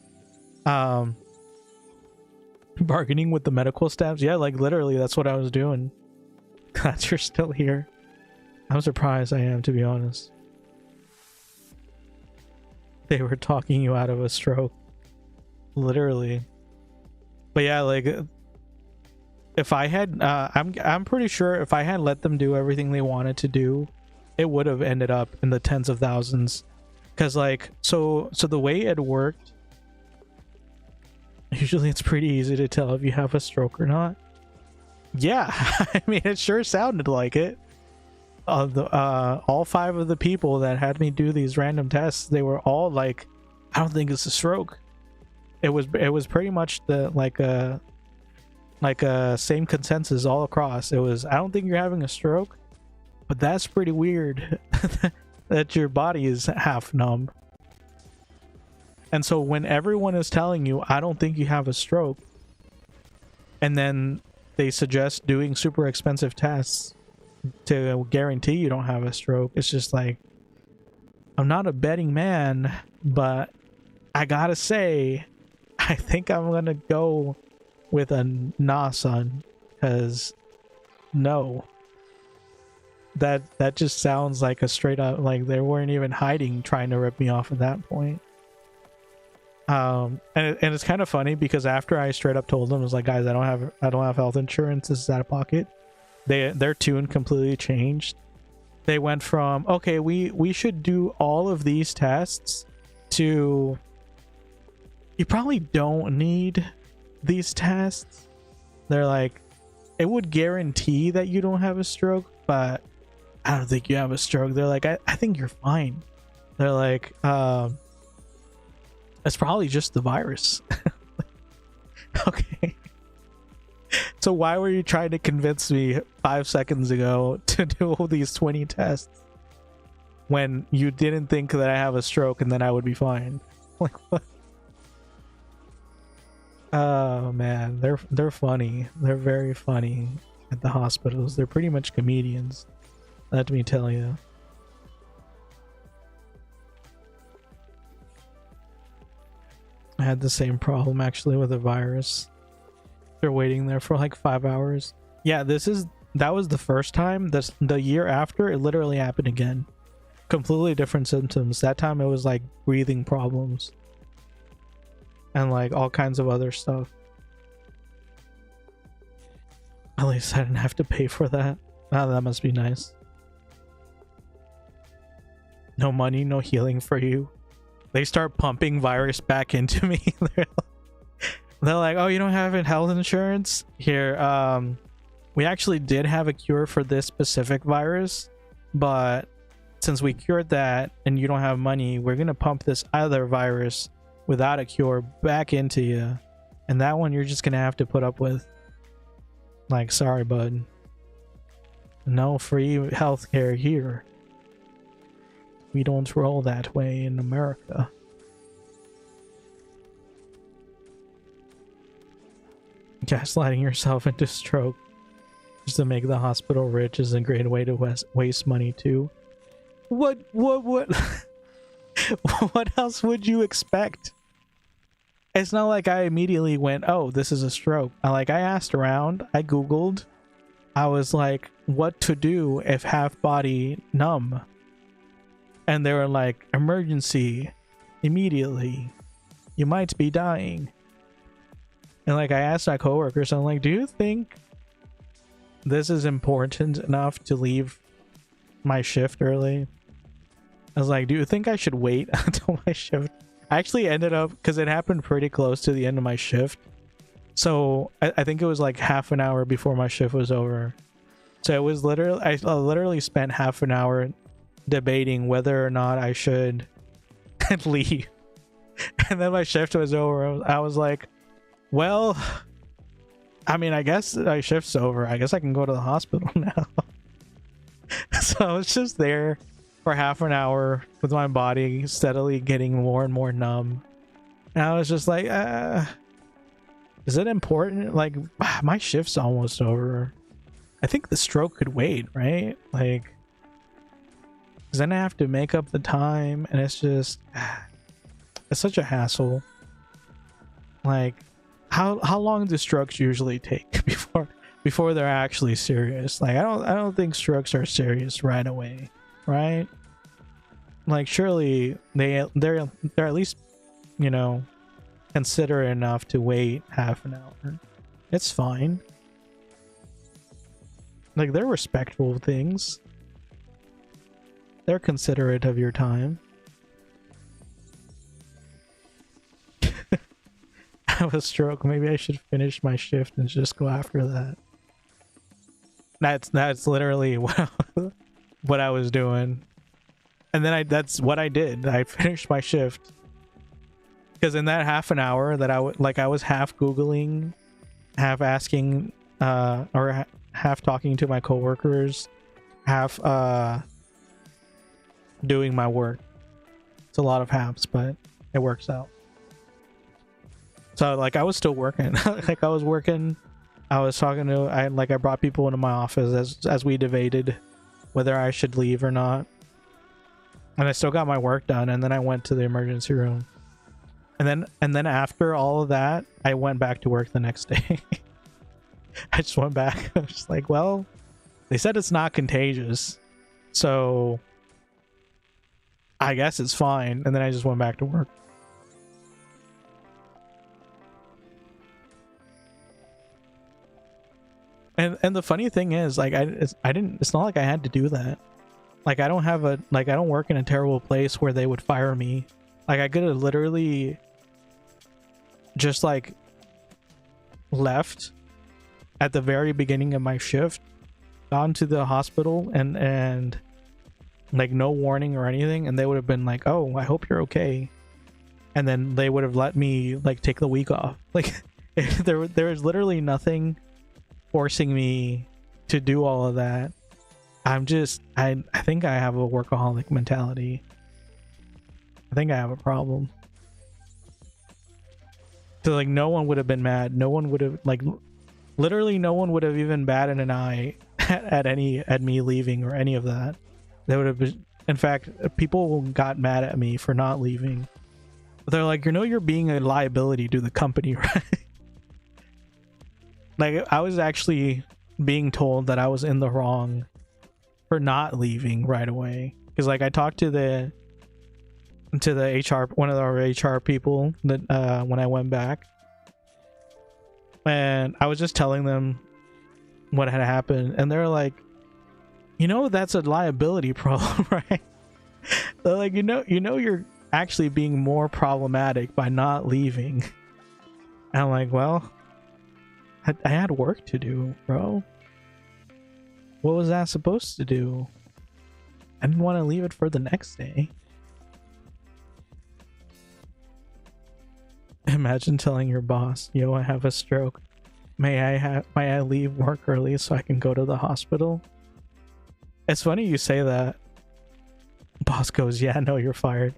Bargaining with the medical staffs. Yeah, like literally that's what I was doing. Glad you're still here. I'm surprised I am, to be honest. They were talking you out of a stroke. Literally. But yeah, like, if I had I'm pretty sure if I had let them do everything they wanted to do, it would have ended up in the tens of thousands. Because like, so the way it worked, usually it's pretty easy to tell if you have a stroke or not. Yeah, I mean, it sure sounded like it. All 5 of the people that had me do these random tests, they were all like, I don't think it's a stroke. It was pretty much the like a same consensus all across. It was, I don't think you're having a stroke, but that's pretty weird. that your body is half numb. And so when everyone is telling you, I don't think you have a stroke, and then they suggest doing super expensive tests to guarantee you don't have a stroke, it's just like, I'm not a betting man, but I gotta say, I think I'm gonna go with a nah, son, because no. That just sounds like a straight up, like they weren't even hiding trying to rip me off at that point. And it's kind of funny because after I straight up told them, I was like, guys, I don't have health insurance, this is out of pocket, their tune completely changed. They went from, okay, we should do all of these tests, to, you probably don't need these tests. They're like, it would guarantee that you don't have a stroke, but I don't think you have a stroke. They're like, I think you're fine. They're like, it's probably just the virus. Okay. So why were you trying to convince me 5 seconds ago to do all these 20 tests when you didn't think that I have a stroke and then I would be fine? Like, what? Oh man, they're funny. They're very funny at the hospitals. They're pretty much comedians, let me tell you. I had the same problem actually with a virus. They're waiting there for like 5 hours. Yeah, that was the first time. The year after, it literally happened again. Completely different symptoms. That time it was like breathing problems and like all kinds of other stuff. At least I didn't have to pay for that. Oh, that must be nice. No money, no healing for you. They start pumping virus back into me. They're like, oh, you don't have health insurance? Here, we actually did have a cure for this specific virus, but since we cured that and you don't have money, we're gonna pump this other virus without a cure back into you, and that one you're just gonna have to put up with. Like, sorry, bud. No free healthcare here. We don't roll that way in America. Gaslighting yourself into stroke just to make the hospital rich is a great way to waste money too. What what else would you expect? It's not like I immediately went, oh, this is a stroke. I asked around, I googled, I was like, what to do if half body numb? And they were like, emergency, immediately, you might be dying. And like, I asked my coworkers, I'm like, do you think this is important enough to leave my shift early? I was like, do you think I should wait until my shift? I actually ended up, because it happened pretty close to the end of my shift, so I think it was like half an hour before my shift was over. So it was literally, I literally spent half an hour debating whether or not I should leave. And then my shift was over. I was like, well, I mean, I guess my shift's over. I guess I can go to the hospital now. So I was just there for half an hour with my body steadily getting more and more numb. And I was just like, is it important? Like, my shift's almost over. I think the stroke could wait, right? Like, because then I have to make up the time, and it's just, it's such a hassle. Like, how long do strokes usually take before they're actually serious? Like, I don't think strokes are serious right away, right? Like, surely they're at least, you know, considerate enough to wait half an hour. It's fine. Like, they're respectful things. They're considerate of your time. I have a stroke. Maybe I should finish my shift and just go after that. That's literally what I was doing. And then that's what I did. I finished my shift. Because in that half an hour that I was half Googling, half asking, half talking to my coworkers, half doing my work. It's a lot of haps, but it works out. So like I was still working. Like I was working. I was talking to I brought people into my office as we debated whether I should leave or not. And I still got my work done, and then I went to the emergency room. And then after all of that, I went back to work the next day. I just went back. I was just like, well, they said it's not contagious, so I guess it's fine. And then I just went back to work. And the funny thing is, like, it's not like I had to do that. Like, I don't work in a terrible place where they would fire me. Like, I could have literally just like left at the very beginning of my shift, gone to the hospital, and like no warning or anything, and they would have been like, oh, I hope you're okay, and then they would have let me like take the week off. Like there was literally nothing forcing me to do all of that. I think I have a workaholic mentality. I think I have a problem. So like no one would have been mad. No one would have, like, literally no one would have even batted an eye at me leaving or any of that. They would have been, in fact, people got mad at me for not leaving. They're like, you know, you're being a liability to the company, right? Like, I was actually being told that I was in the wrong for not leaving right away. Because like I talked to the HR, one of our HR people, that when I went back, and I was just telling them what had happened, and they're like, you know, that's a liability problem, right? They're like, you know you're actually being more problematic by not leaving. And I'm like, well, I had work to do, bro. What was that supposed to do? I didn't want to leave it for the next day. Imagine telling your boss, yo, I have a stroke. May I leave work early so I can go to the hospital? It's funny you say that. Boss goes, yeah, no, you're fired.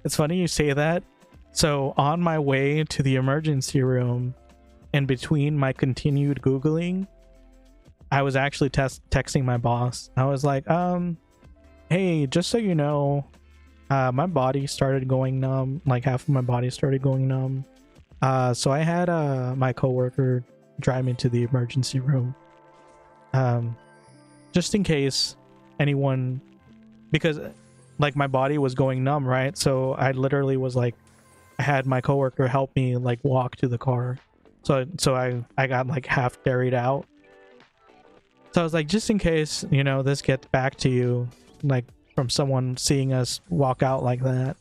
It's funny you say that. So on my way to the emergency room, in between my continued Googling, I was actually texting my boss. I was like, hey, just so you know, my body started going numb. Like half of my body started going numb. So I had my coworker drive me to the emergency room, just in case anyone, because like my body was going numb, right? So I literally was like, I had my coworker help me like walk to the car. So I got like half carried out. So I was like, just in case, you know, this gets back to you, like from someone seeing us walk out like that.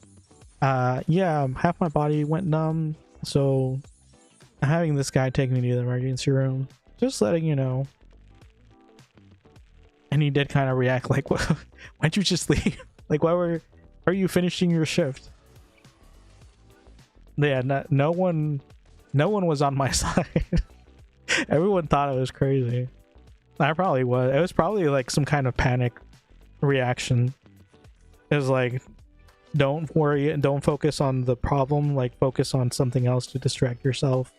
Yeah, half my body went numb. So I'm having this guy take me to the emergency room. Just letting you know. And he did kind of react like, why'd you just leave? Like, are you finishing your shift? Yeah, no one was on my side. Everyone thought I was crazy. I probably was. It was probably like some kind of panic reaction. It was like, don't worry and don't focus on the problem, like focus on something else to distract yourself.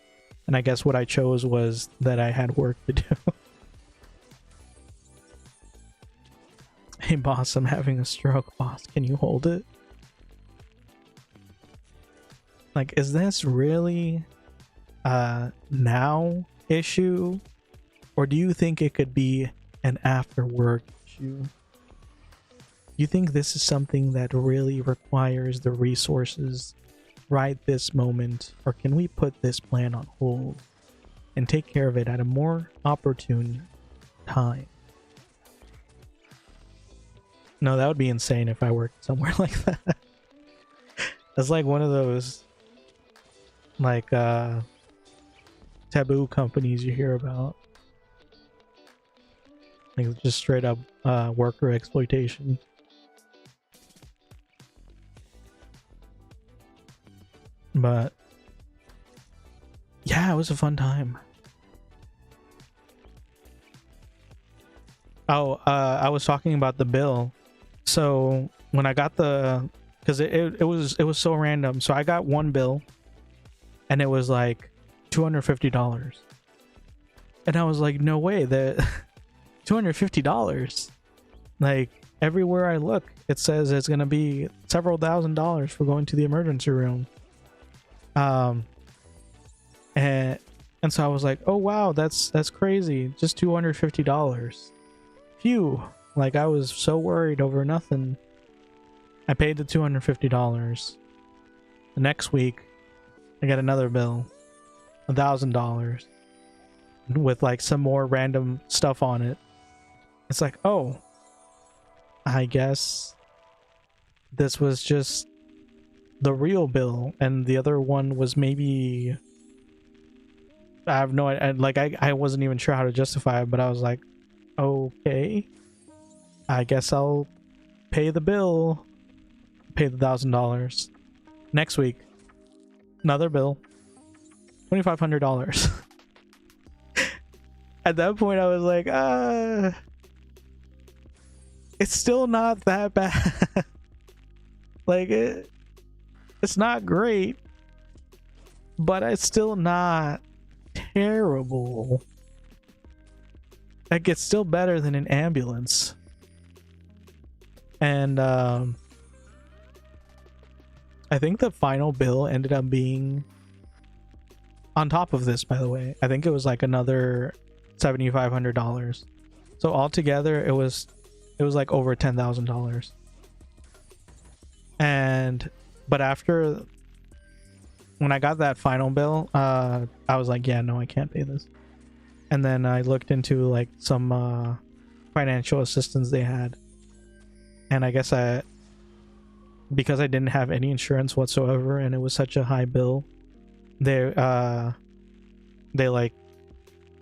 And I guess what I chose was that I had work to do. Hey boss, I'm having a stroke. Boss, can you hold it? Like, is this really now issue, or do you think it could be an after work issue? You think this is something that really requires the resources right this moment, or can we put this plan on hold and take care of it at a more opportune time? No, that would be insane if I worked somewhere like that. That's like one of those like taboo companies you hear about, like just straight up worker exploitation. But yeah, it was a fun time. Oh, I was talking about the bill. So when I got the, because it was so random. So I got one bill, and it was like $250, and I was like, no way, that $250. Like everywhere I look, it says it's gonna be several $1,000s for going to the emergency room. And so I was like, oh wow, that's crazy, just $250. Phew. Like, I was so worried over nothing. I paid the $250. The next week I got another bill, $1,000, with like some more random stuff on it. It's like, oh, I guess this was just the real bill, and the other one was maybe, I have no idea. Like, I wasn't even sure how to justify it, but I was like, okay, I guess I'll pay the bill, pay the $1,000. Next week, another bill, $2,500. At that point, I was like, it's still not that bad. Like, it's not great, but it's still not terrible. Like, it's still better than an ambulance. And I think the final bill ended up being, on top of this, by the way, I think it was like another $7,500. So altogether, it was like over $10,000. And but after, when I got that final bill, I was like, yeah, no, I can't pay this. And then I looked into like some financial assistance they had, and I guess because I didn't have any insurance whatsoever and it was such a high bill, they like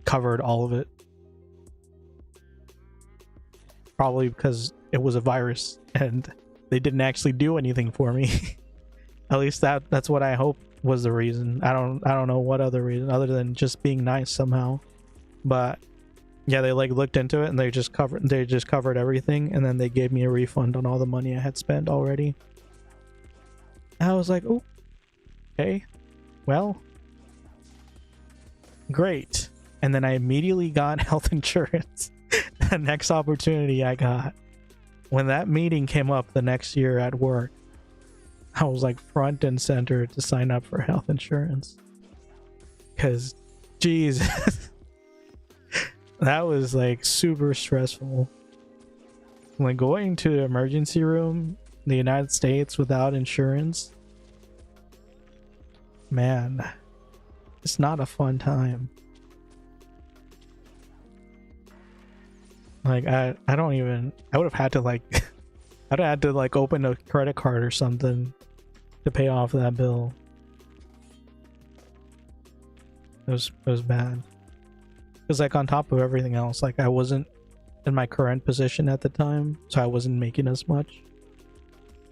covered all of it. Probably because it was a virus and they didn't actually do anything for me. At least that's what I hope was the reason. I don't know what other reason other than just being nice somehow. But yeah, they like looked into it and they just covered everything, and then they gave me a refund on all the money I had spent already. And I was like, oh, okay, well, great. And then I immediately got health insurance. The next opportunity I got, when that meeting came up the next year at work, I was like front and center to sign up for health insurance. Because, Jesus, that was like super stressful. Like going to the emergency room in the United States without insurance, man, it's not a fun time. Like, I would have had to like I'd have had to like open a credit card or something to pay off that bill. It was bad. Because like on top of everything else, like I wasn't in my current position at the time, so I wasn't making as much.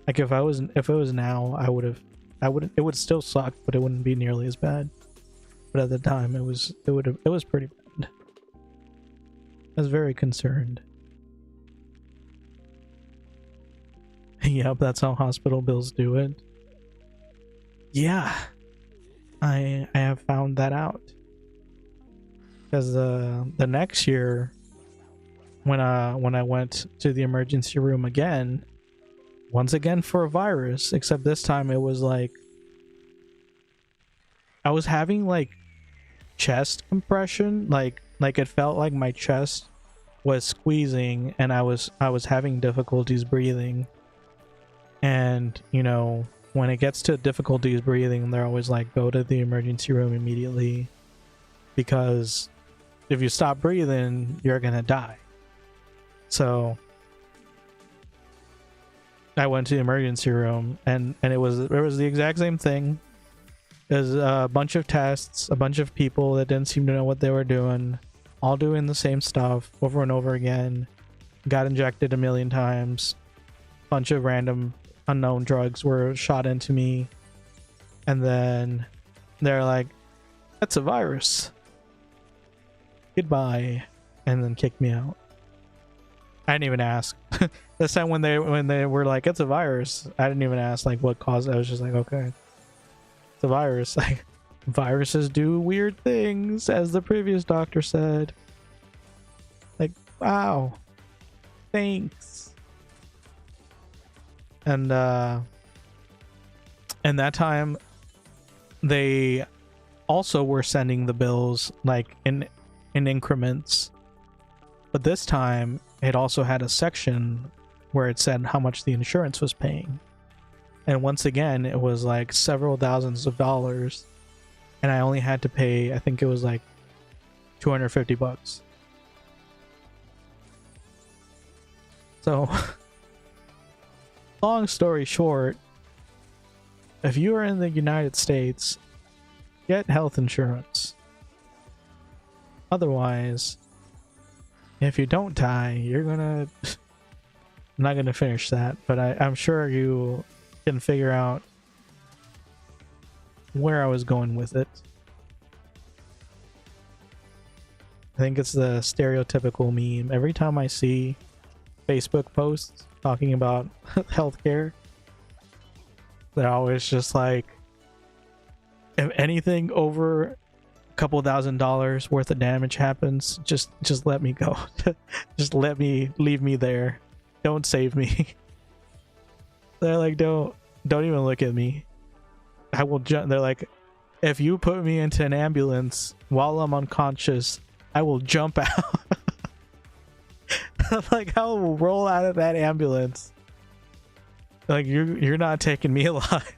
Like if it was now, it would still suck, but it wouldn't be nearly as bad. But at the time, it was pretty bad. I was very concerned. Yep, that's how hospital bills do it. Yeah, I have found that out. Because the next year, when I went to the emergency room again, once again for a virus, except this time it was like I was having like chest compression, like it felt like my chest was squeezing and I was having difficulties breathing. And you know, when it gets to difficulties breathing, they're always like, go to the emergency room immediately, because if you stop breathing, you're gonna die. So I went to the emergency room, and it was the exact same thing. There's a bunch of tests, a bunch of people that didn't seem to know what they were doing, all doing the same stuff over and over again. Got injected a million times. Bunch of random unknown drugs were shot into me, and then they're like, that's a virus, goodbye, and then kicked me out. I didn't even ask. This time when they were like, it's a virus, I didn't even ask like what caused it. I was just like, okay, it's a virus. Like, viruses do weird things, as the previous doctor said. Like, wow, thanks. And that time they also were sending the bills like in increments, but this time it also had a section where it said how much the insurance was paying, and once again it was like several thousands of dollars, and I only had to pay, I think it was like $250. So long story short, if you are in the United States, get health insurance. Otherwise, if you don't die, you're gonna... I'm not gonna finish that, but I'm sure you can figure out where I was going with it. I think it's the stereotypical meme. Every time I see Facebook posts talking about healthcare, they're always just like, if anything over a couple $1,000s worth of damage happens, just let me go. Just leave me there. Don't save me. They're like, don't even look at me. I will jump. They're like, if you put me into an ambulance while I'm unconscious, I will jump out. Like, I will roll out of that ambulance. Like, you're not taking me alive.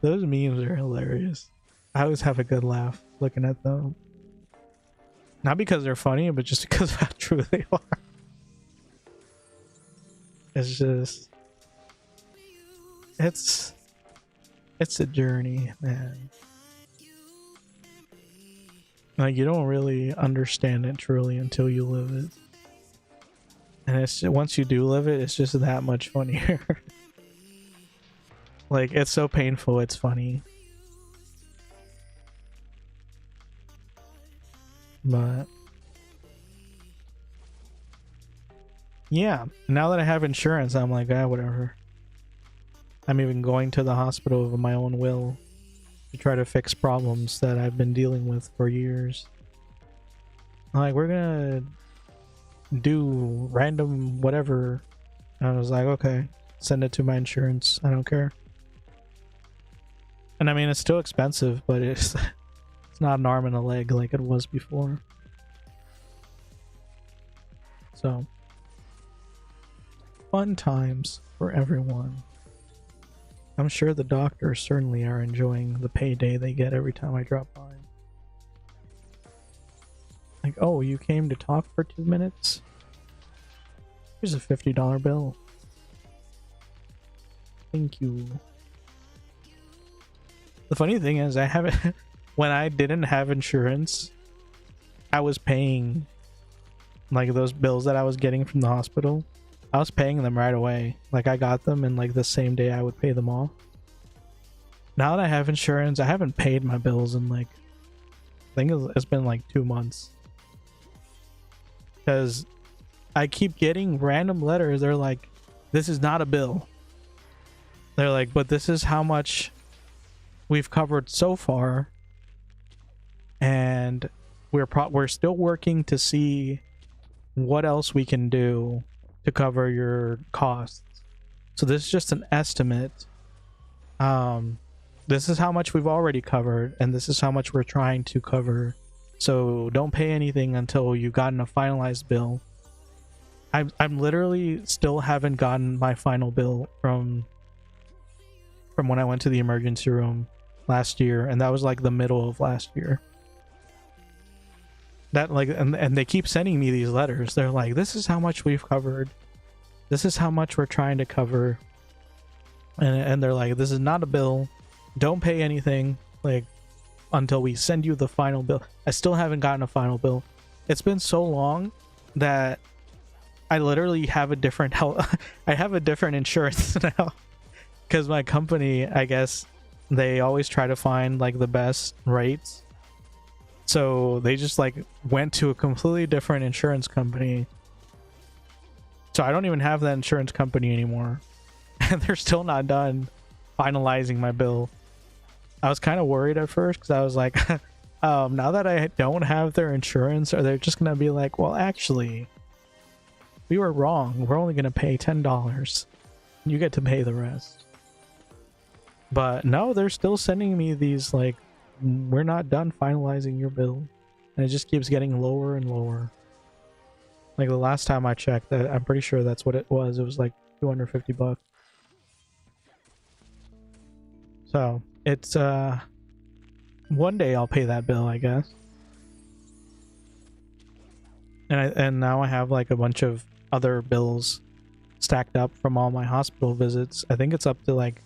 Those memes are hilarious. I always have a good laugh looking at them. Not because they're funny, but just because of how true they are. It's just... It's a journey, man. Like, you don't really understand it truly until you live it. And it's just, once you do live it, it's just that much funnier. Like, it's so painful, it's funny. But yeah, now that I have insurance, I'm like, whatever. I'm even going to the hospital of my own will to try to fix problems that I've been dealing with for years. Like, we're gonna do random whatever. And I was like, okay, send it to my insurance. I don't care. And I mean, it's still expensive, but it's not an arm and a leg like it was before. So, fun times for everyone. I'm sure the doctors certainly are enjoying the payday they get every time I drop by. Like, oh, you came to talk for 2 minutes? Here's a $50 bill. Thank you. The funny thing is, I haven't... when I didn't have insurance, I was paying like those bills that I was getting from the hospital. I was paying them right away. Like, I got them and like the same day I would pay them off. Now that I have insurance, I haven't paid my bills in like, I think it's been like 2 months. Because I keep getting random letters. They're like, this is not a bill. They're like, but this is how much we've covered so far. And we're still working to see what else we can do to cover your costs. So this is just an estimate. This is how much we've already covered, and this is how much we're trying to cover. So don't pay anything until you've gotten a finalized bill. I'm literally still haven't gotten my final bill from when I went to the emergency room last year, and that was like the middle of last year. That like and they keep sending me these letters. They're like, this is how much we've covered. This is how much we're trying to cover. And they're like, this is not a bill. Don't pay anything like until we send you the final bill. I still haven't gotten a final bill. It's been so long that I literally have a different health I have a different insurance now. Because my company, I guess, they always try to find like the best rates. So they just like went to a completely different insurance company. So I don't even have that insurance company anymore. And they're still not done finalizing my bill. I was kind of worried at first because I was like, now that I don't have their insurance, are they just going to be like, well, actually, we were wrong. We're only going to pay $10. You get to pay the rest. But no, they're still sending me these like, we're not done finalizing your bill. And it just keeps getting lower and lower. Like the last time I checked, I'm pretty sure that's what it was. It was like $250. So it's one day I'll pay that bill, I guess. And now I have like a bunch of other bills stacked up from all my hospital visits. I think it's up to like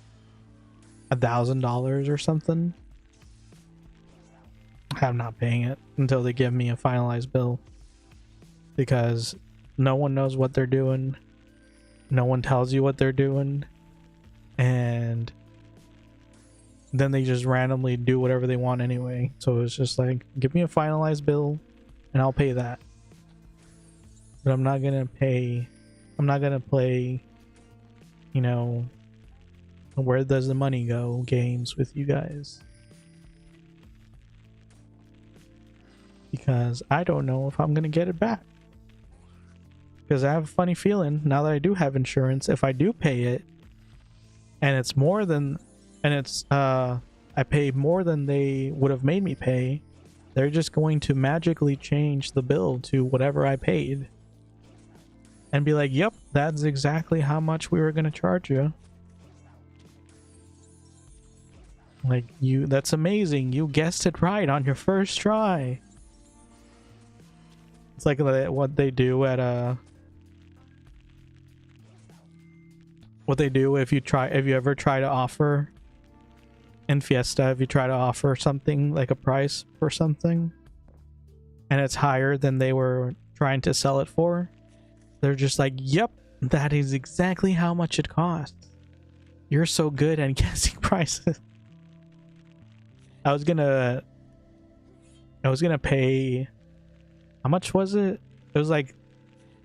$1,000 or something. I'm not paying it until they give me a finalized bill, because no one knows what they're doing. No one tells you what they're doing. And then they just randomly do whatever they want anyway. So it's just like, give me a finalized bill and I'll pay that. But I'm not gonna play, you know, where does the money go games with you guys. Because I don't know if I'm gonna get it back. Because I have a funny feeling, now that I do have insurance, if I do pay it, and it's more than, and it's, I pay more than they would have made me pay, they're just going to magically change the bill to whatever I paid. And be like, yep, that's exactly how much we were going to charge you. Like, that's amazing. You guessed it right on your first try. It's like what they do at what they do if you ever try to offer in Fiesta, if you try to offer something like a price for something and it's higher than they were trying to sell it for, they're just like, yep, that is exactly how much it costs. You're so good at guessing prices. I was gonna pay, how much was it? It was like,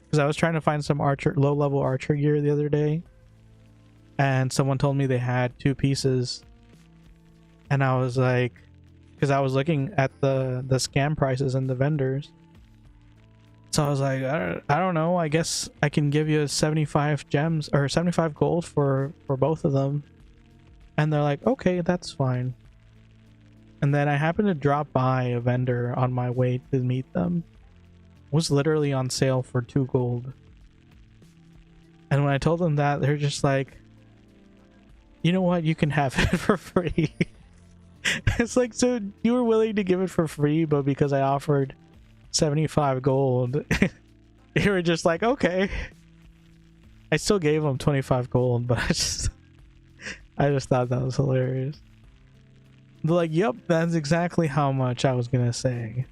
because I was trying to find some low-level archer gear the other day, and someone told me they had 2 pieces, and I was like, because I was looking at the scam prices and the vendors, so I was like, I don't know, I guess I can give you 75 gems or 75 gold for both of them. And they're like, okay, that's fine. And then I happened to drop by a vendor on my way to meet them. It was literally on sale for 2 gold. And when I told them that, they're just like, you know what, you can have it for free. It's like, so you were willing to give it for free, but because I offered 75 gold, you were just like, okay. I still gave them 25 gold, but I just thought that was hilarious. They're like, yep, that's exactly how much I was gonna say.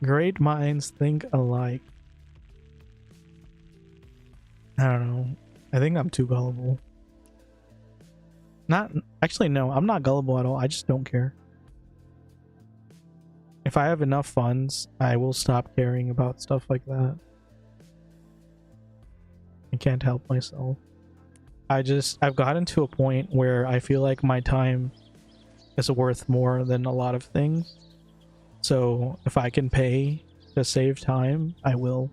Great minds think alike. I don't know. I think I'm too gullible. Actually, no, I'm not gullible at all. I just don't care. If I have enough funds, I will stop caring about stuff like that. I can't help myself. I've gotten to a point where I feel like my time is worth more than a lot of things. So if I can pay to save time, I will.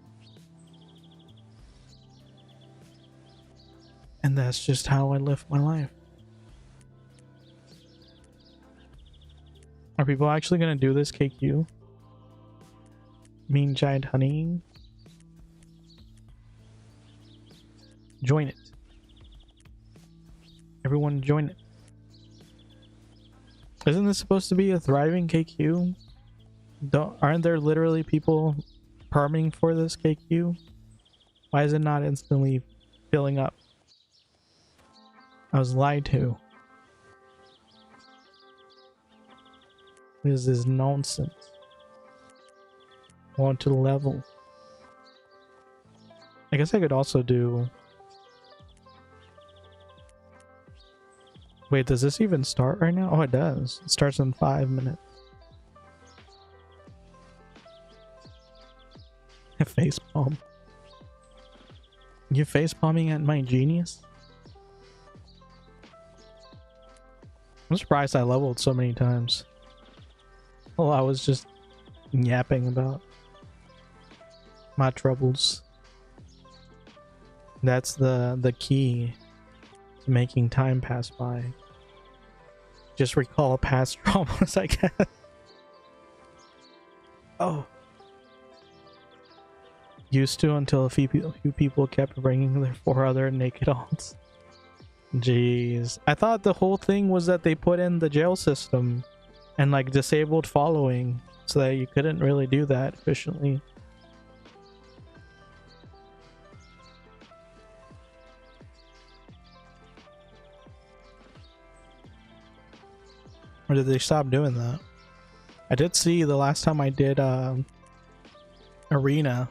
And that's just how I live my life. Are people actually going to do this, KQ? Mean Giant Honey? Join it. Everyone join it. Isn't this supposed to be a thriving KQ? Aren't there literally people farming for this KQ? Why is it not instantly filling up? I was lied to. This is nonsense. Want to level. I guess I could also do... Wait, does this even start right now? Oh, it does. It starts in 5 minutes. Face palm. You face palming at my genius? I'm surprised I leveled so many times. Well, I was just yapping about my troubles. That's the key to making time pass by. Just recall past traumas, I guess. Oh. Used to until a few people kept bringing their 4 other naked alts. Jeez. I thought the whole thing was that they put in the jail system and like disabled following so that you couldn't really do that efficiently. Or did they stop doing that? I did see the last time I did arena,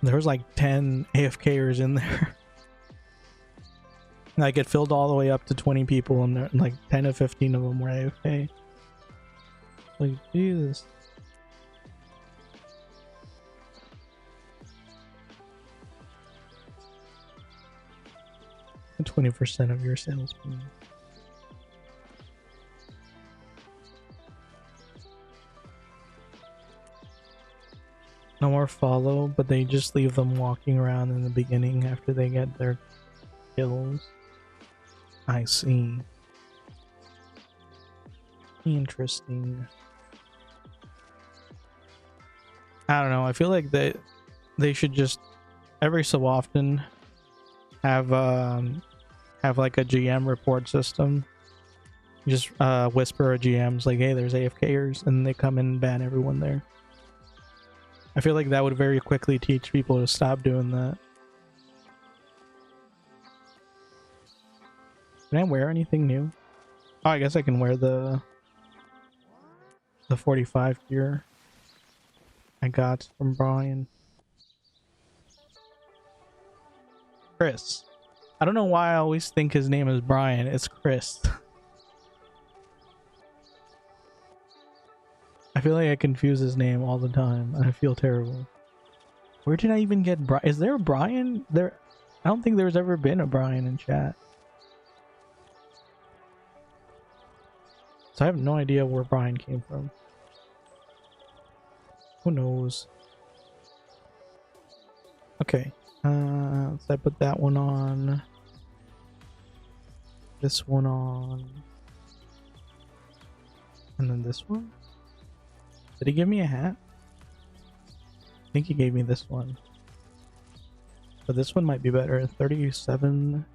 there was like 10 AFKers in there. Like it filled all the way up to 20 people and there, like 10 to 15 of them were AFK. Like Jesus. 20% of your sales. No more follow, but they just leave them walking around in the beginning after they get their kills. I see. Interesting. I don't know. I feel like they should just every so often have like a GM report system. Just whisper a GM's like, hey, there's AFKers, and they come in and ban everyone there. I feel like that would very quickly teach people to stop doing that. Can I wear anything new? Oh, I guess I can wear the 45 gear I got from Brian. Chris. I don't know why I always think his name is Brian. It's Chris. I feel like I confuse his name all the time. I feel terrible. Where did I even get Brian? Is there a Brian? I don't think there's ever been a Brian in chat. So I have no idea where Brian came from. Who knows? Okay. So I put that one on. This one on. And then this one? Did he give me a hat? I think he gave me this one. But this one might be better. 37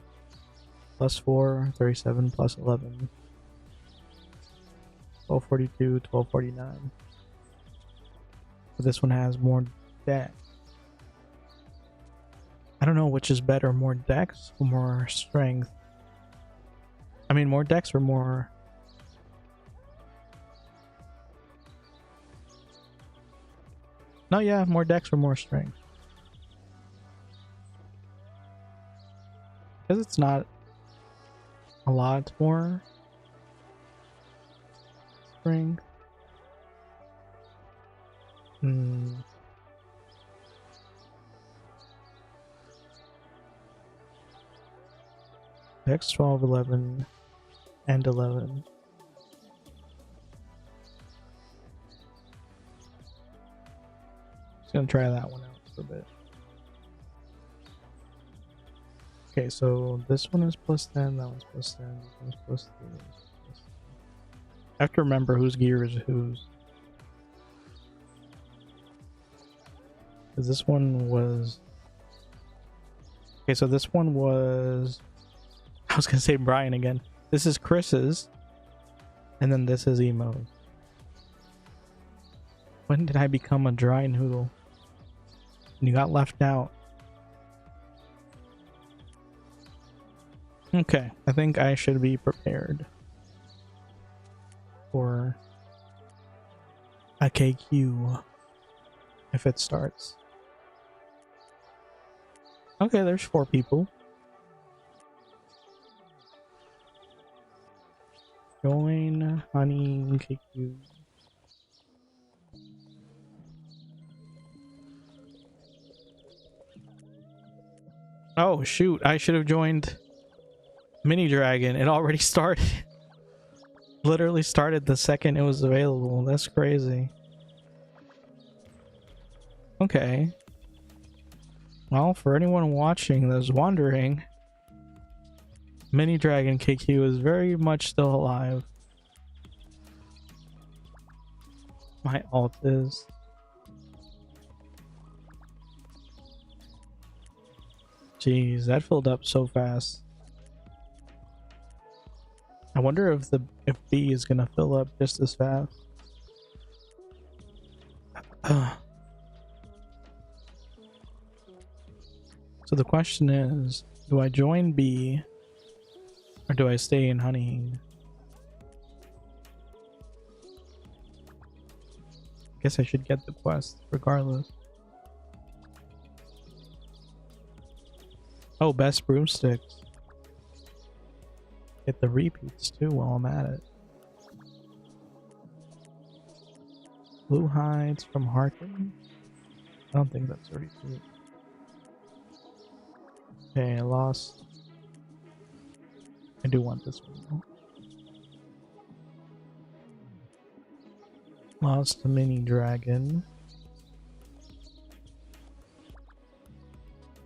plus 4, 37 plus 11. 1242, 1249. But this one has more dex. I don't know which is better, more dex or more strength. I mean, more dex or more... No, yeah, more dex or more strength. Because it's not a lot more strength. Dex 12, 11, and 11. Just gonna try that one out for a bit. Okay, so this one is plus 10, that one's plus 10, this one's plus 3. Plus 10. I have to remember whose gear is whose. Because this one was... Okay, so this one was... I was gonna say Brian again. This is Chris's. And then this is Emo's. When did I become a dry noodle? And you got left out. Okay, I think I should be prepared for a KQ if it starts. Okay, there's 4 people. Join honey KQ. Oh shoot, I should have joined Mini Dragon. It already started. Literally started the second it was available. That's crazy. Okay. Well, for anyone watching that's wondering, Mini Dragon KQ is very much still alive. My alt is. Jeez, that filled up so fast. I wonder if B is gonna fill up just as fast. So the question is, do I join B or do I stay in honeying? I guess I should get the quest regardless. Oh, best broomsticks. Get the repeats too while I'm at it. Blue hides from Harkin. I don't think that's a repeat. Okay, I lost. I do want this one though. Lost the Mini Dragon.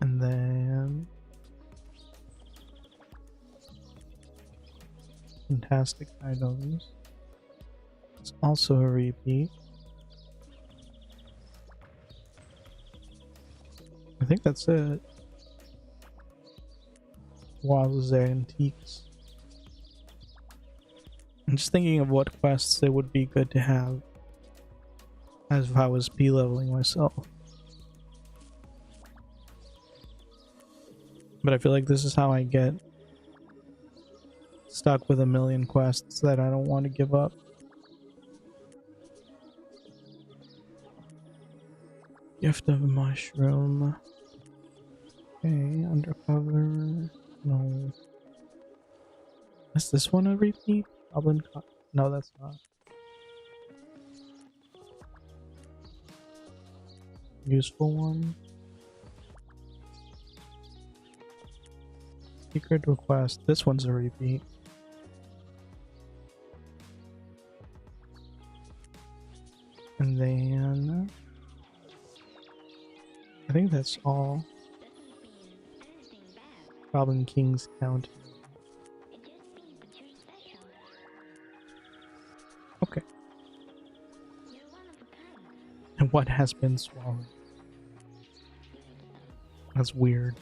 And then fantastic items. It's also a repeat. I think that's it. Was antiques. I'm just thinking of what quests it would be good to have as if I was P-leveling myself. But I feel like this is how I get stuck with a million quests that I don't want to give up. Gift of mushroom. Okay, undercover. No. Is this one a repeat? No, that's not. Useful one. Secret request. This one's a repeat. And then I think that's all. Goblin King's County. Okay. And what has been swallowed? That's weird.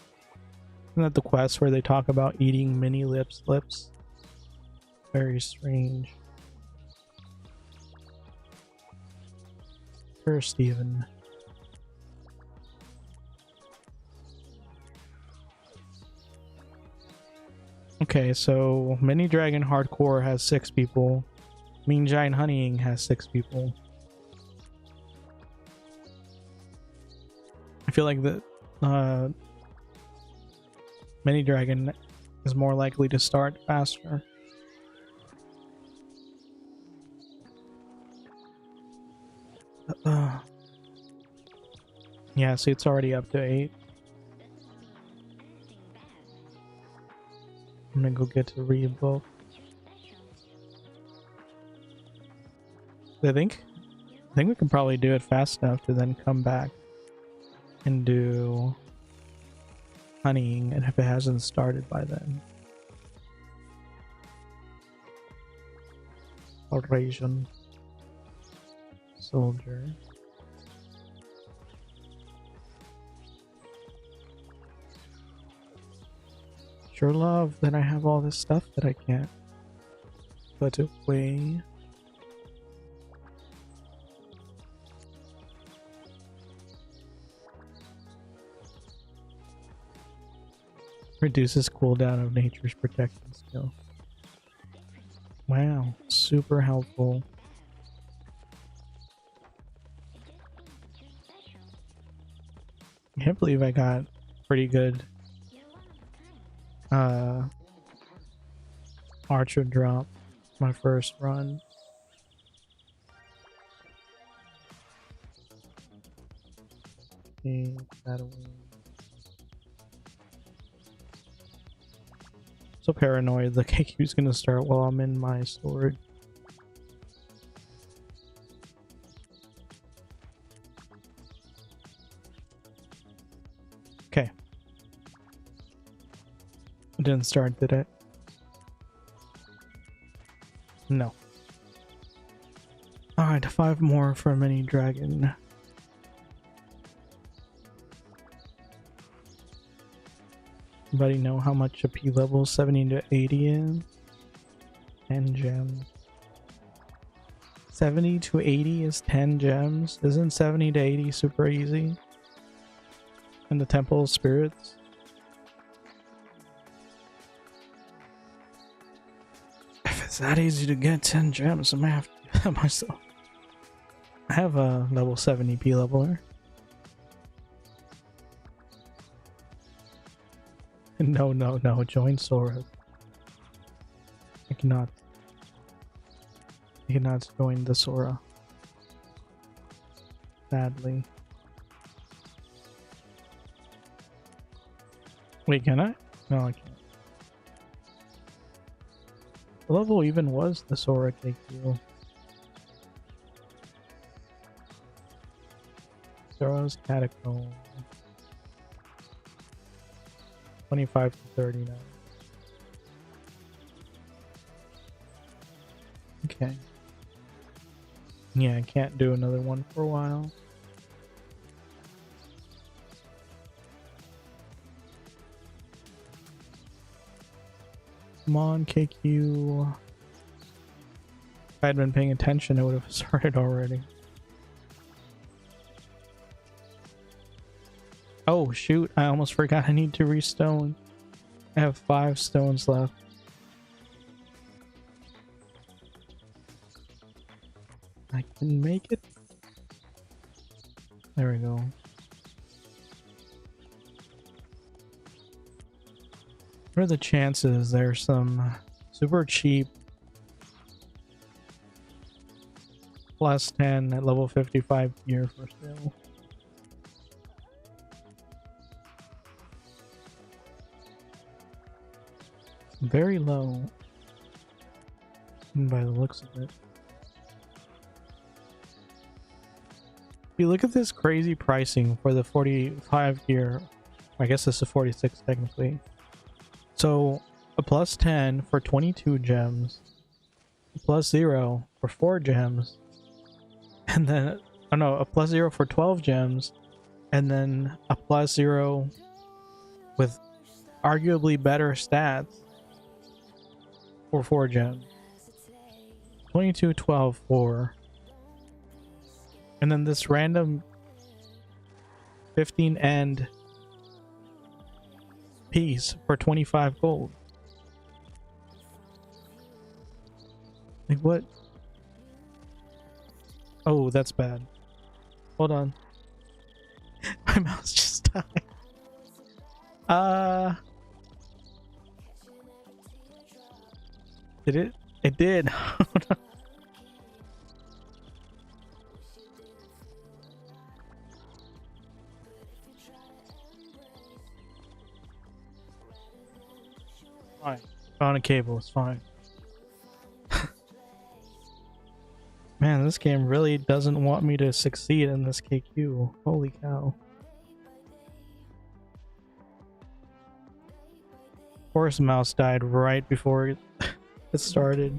Isn't that the quest where they talk about eating mini lips? Very strange. Sir Steven. Okay, so Mini Dragon Hardcore has 6 people. Mean Giant Honeying has 6 people. I feel like the Mini Dragon is more likely to start faster. Yeah, see, it's already up to 8. I'm gonna go get to rebook. I think we can probably do it fast enough to then come back and do honeying, and if it hasn't started by then. Oration. Soldier. Sure love that I have all this stuff that I can't put away. Reduces cooldown of nature's protection skill. Wow, super helpful. I can't believe I got pretty good archer drop my first run. Okay, that away. So paranoid the KQ's gonna start while I'm in my storage. Okay. It didn't start, did it? No. Alright, 5 more for a mini dragon. Anybody know how much a P level 70 to 80 is? 10 gems. 70 to 80 is 10 gems. Isn't 70 to 80 super easy? In the Temple of Spirits? If it's that easy to get 10 gems, I might have to do that myself. I have a level 70 P leveler. No, no, no. Join Sora. I cannot. I cannot join the Sora. Sadly. Wait, can I? No, I can't. What level even was the Sora KQ? Sora's Catacomb. 25 to 39. Okay. Yeah, I can't do another one for a while. Come on, KQ. If I had been paying attention, it would have started already. Oh shoot, I almost forgot I need to restone. I have 5 stones left. I can make it. There we go. What are the chances there's some super cheap plus 10 at level 55 gear for sale? Very low by the looks of it. If you look at this crazy pricing for the 45 gear, I guess this is 46 technically. So a plus 10 for 22 gems, a plus 0 for 4 gems, and then, oh no, a plus 0 for 12 gems, and then a plus 0 with arguably better stats for 4 gems. 22, 12, 4. And then this random 15 end piece for 25 gold. Like what? Oh, that's bad. Hold on. My mouse just died. Did it? It did. Fine. Found a cable, it's fine. Man, this game really doesn't want me to succeed in this KQ. Holy cow. Of course, mouse died right before it started.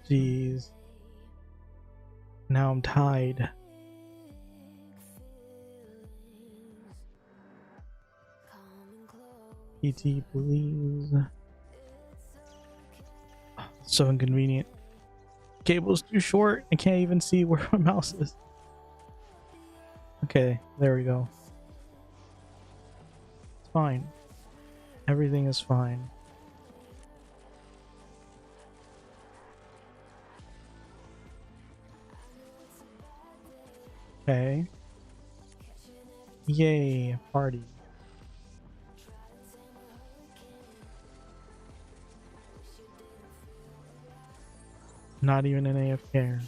Jeez. Now I'm tied. PT, please. So inconvenient. Cable's too short. I can't even see where my mouse is. Okay, there we go. It's fine. Everything is fine. Okay. Yay, party. Not even an AFK.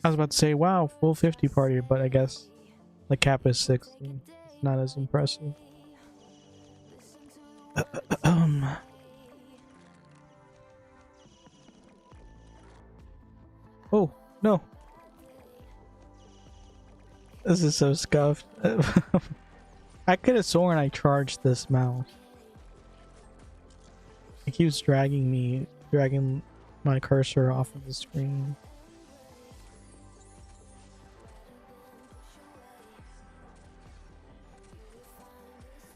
I was about to say, wow, full 50 party, but I guess the cap is 60. It's not as impressive. Oh, no. This is so scuffed. I could have sworn I charged this mouse. It keeps dragging my cursor off of the screen.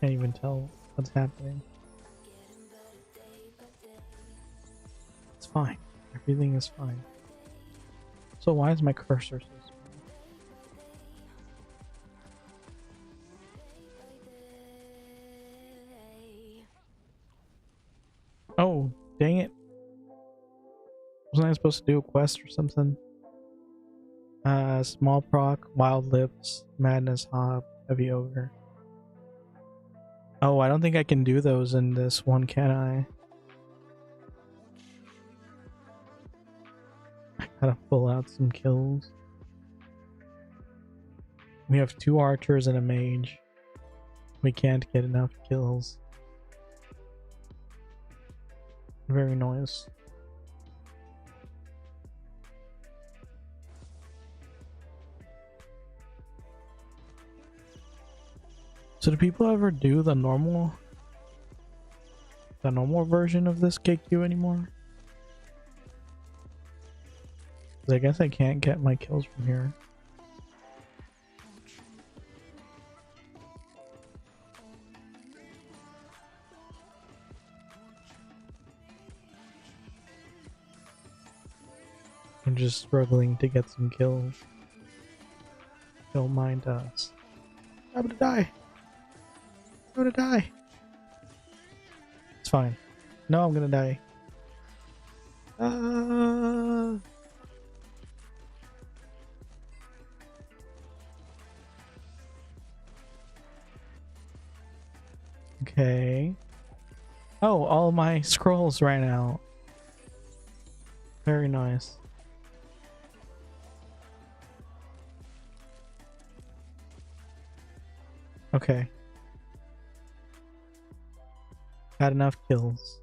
Can't even tell what's happening. It's fine. Everything is fine. So why is my cursor so small? Oh, dang it. Wasn't I supposed to do a quest or something? Small proc, wild lips, madness hop, heavy ogre. Oh, I don't think I can do those in this one, can I? I gotta pull out some kills. We have 2 archers and a mage. We can't get enough kills. Very nice. So do people ever do the normal version of this KQ anymore? 'Cause I guess I can't get my kills from here. I'm just struggling to get some kills. Don't mind us. I'm gonna die. I'm gonna die. It's fine. No, I'm gonna die. Okay. Oh, all my scrolls ran out. Very nice. Okay. Got enough kills.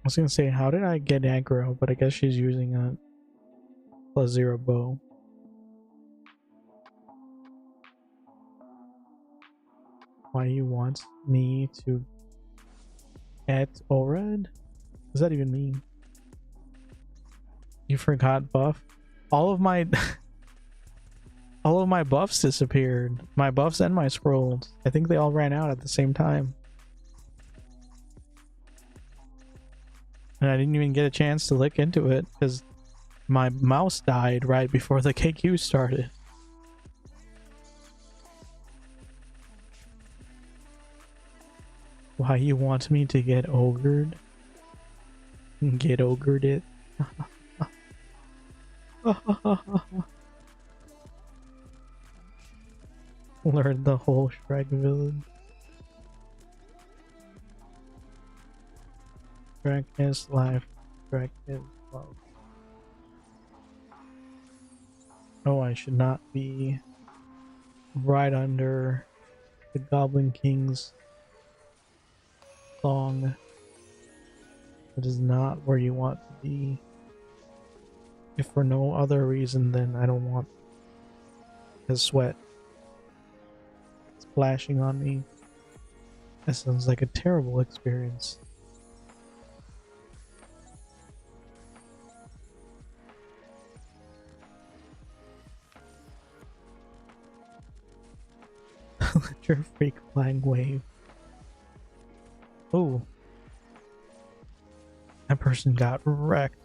I was gonna say, how did I get aggro? But I guess she's using a +0 bow. Why you want me to get Ored? What does that even mean? You forgot buff? All of my all of my buffs disappeared. My buffs and my scrolls. I think they all ran out at the same time. And I didn't even get a chance to look into it because my mouse died right before the KQ started. Why you want me to get ogred? Get ogred it. Learn the whole Shrek village. Shrek is life. Shrek is love. Oh, I should not be right under the Goblin King's song. It is not where you want to be. If for no other reason than I don't want his sweat splashing on me. That sounds like a terrible experience. Let your freak flag wave. Oh. That person got wrecked.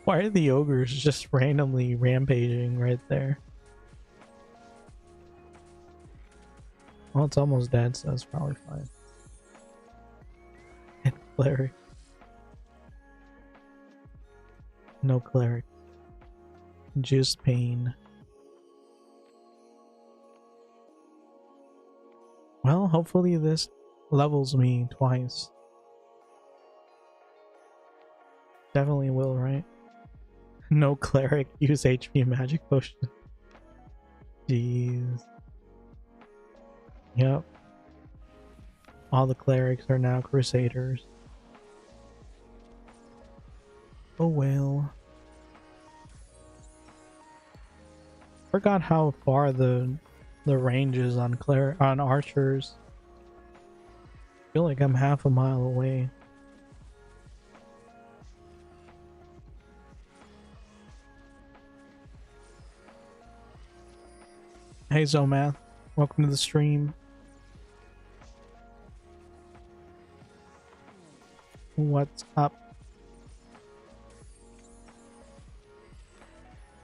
Why are the ogres just randomly rampaging right there? Well, it's almost dead, so that's probably fine. And cleric. No cleric. Just pain. Well, hopefully this levels me twice. Definitely will, right? No cleric, use HP magic potion. Jeez. Yep. All the clerics are now crusaders. Oh well. Forgot how far the range is on archers. I feel like I'm half a mile away. Hey Zomath, welcome to the stream. What's up?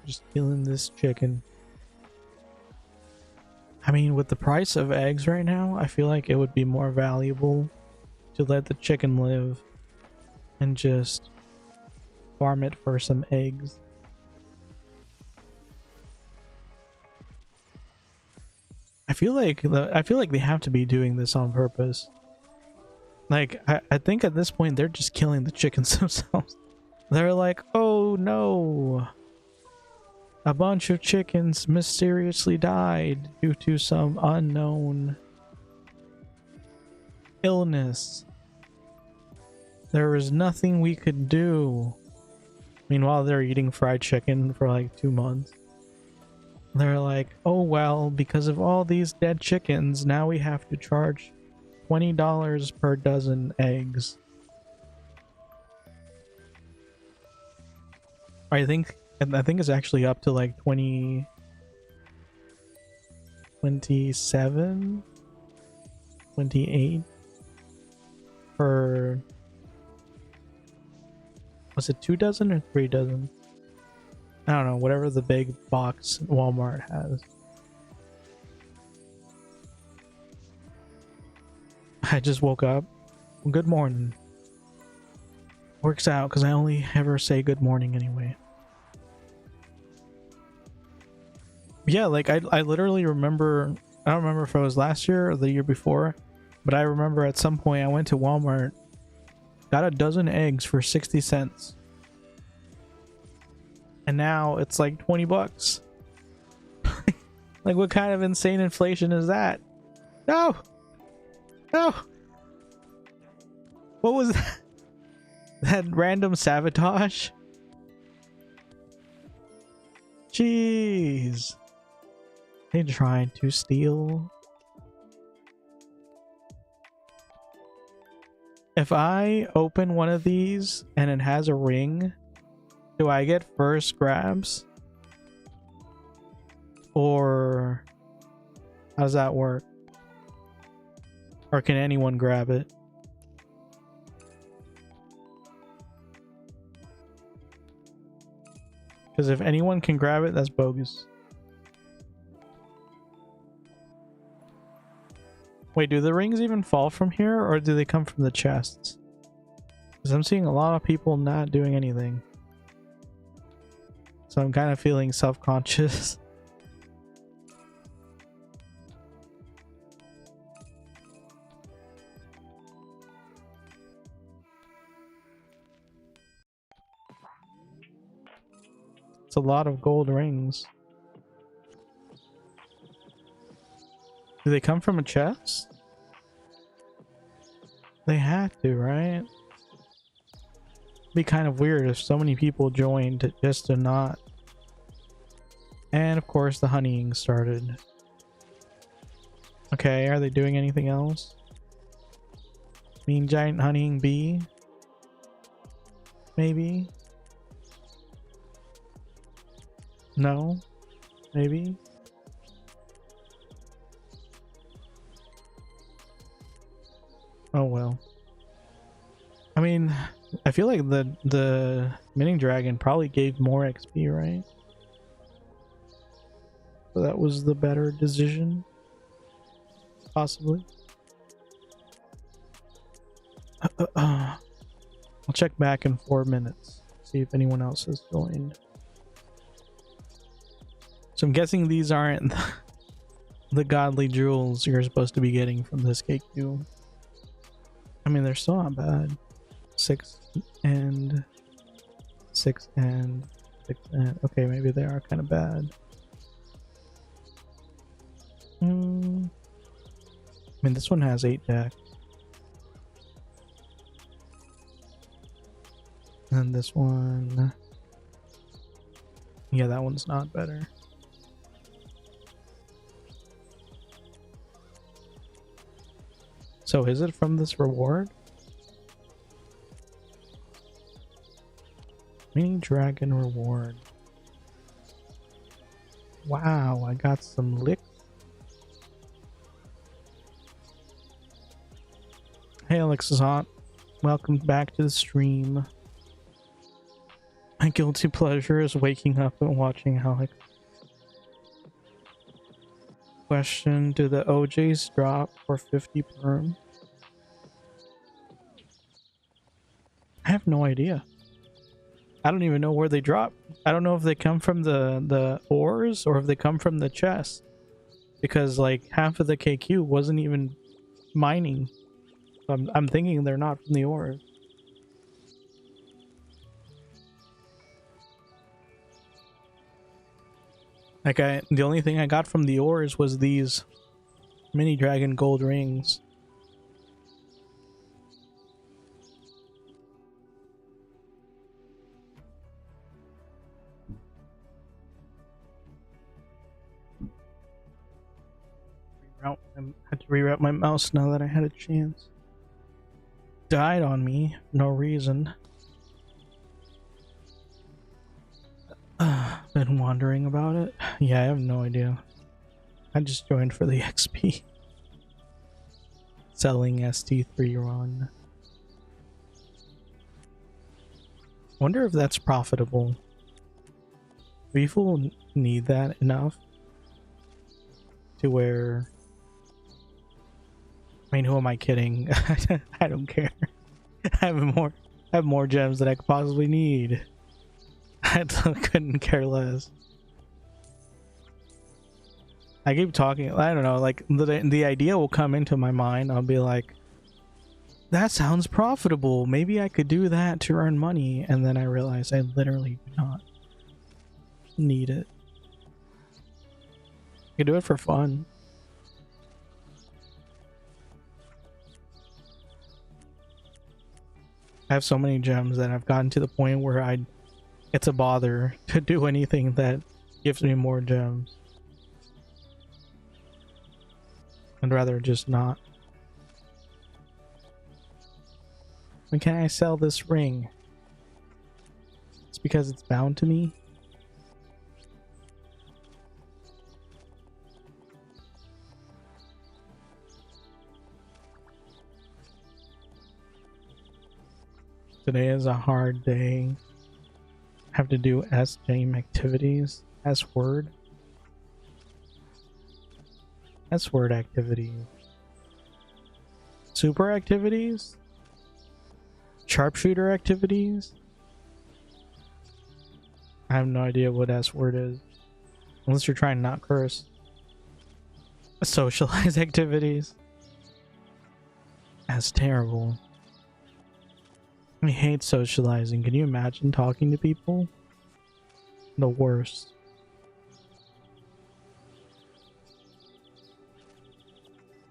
Just killing this chicken. I mean, with the price of eggs right now, I feel like it would be more valuable to let the chicken live and just farm it for some eggs. I feel like they have to be doing this on purpose. Like, I think at this point they're just killing the chickens themselves. They're like, oh no, a bunch of chickens mysteriously died due to some unknown illness. There was nothing we could do. Meanwhile, they're eating fried chicken for like 2 months. They're like, oh well, because of all these dead chickens, now we have to charge $20 per dozen eggs. I think it's actually up to like 27, 28 per, was it 2 dozen or 3 dozen? I don't know, whatever the big box Walmart has. I just woke up. Good morning. Works out because I only ever say good morning anyway. Yeah, like I literally remember, I don't remember if it was last year or the year before, but I remember at some point I went to Walmart, got a dozen eggs for 60 cents. And now it's like 20 bucks. Like, what kind of insane inflation is that? No! No! What was that? That random sabotage? Jeez. They tried to steal. If I open one of these and it has a ring, do I get first grabs? Or how does that work? Or can anyone grab it? Because if anyone can grab it, that's bogus. Wait, do the rings even fall from here, or do they come from the chests? Because I'm seeing a lot of people not doing anything. So I'm kind of feeling self-conscious. It's a lot of gold rings. Do they come from a chest? They had to, right? It'd be kind of weird if so many people joined just to not. And of course the honeying started. Okay, are they doing anything else? Mean giant honeying bee? Maybe? No? Maybe? Oh well. I mean, I feel like the mining dragon probably gave more XP, right? So that was the better decision. Possibly. I'll check back in 4 minutes. See if anyone else has joined. So I'm guessing these aren't the godly jewels you're supposed to be getting from this KQ. I mean, they're still not bad. 6 and 6 and 6 and okay, maybe they are kind of bad. I mean, this one has 8 decks. And this one, yeah, that one's not better. So is it from this reward? Mini dragon reward. Wow, I got some licks. Hey, Alex is hot. Welcome back to the stream. My guilty pleasure is waking up and watching Alex. Question: do the OJs drop for 50 perm? I have no idea. I don't even know where they drop. I don't know if they come from the ores or if they come from the chest, because like half of the KQ wasn't even mining. I'm thinking they're not from the ores. Like the only thing I got from the ores was these mini dragon gold rings. I had to reroute my mouse now that I had a chance. Died on me, no reason. Been wondering about it. Yeah, I have no idea. I just joined for the XP. Selling ST3 run. Wonder if that's profitable. People need that enough to where, I mean, who am I kidding? I don't care. I have more gems than I could possibly need. I couldn't care less. I keep talking, I don't know, like the idea will come into my mind. I'll be like, that sounds profitable. Maybe I could do that to earn money. And then I realize I literally do not need it. I could do it for fun. I have so many gems that I've gotten to the point where it's a bother to do anything that gives me more gems. I'd rather just not. When can I sell this ring? It's because it's bound to me. Today is a hard day. Have to do S-Jam activities. S-word. S-word activities. Super activities? Sharpshooter activities? I have no idea what S-word is. Unless you're trying to not curse. Socialize activities. That's terrible. I hate socializing. Can you imagine talking to people? The worst.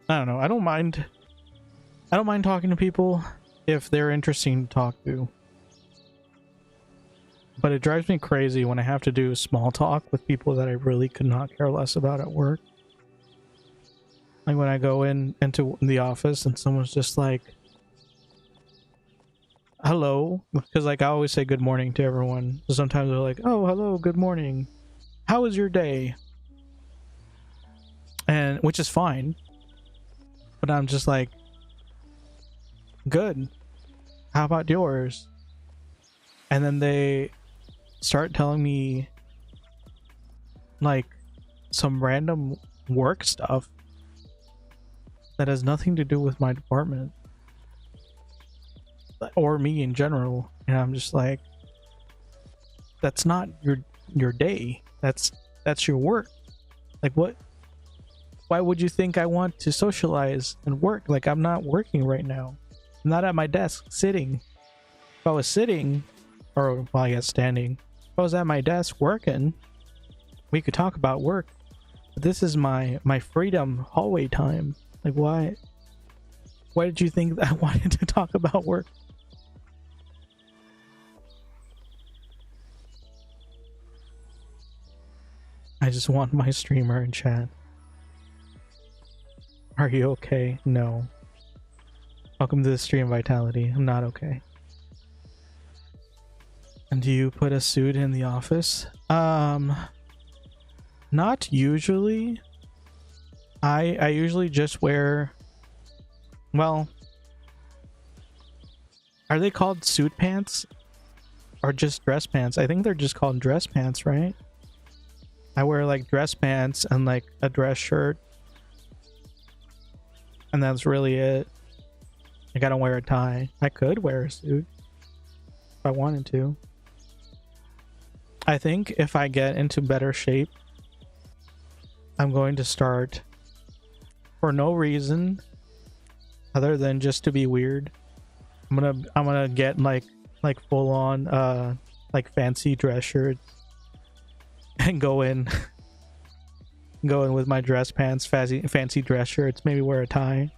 I don't know. I don't mind talking to people if they're interesting to talk to. But it drives me crazy when I have to do small talk with people that I really could not care less about at work. Like when I go into the office and someone's just like, hello, because like I always say good morning to everyone. So sometimes they're like, oh, hello, good morning. How was your day? And which is fine. But I'm just like, good. How about yours? And then they start telling me like some random work stuff that has nothing to do with my department or me in general, and I'm just like, that's not your day. That's your work. Like, what why would you think I want to socialize and work? Like, I'm not working right now. I'm not at my desk sitting. If I was sitting, or well, I guess standing, if I was at my desk working, we could talk about work. But this is my freedom hallway time. Like, why did you think that I wanted to talk about work? I just want my streamer in chat. Are you okay? No. Welcome to the stream, Vitality. I'm not okay. And do you put a suit in the office? Not usually. I usually just wear, well, are they called suit pants or just dress pants? I think they're just called dress pants, right? I wear like dress pants and like a dress shirt, and that's really it. Like, I don't wear a tie. I could wear a suit if I wanted to. I think if I get into better shape, I'm going to start, for no reason other than just to be weird, I'm gonna get like full on like fancy dress shirts and go in with my dress pants, fancy dress shirts, maybe wear a tie,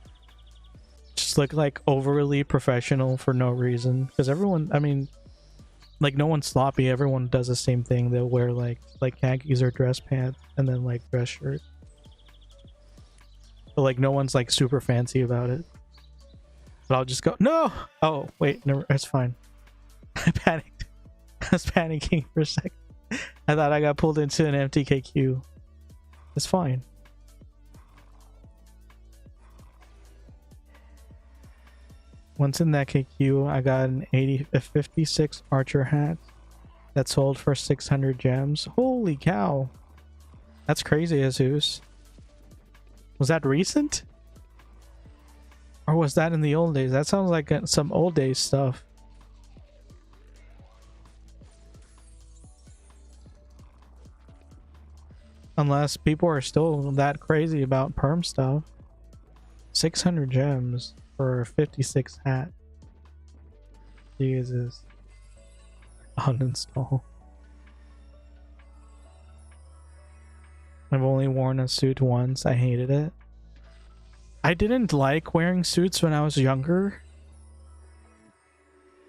just look like overly professional for no reason. Because everyone, I mean, like, no one's sloppy. Everyone does the same thing. They'll wear like khakis or dress pants and then like dress shirt, but like no one's like super fancy about it. But I'll just go, no, oh wait, never, it's fine. I panicked. I was panicking for a second. I thought I got pulled into an empty KQ. It's fine. Once in that KQ, I got a 56 Archer hat that sold for 600 gems. Holy cow. That's crazy, Jesus. Was that recent? Or was that in the old days? That sounds like some old days stuff. Unless people are still that crazy about perm stuff. 600 gems for a 56 hat. Jesus. Uninstall. I've only worn a suit once. I hated it. I didn't like wearing suits when I was younger.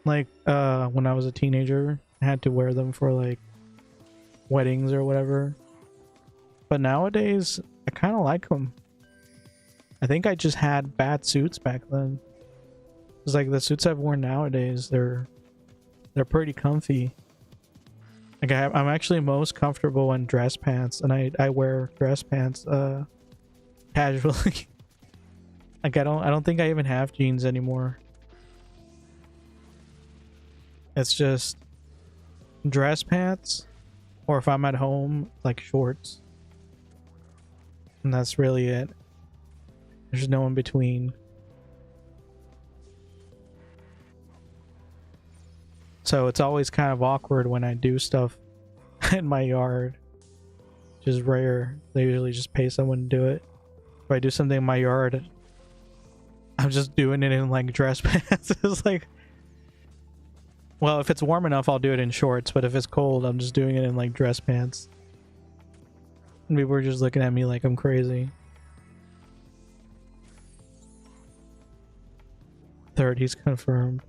Like, when I was a teenager, I had to wear them for like weddings or whatever. But nowadays, I kind of like them. I think I just had bad suits back then. It's like the suits I've worn nowadays, they're pretty comfy. Like, I'm actually most comfortable in dress pants, and I wear dress pants casually. Like, I don't think I even have jeans anymore. It's just dress pants, or if I'm at home, like shorts. And that's really it. There's no in between. So it's always kind of awkward when I do stuff in my yard. Which is rare. They usually just pay someone to do it. If I do something in my yard, I'm just doing it in like dress pants. It's like, well, if it's warm enough, I'll do it in shorts. But if it's cold, I'm just doing it in like dress pants. And people are just looking at me like I'm crazy. 30s confirmed.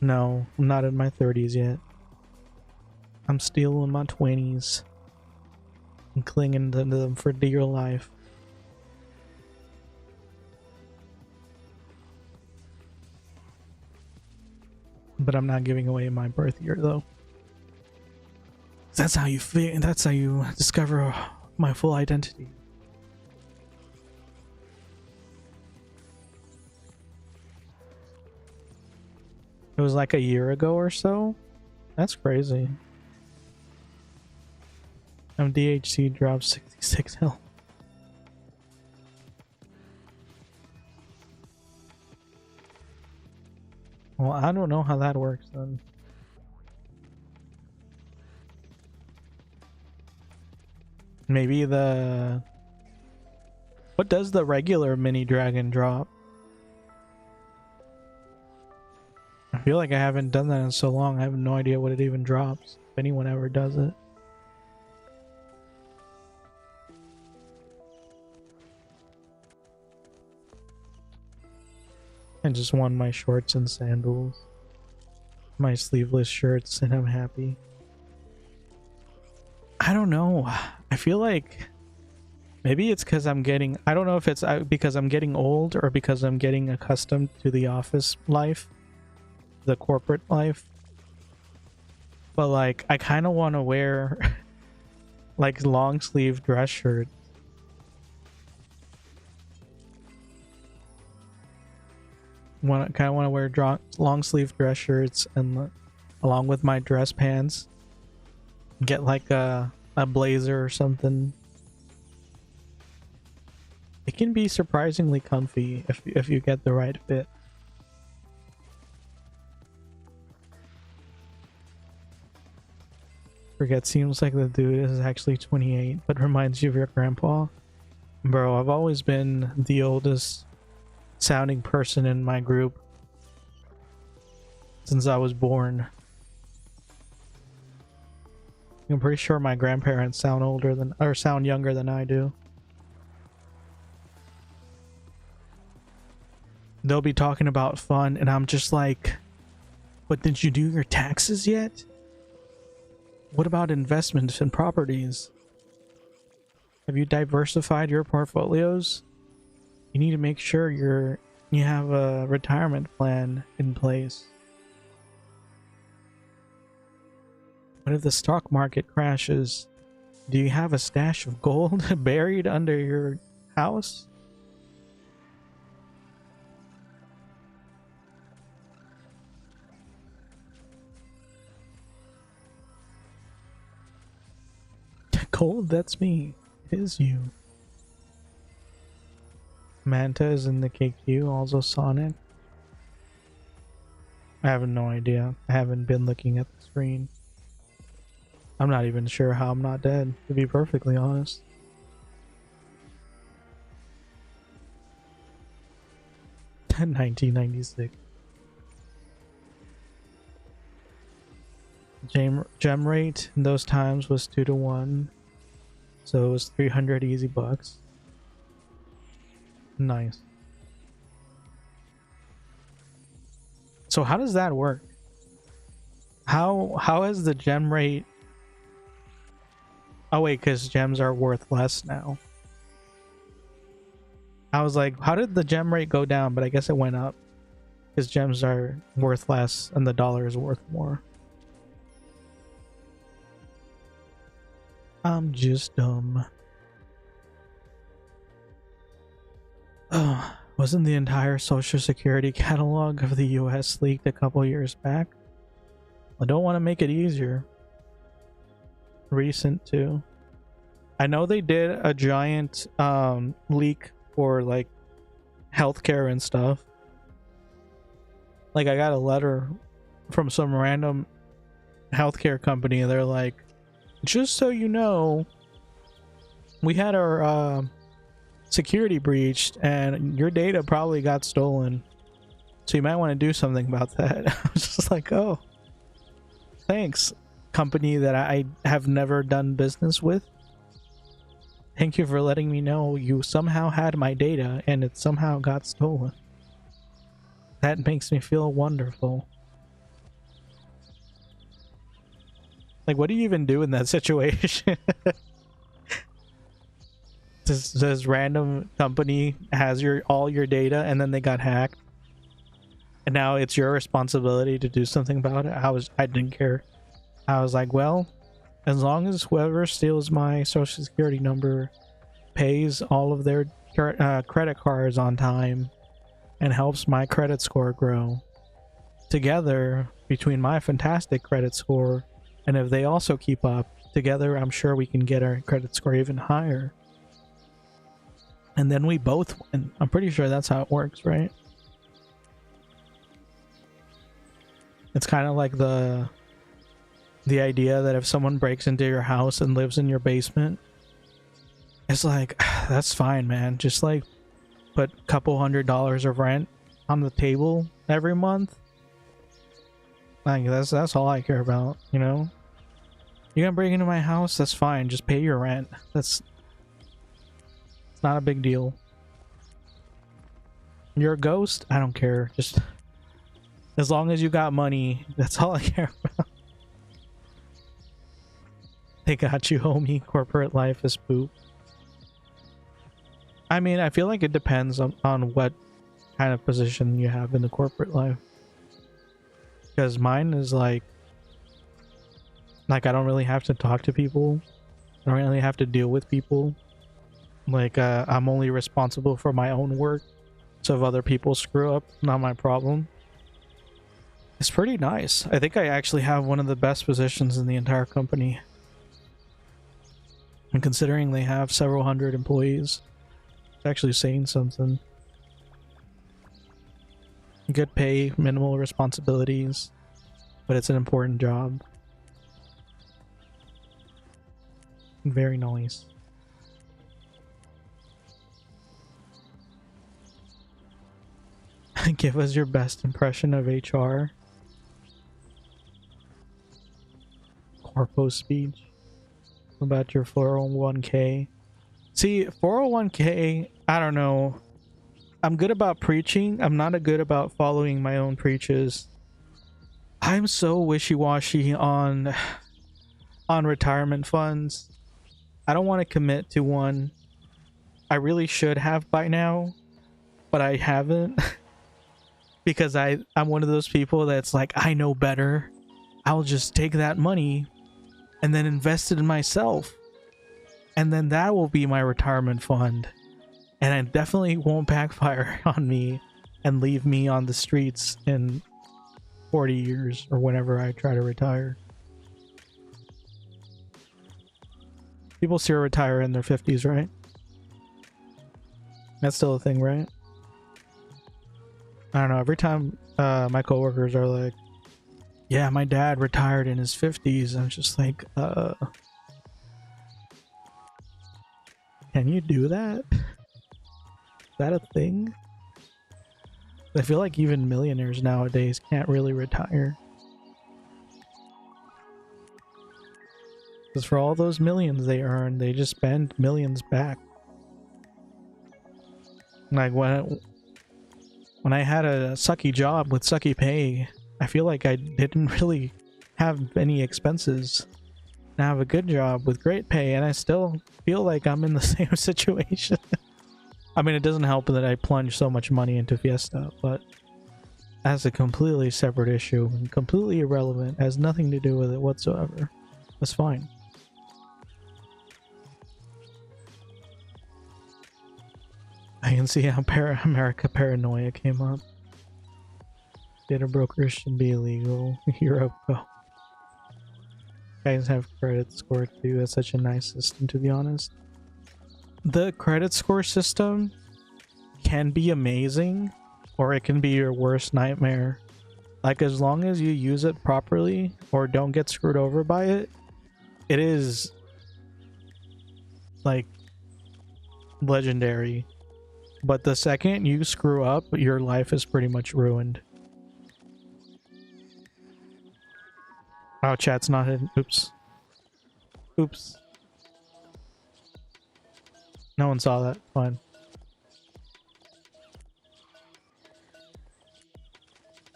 No, I'm not in my 30s yet. I'm still in my 20s. I'm clinging to them for dear life. But I'm not giving away my birth year though. That's how you feel. That's how you discover my full identity. It was like a year ago or so. That's crazy. DHC dropped 66 health. Well, I don't know how that works then. Maybe the What does the regular mini dragon drop? I feel like I haven't done that in so long. I have no idea what it even drops, if anyone ever does it. I just won my shorts and sandals, my sleeveless shirts, and I'm happy. I don't know. I feel like maybe it's because I'm getting, I don't know if it's because I'm getting old or because I'm getting accustomed to the office life, the corporate life. But like, I kind of want to wear like long sleeve dress shirts. Kind of want to wear long sleeve dress shirts and along with my dress pants, get like a blazer or something. It can be surprisingly comfy if you get the right fit. Forget, seems like the dude is actually 28, but reminds you of your grandpa. Bro, I've always been the oldest sounding person in my group since I was born. I'm pretty sure my grandparents sound older than, or sound younger than I do. They'll be talking about fun and I'm just like, but did you do your taxes yet? What about investments and properties? Have you diversified your portfolios? You need to make sure you have a retirement plan in place. What if the stock market crashes? Do you have a stash of gold buried under your house? Gold, that's me. It is you. Manta is in the KQ, also Sonic. I have no idea. I haven't been looking at the screen. I'm not even sure how I'm not dead, to be perfectly honest. In 1996. Gem rate in those times was 2-to-1. So it was 300 easy bucks. Nice. So how does that work? How is the gem rate? Oh wait, because gems are worth less now. I was like, how did the gem rate go down? But I guess it went up because gems are worth less and the dollar is worth more. I'm just dumb. Oh, wasn't the entire Social Security catalog of the US leaked a couple years back? I don't want to make it easier. Recent too. I know they did a giant leak for like healthcare and stuff. Like I got a letter from some random healthcare company and they're like, just so you know, we had our security breached and your data probably got stolen, so you might want to do something about that. I was just like, oh, thanks, company that I have never done business with. Thank you for letting me know you somehow had my data and it somehow got stolen. That makes me feel wonderful. Like, what do you even do in that situation? This random company has all your data and then they got hacked, and now it's your responsibility to do something about it. I didn't care. I was like, well, as long as whoever steals my social security number pays all of their credit cards on time and helps my credit score grow, together between my fantastic credit score and if they also keep up together, I'm sure we can get our credit score even higher. And then we both win. I'm pretty sure that's how it works, right? It's kind of like the idea that if someone breaks into your house and lives in your basement, it's like that's fine, man. Just like put a couple $100 of rent on the table every month. Like that's all I care about, you know? You're gonna break into my house, that's fine. Just pay your rent. It's not a big deal. You're a ghost? I don't care. Just as long as you got money, that's all I care about. They got you, homie. Corporate life is poop. I mean, I feel like it depends on what kind of position you have in the corporate life. Because mine is like I don't really have to talk to people. I don't really have to deal with people. Like, I'm only responsible for my own work. So if other people screw up, not my problem. It's pretty nice. I think I actually have one of the best positions in the entire company. And considering they have several hundred employees, it's actually saying something. Good pay, minimal responsibilities, but it's an important job. Very nice. Give us your best impression of HR. Corpo speech. What about your 401k? See, 401k, I don't know. I'm good about preaching. I'm not good about following my own preaches. I'm so wishy-washy on retirement funds. I don't want to commit to one. I really should have by now, but I haven't. Because I'm one of those people that's like, I know better. I'll just take that money and then invest it in myself. And then that will be my retirement fund. And it definitely won't backfire on me and leave me on the streets in 40 years or whenever I try to retire. People still retire in their 50s, right? That's still a thing, right? I don't know. Every time my coworkers are like, yeah, my dad retired in his 50s. I'm just like, can you do that? Is that a thing? I feel like even millionaires nowadays can't really retire. Because for all those millions they earn, they just spend millions back. Like when I had a sucky job with sucky pay, I feel like I didn't really have any expenses. And I have a good job with great pay, and I still feel like I'm in the same situation. I mean, it doesn't help that I plunged so much money into Fiesta, but that's a completely separate issue and completely irrelevant. Has nothing to do with it whatsoever. That's fine. I can see how America paranoia came up. Data brokers should be illegal. Europe, oh. Guys have credit score too. That's such a nice system, to be honest. The credit score system can be amazing, or it can be your worst nightmare. Like, as long as you use it properly or don't get screwed over by it, it is like legendary. But the second you screw up, your life is pretty much ruined. Oh, chat's not hidden. Oops. Oops. No one saw that. Fine.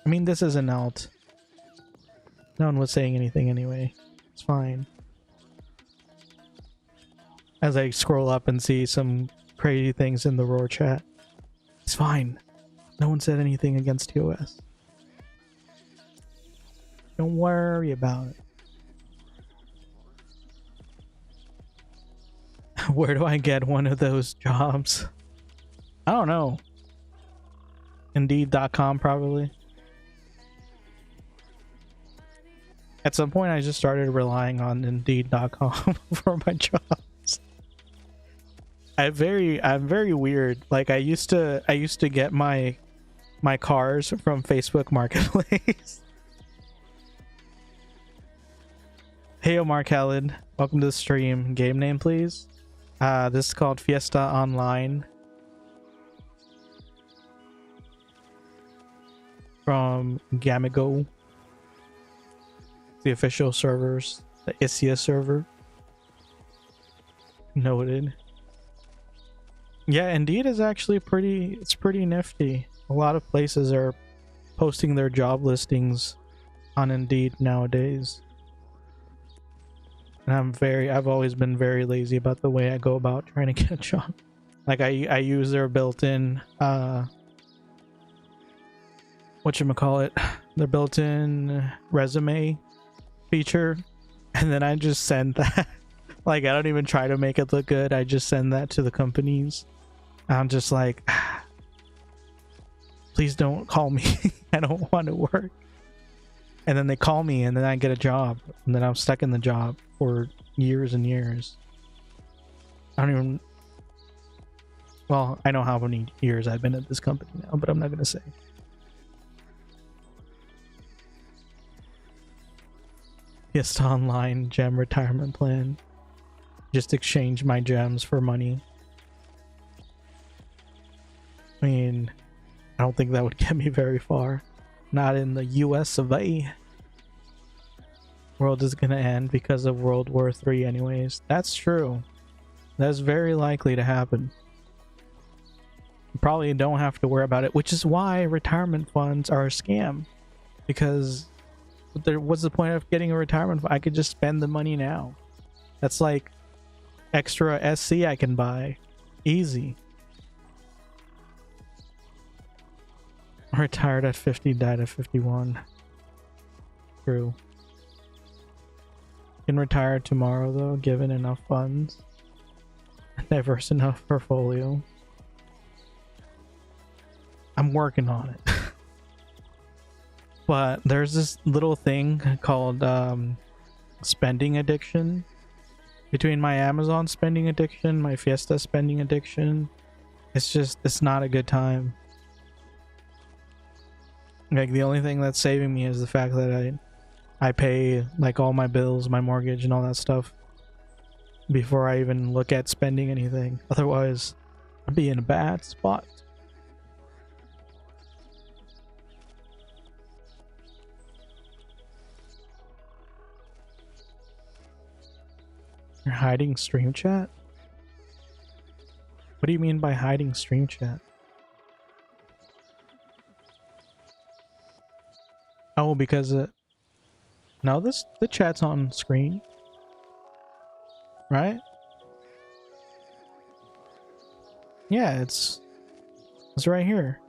I mean, this is an alt. No one was saying anything anyway. It's fine. As I scroll up and see some crazy things in the roar chat. It's fine. No one said anything against TOS. Don't worry about it. Where do I get one of those jobs? I don't know. Indeed.com probably. At some point I just started relying on Indeed.com for my jobs. I'm very weird. Like I used to get my cars from Facebook Marketplace. Hey Omar Khaled, welcome to the stream. Game name please. This is called Fiesta Online from Gamigo. The official servers, the Isya server. Noted. Yeah, Indeed is actually it's pretty nifty. A lot of places are posting their job listings on Indeed nowadays. And I've always been very lazy about the way I go about trying to get a job. Like I use their built-in whatchamacallit, their built-in resume feature, and then I just send that. Like I don't even try to make it look good. I just send that to the companies. I'm just like, please don't call me. I don't want to work. And then they call me and then I get a job, and then I'm stuck in the job for years and years. I don't even, well, I know how many years I've been at this company now, but I'm not gonna say. Fiesta Online gem retirement plan. Just exchange my gems for money. I mean, I don't think that would get me very far. Not in the US of A. World is gonna end because of World War III anyways. That's true. That's very likely to happen. You probably don't have to worry about it, which is why retirement funds are a scam. Because what's the point of getting a retirement fund? I could just spend the money now. That's like extra SC I can buy. Easy. Retired at 50, died at 51. True. Can retire tomorrow though, given enough funds. Diverse enough portfolio. I'm working on it. But there's this little thing called spending addiction. Between my Amazon spending addiction, my Fiesta spending addiction, it's not a good time. Like the only thing that's saving me is the fact that I pay like all my bills, my mortgage and all that stuff before I even look at spending anything. Otherwise, I'd be in a bad spot. You're hiding stream chat? What do you mean by hiding stream chat? Oh, because no, the chat's on screen, right? Yeah, it's right here.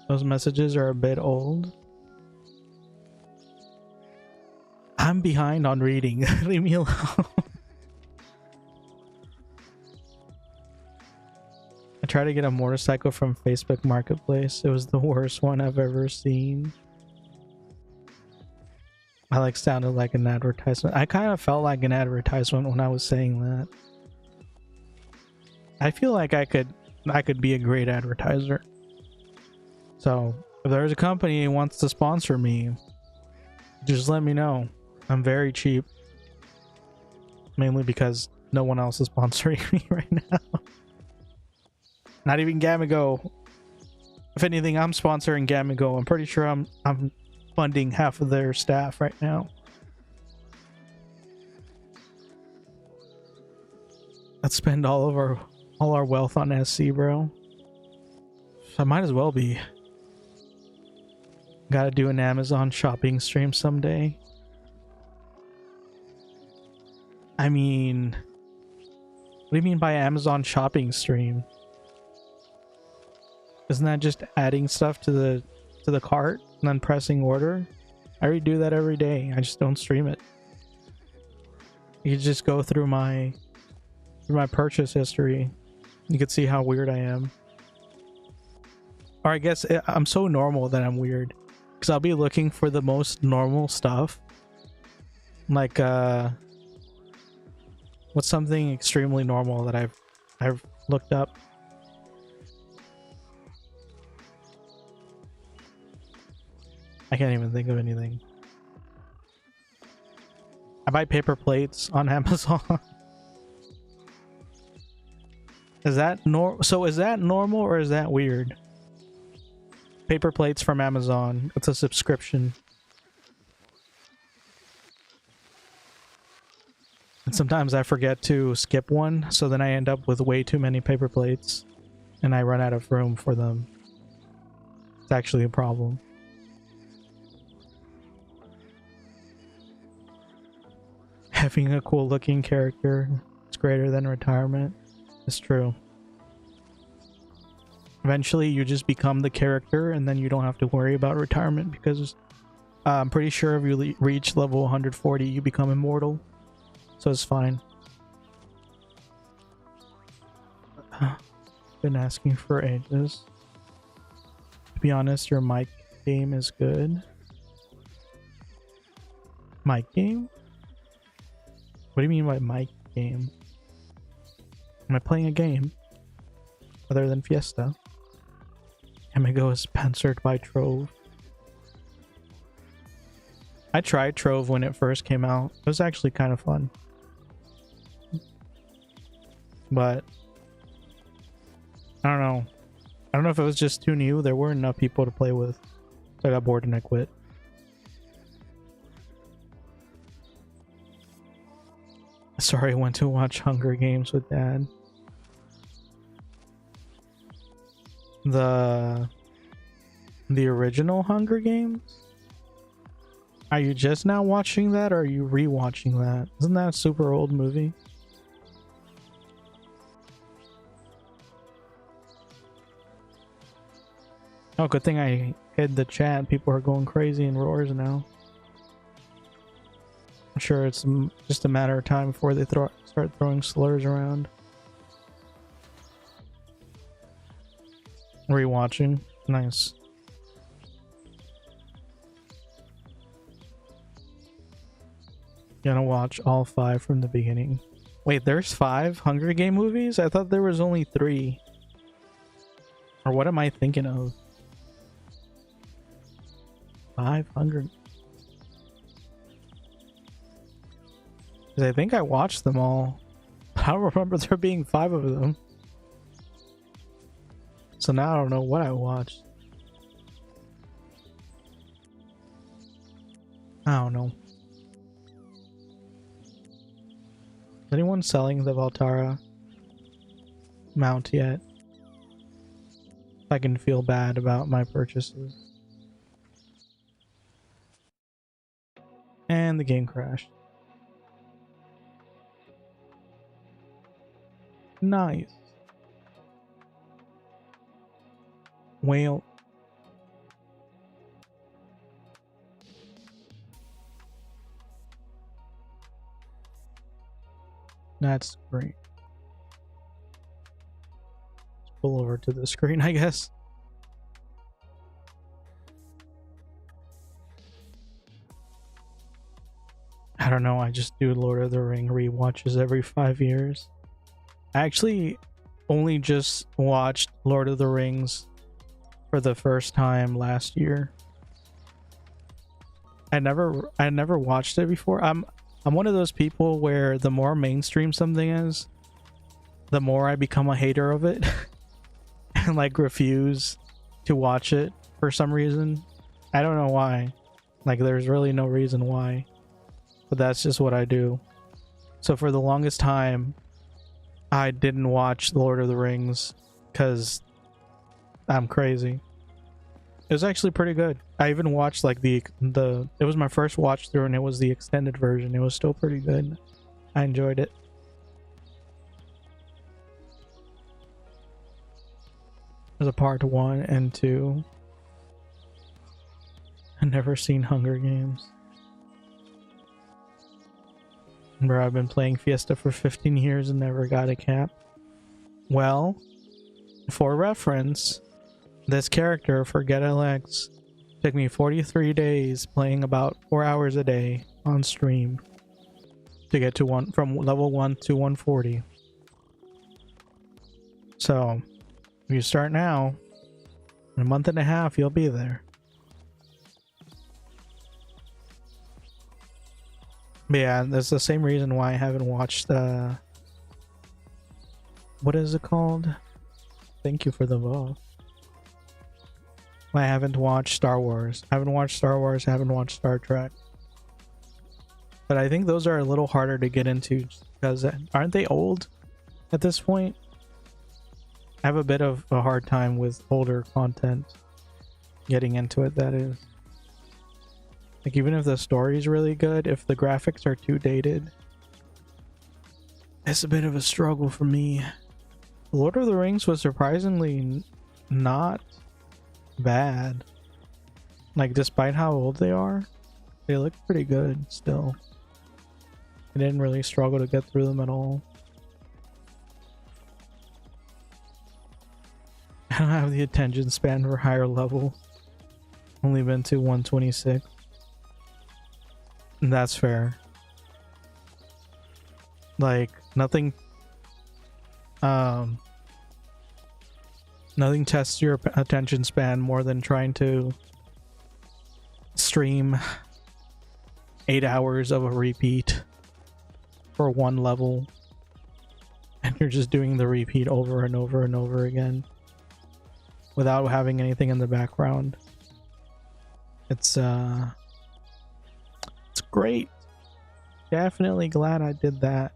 Those messages are a bit old. I'm behind on reading. Leave me alone. I tried to get a motorcycle from Facebook Marketplace. It was the worst one I've ever seen. I like sounded like an advertisement. I kind of felt like an advertisement when I was saying that. I feel like I could be a great advertiser. So if there's a company who wants to sponsor me, just let me know. I'm very cheap. Mainly because no one else is sponsoring me right now. Not even Gamigo. If anything, I'm sponsoring Gamigo. I'm pretty sure I'm funding half of their staff right now. Let's spend all our wealth on SC, bro. So I might as well be. Gotta do an Amazon shopping stream someday. I mean, what do you mean by Amazon shopping stream? Isn't that just adding stuff to the cart and then pressing order? I already do that every day. I just don't stream it. You just go through my purchase history. You can see how weird I am. Or I guess I'm so normal that I'm weird. Because I'll be looking for the most normal stuff. Like, what's something extremely normal that I've looked up? I can't even think of anything. I buy paper plates on Amazon. Is that so is that normal or is that weird? Paper plates from Amazon. It's a subscription. And sometimes I forget to skip one, so then I end up with way too many paper plates and I run out of room for them. It's actually a problem. Having a cool looking character is greater than retirement. It's true. Eventually you just become the character and then you don't have to worry about retirement, because I'm pretty sure if you reach level 140 you become immortal, so it's fine. Been asking for ages. To be honest, your mic game is good. Mic game? What do you mean by mic game? Am I playing a game other than Fiesta? Amigo is sponsored by Trove. I tried Trove when it first came out. It was actually kind of fun. But I don't know. I don't know if it was just too new. There weren't enough people to play with. So I got bored and I quit. Sorry, I went to watch Hunger Games with Dad. The original Hunger Games? Are you just now watching that, or are you rewatching that? Isn't that a super old movie? Oh, good thing I hid the chat. People are going crazy in roars now. I'm sure it's just a matter of time before they start throwing slurs around. Rewatching. Nice. Gonna watch all 5 from the beginning. Wait, there's 5 Hunger Game movies? I thought there was only 3. Or what am I thinking of? 500. I think I watched them all. I don't remember there being 5 of them. So now I don't know what I watched. I don't know. Is anyone selling the Valtara mount yet? I can feel bad about my purchases. And the game crashed. Nice. Whale. That's great. Let's pull over to the screen, I guess. I don't know, I just do Lord of the Ring rewatches every 5 years. I actually only just watched Lord of the Rings for the first time last year. I never watched it before. I'm one of those people where the more mainstream something is, the more I become a hater of it and like refuse to watch it for some reason. I don't know why. Like there's really no reason why, but that's just what I do. So for the longest time I didn't watch Lord of the Rings because I'm crazy. It was actually pretty good. I even watched like it was my first watch through and it was the extended version. It was still pretty good. I enjoyed it. There's a part 1 and 2. I've never seen Hunger Games. Remember, I've been playing Fiesta for 15 years and never got a cap. Well, for reference, this character, ForgetLX, took me 43 days playing about 4 hours a day on stream to get to from level 1 to 140. So, if you start now, in a month and a half, you'll be there. But yeah, that's the same reason why I haven't watched what is it called? Thank you for the vote. I haven't watched Star Wars. I haven't watched Star Wars, I haven't watched Star Trek. But I think those are a little harder to get into because aren't they old at this point? I have a bit of a hard time with older content getting into it, that is. Like, even if the story's really good, if the graphics are too dated, it's a bit of a struggle for me. Lord of the Rings was surprisingly not bad. Like, despite how old they are, they look pretty good still. I didn't really struggle to get through them at all. I don't have the attention span for higher level. Only been to 126. And that's fair. Like, nothing tests your attention span more than trying to stream 8 hours of a repeat for one level, and you're just doing the repeat over and over and over again without having anything in the background. It's great. Definitely glad I did that.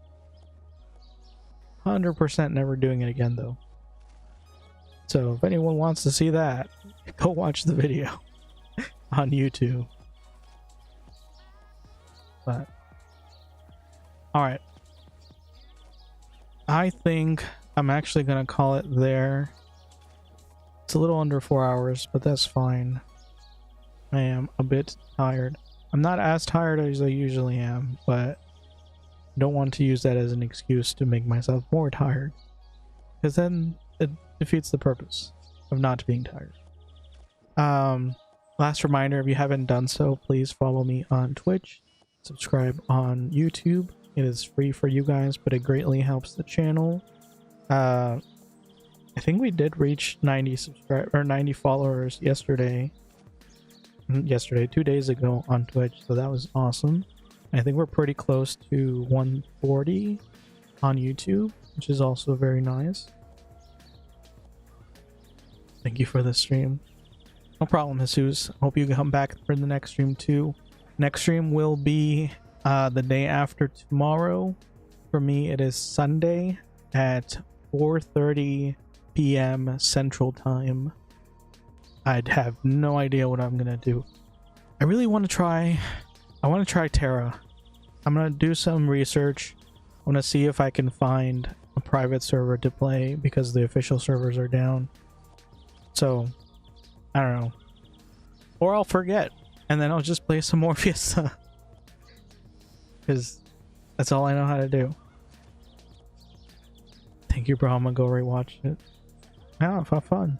100% never doing it again though. So if anyone wants to see that, go watch the video on YouTube. But alright. I think I'm actually gonna call it there. It's a little under 4 hours, but that's fine. I am a bit tired. I'm not as tired as I usually am, but I don't want to use that as an excuse to make myself more tired, because then it defeats the purpose of not being tired. Last reminder, if you haven't done so, please follow me on Twitch, subscribe on YouTube. It is free for you guys, but it greatly helps the channel. I think we did reach 90 followers yesterday. 2 days ago on Twitch, so that was awesome. I think we're pretty close to 140 on YouTube, which is also very nice. Thank you for the stream. No problem, Jesus. Hope you come back for the next stream too. Next stream will be the day after tomorrow. For me, it is Sunday at 4:30 p.m. Central Time. I'd have no idea what I'm gonna do. I really want to try. I want to try Terra. I'm gonna do some research. I want to see if I can find a private server to play because the official servers are down. So I don't know. Or I'll forget and then I'll just play some more Fiesta. Because that's all I know how to do. Thank you, bro. I'm gonna go rewatch it. Yeah, have fun.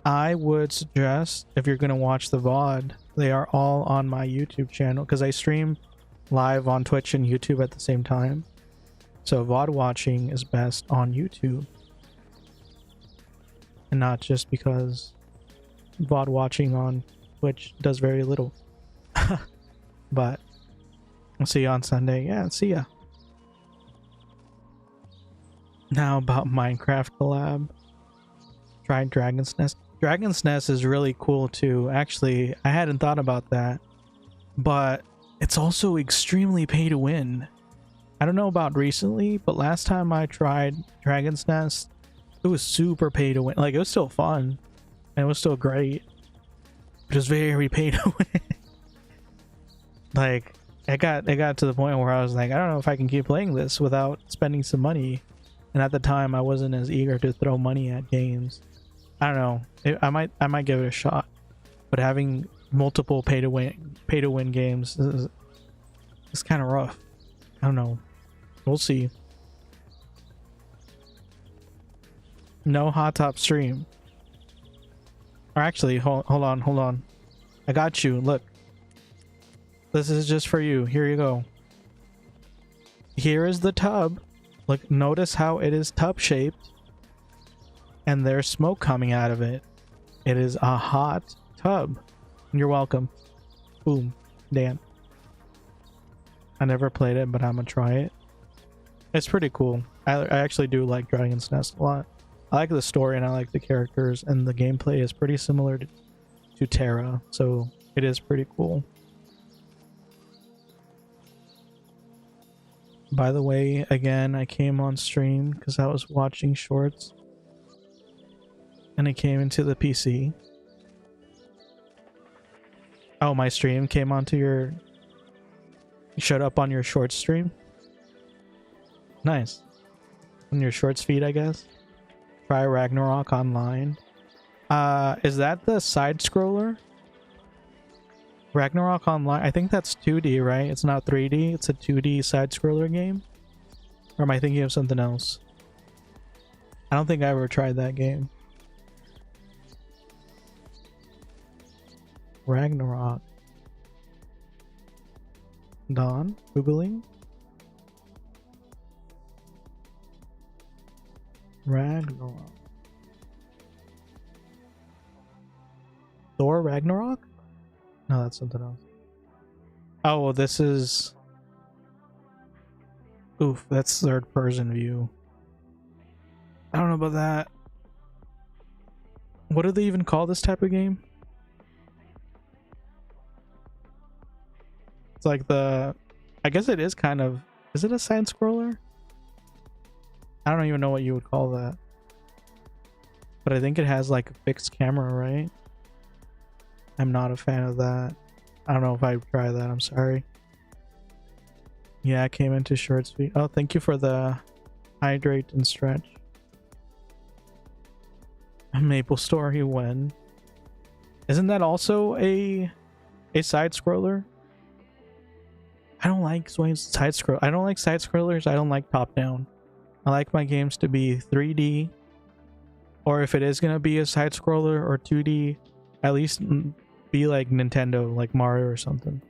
I would suggest, if you're gonna watch the VOD, they are all on my YouTube channel because I stream live on Twitch and YouTube at the same time. So VOD watching is best on YouTube. And not just because VOD watching on Twitch does very little. But I'll see you on Sunday. Yeah, see ya. Now about Minecraft collab. Tried Dragon's Nest. Dragon's Nest is really cool too. Actually, I hadn't thought about that. But it's also extremely pay to win. I don't know about recently, but last time I tried Dragon's Nest, it was super pay to win. Like, it was still fun. And it was still great. But it was very pay to win. Like, it got to the point where I was like, I don't know if I can keep playing this without spending some money. And at the time, I wasn't as eager to throw money at games. I don't know. I might give it a shot. But having multiple pay to win games is kind of rough. I don't know. We'll see. No hot top stream. Or actually, hold on. I got you. Look. This is just for you. Here you go. Here is the tub. Look, notice how it is tub shaped. And there's smoke coming out of it. It is a hot tub. You're welcome. Boom. Damn. I never played it, but I'm gonna try it. It's pretty cool. I actually do like Dragon's Nest a lot. I like the story and I like the characters, and the gameplay is pretty similar to Terra, so it is pretty cool. By the way, again, I came on stream because I was watching shorts and it came into the PC. Oh, my stream came onto your... showed up on your short stream? Nice. On your shorts feed, I guess. Try Ragnarok Online. Is that the side scroller? Ragnarok Online, I think that's 2D, right? It's not 3D, it's a 2D side scroller game? Or am I thinking of something else? I don't think I ever tried that game. Ragnarok. Dawn? Googling? Ragnarok. Thor Ragnarok? No, that's something else. Oh, well, this is... Oof, that's third person view. I don't know about that. What do they even call this type of game? It's like the... I guess it is kind of... Is it a side scroller? I don't even know what you would call that. But I think it has like a fixed camera, right? I'm not a fan of that. I don't know if I'd try that. I'm sorry. Yeah, I came into short speed. Oh, thank you for the hydrate and stretch. Maple Story when? Isn't that also a side scroller? I don't like side scroll. I don't like side scrollers. I don't like top down. I like my games to be 3D, or if it is gonna be a side scroller or 2D, at least be like Nintendo, like Mario or something.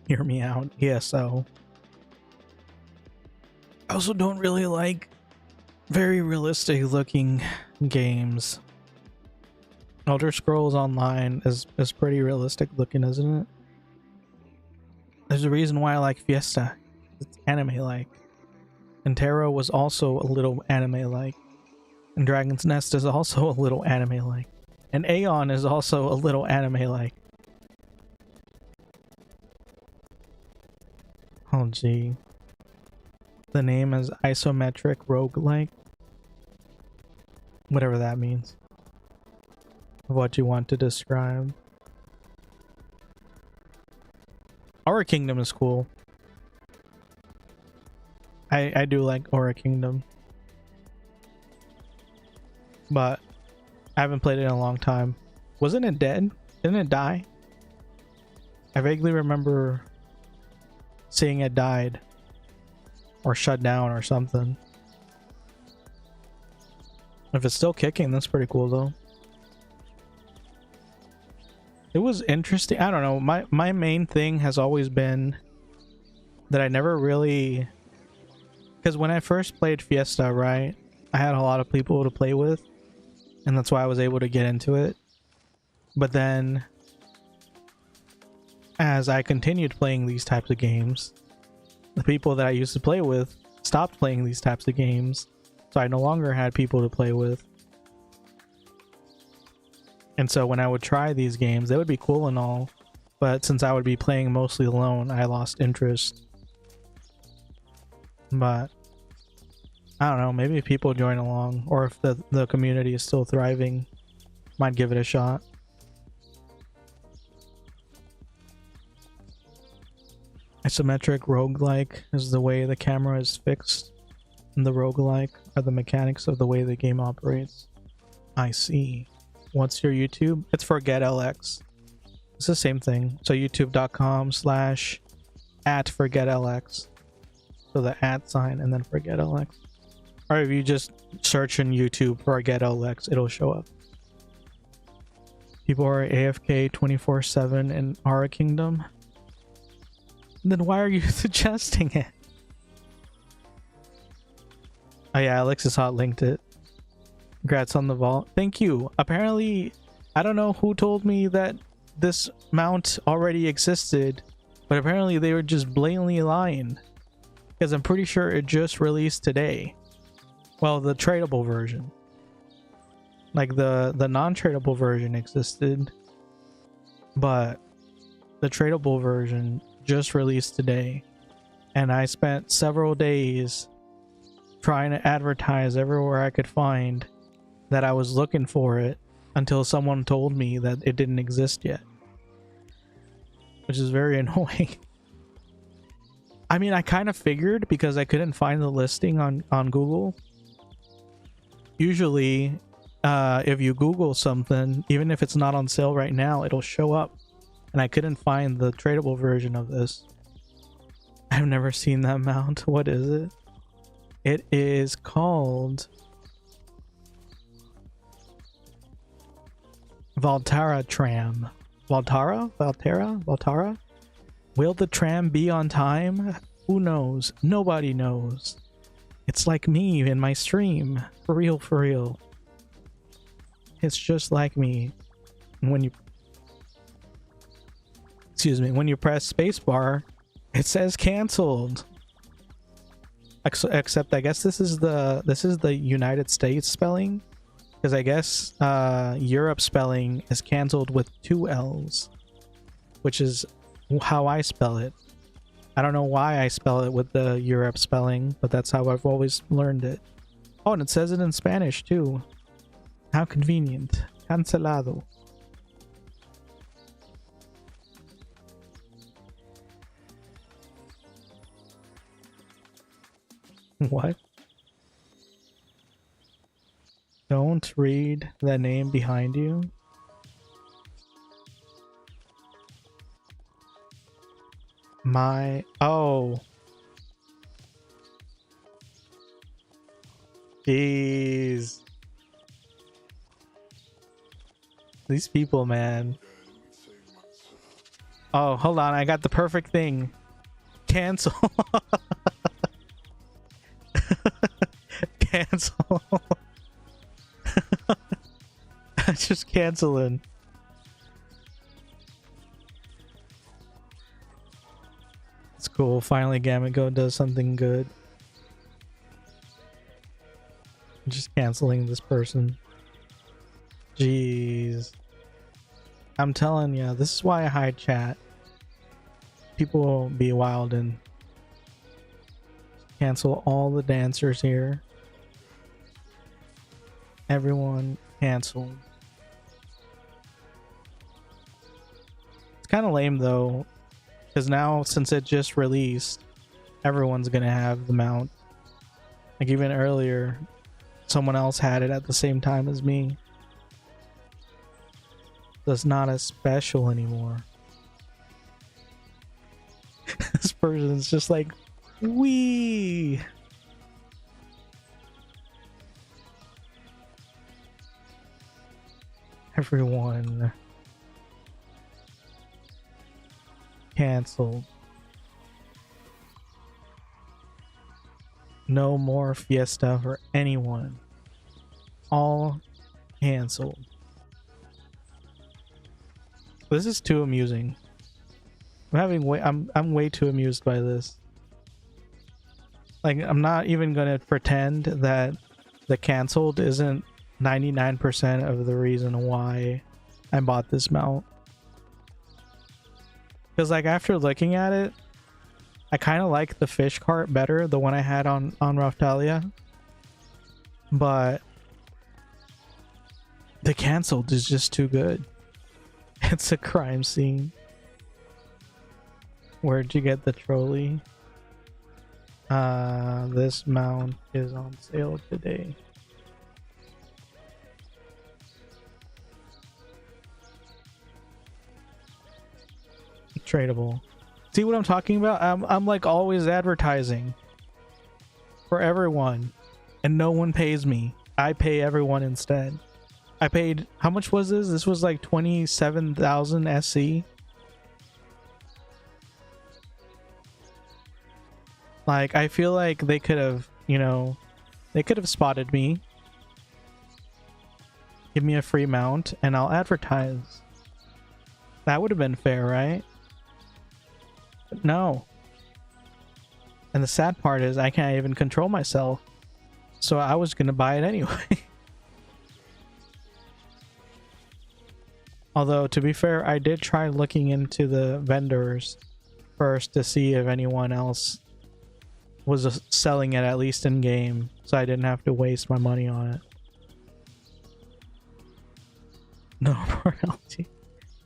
Hear me out. ESO. I also don't really like very realistic looking games. Elder Scrolls Online is pretty realistic looking, isn't it? There's a reason why I like Fiesta. It's anime-like. And Terra was also a little anime-like. And Dragon's Nest is also a little anime-like. And Aeon is also a little anime-like. Oh gee. The name is isometric roguelike. Whatever that means. What you want to describe. Aura Kingdom is cool. I do like Aura Kingdom. But I haven't played it in a long time. Wasn't it dead? Didn't it die? I vaguely remember seeing it died. Or shut down or something. If it's still kicking, that's pretty cool though. It was interesting. I don't know. My main thing has always been that I never really... Because when I first played Fiesta, right, I had a lot of people to play with. And that's why I was able to get into it. But then, as I continued playing these types of games, the people that I used to play with stopped playing these types of games. So I no longer had people to play with. And so when I would try these games, they would be cool and all, but since I would be playing mostly alone, I lost interest. But I don't know, maybe if people join along, or if the community is still thriving, might give it a shot. Isometric roguelike is the way the camera is fixed, and the roguelike are the mechanics of the way the game operates. I see. What's your YouTube? It's ForgetLX. It's the same thing. So youtube.com/@ForgetLX. So the @ and then ForgetLX. Or if you just search in YouTube ForgetLX, it'll show up. People are AFK 24/7 in Aura Kingdom. Then why are you suggesting it? Oh yeah, Alexis Hot linked it. Congrats on the vault. Thank you. Apparently, I don't know who told me that this mount already existed, but apparently they were just blatantly lying. Because I'm pretty sure it just released today. Well, the tradable version. Like the non-tradable version existed, but the tradable version just released today. And I spent several days trying to advertise everywhere I could find that I was looking for it until someone told me that it didn't exist yet. Which is very annoying. I mean, I kind of figured because I couldn't find the listing on Google. Usually, if you Google something, even if it's not on sale right now, it'll show up. And I couldn't find the tradable version of this. I've never seen that mount. What is it? It is called Valtara Tram. Valtara? Will the tram be on time? Who knows? Nobody knows. It's like me in my stream. For real, for real. It's just like me. When you... Excuse me. When you press spacebar, it says canceled. Except I guess this is the United States spelling, because I guess Europe spelling is canceled with 2 L's, which is how I spell it. I don't know why I spell it with the Europe spelling, but that's how I've always learned it. Oh, and it says it in Spanish too. How convenient. Cancelado. What? Don't read the name behind you. Oh. Jeez. These people, man. Oh, hold on. I got the perfect thing. Cancel. Cancel. Just canceling. It's cool. Finally, Gamigo does something good. Just canceling this person. Jeez. I'm telling you, this is why I hide chat. People will be wild and cancel all the dancers here. Everyone canceled. It's kind of lame though, because now since it just released, everyone's gonna have the mount. Like even earlier, someone else had it at the same time as me. So it's not as special anymore. This person's just like, wee. Everyone canceled. No more fiesta for anyone. All canceled. This is too amusing. I'm way too amused by this. Like, I'm not even gonna pretend that the canceled isn't 99% of the reason why I bought this mount. Because like after looking at it, I kind of like the fish cart better, the one I had on Raftalia. But the canceled is just too good. It's a crime scene. Where'd you get the trolley? This mount is on sale today. Tradable. See what I'm talking about? I'm like always advertising for everyone and no one pays me. I pay everyone instead. I paid, how much was this? This was like 27,000 SC. Like I feel like they could have, you know, they could have spotted me Give me a free mount and I'll advertise. That would have been fair, right? But no. And the sad part is I can't even control myself. So I was gonna buy it anyway. Although, to be fair, I did try looking into the vendors first to see if anyone else was selling it, at least in game, so I didn't have to waste my money on it. No royalty.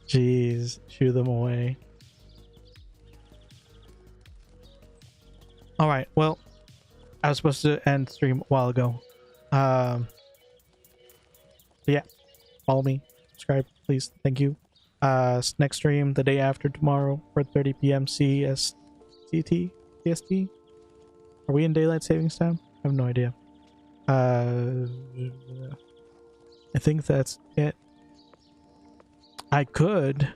Jeez, shoo them away. Alright, well, I was supposed to end stream a while ago. Yeah, follow me, subscribe, please, thank you. Next stream the day after tomorrow, 4:30 p.m. CST. Are we in daylight savings time? I have no idea. I think that's it. I could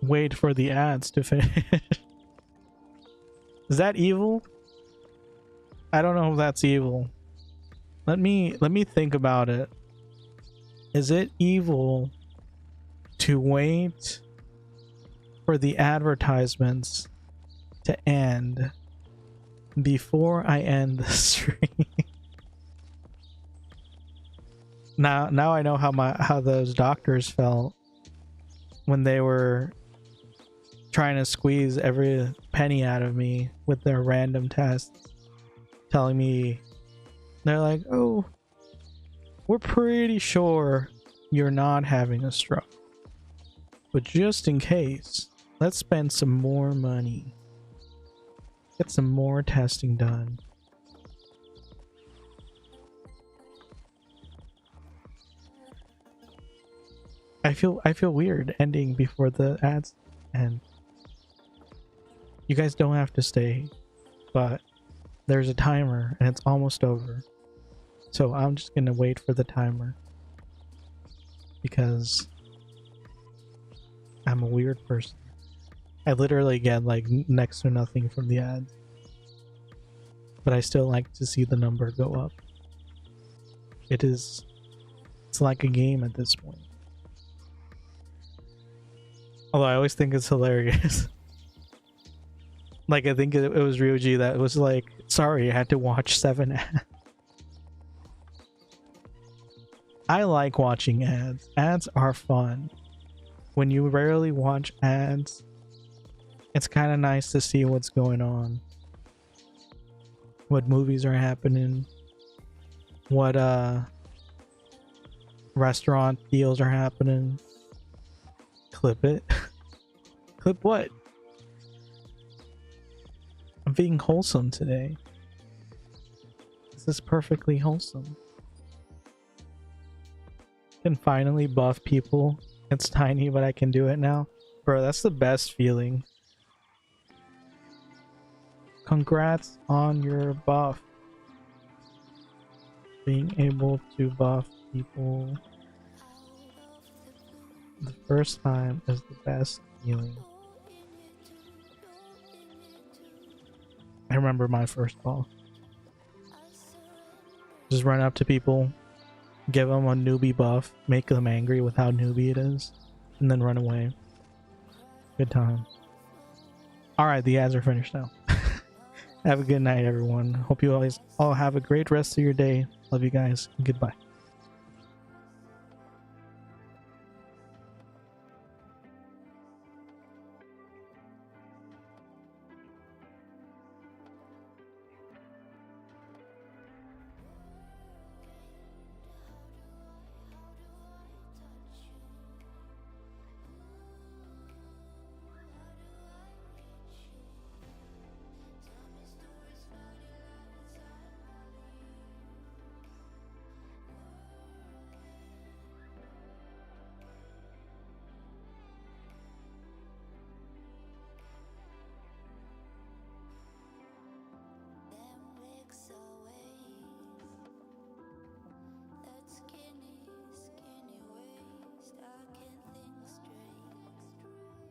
wait for the ads to finish. Is that evil? I don't know if that's evil. Let me think about it. Is it evil to wait for the advertisements to end before I end the stream? Now I know how those doctors felt when they were trying to squeeze every penny out of me with their random tests, telling me, they're like, oh, we're pretty sure you're not having a stroke, but just in case, let's spend some more money, get some more testing done. I feel weird ending before the ads end. You guys don't have to stay, but there's a timer and it's almost over. So I'm just gonna wait for the timer because I'm a weird person. I literally get like next to nothing from the ads, but I still like to see the number go up. It's like a game at this point. Although I always think it's hilarious. Like, I think it was Ryoji that was like, sorry, I had to watch 7 ads. I like watching ads. Ads are fun. When you rarely watch ads, it's kind of nice to see what's going on. What movies are happening. What restaurant deals are happening. Clip it. Clip what? I'm being wholesome today. This is perfectly wholesome. Can finally buff people. It's tiny, but I can do it now. Bro, that's the best feeling. Congrats on your buff. Being able to buff people the first time is the best feeling. I remember my first buff. Just run up to people, give them a newbie buff, make them angry with how newbie it is, and then run away. Good time. Alright, the ads are finished now. Have a good night, everyone. Hope you always all have a great rest of your day. Love you guys. Goodbye.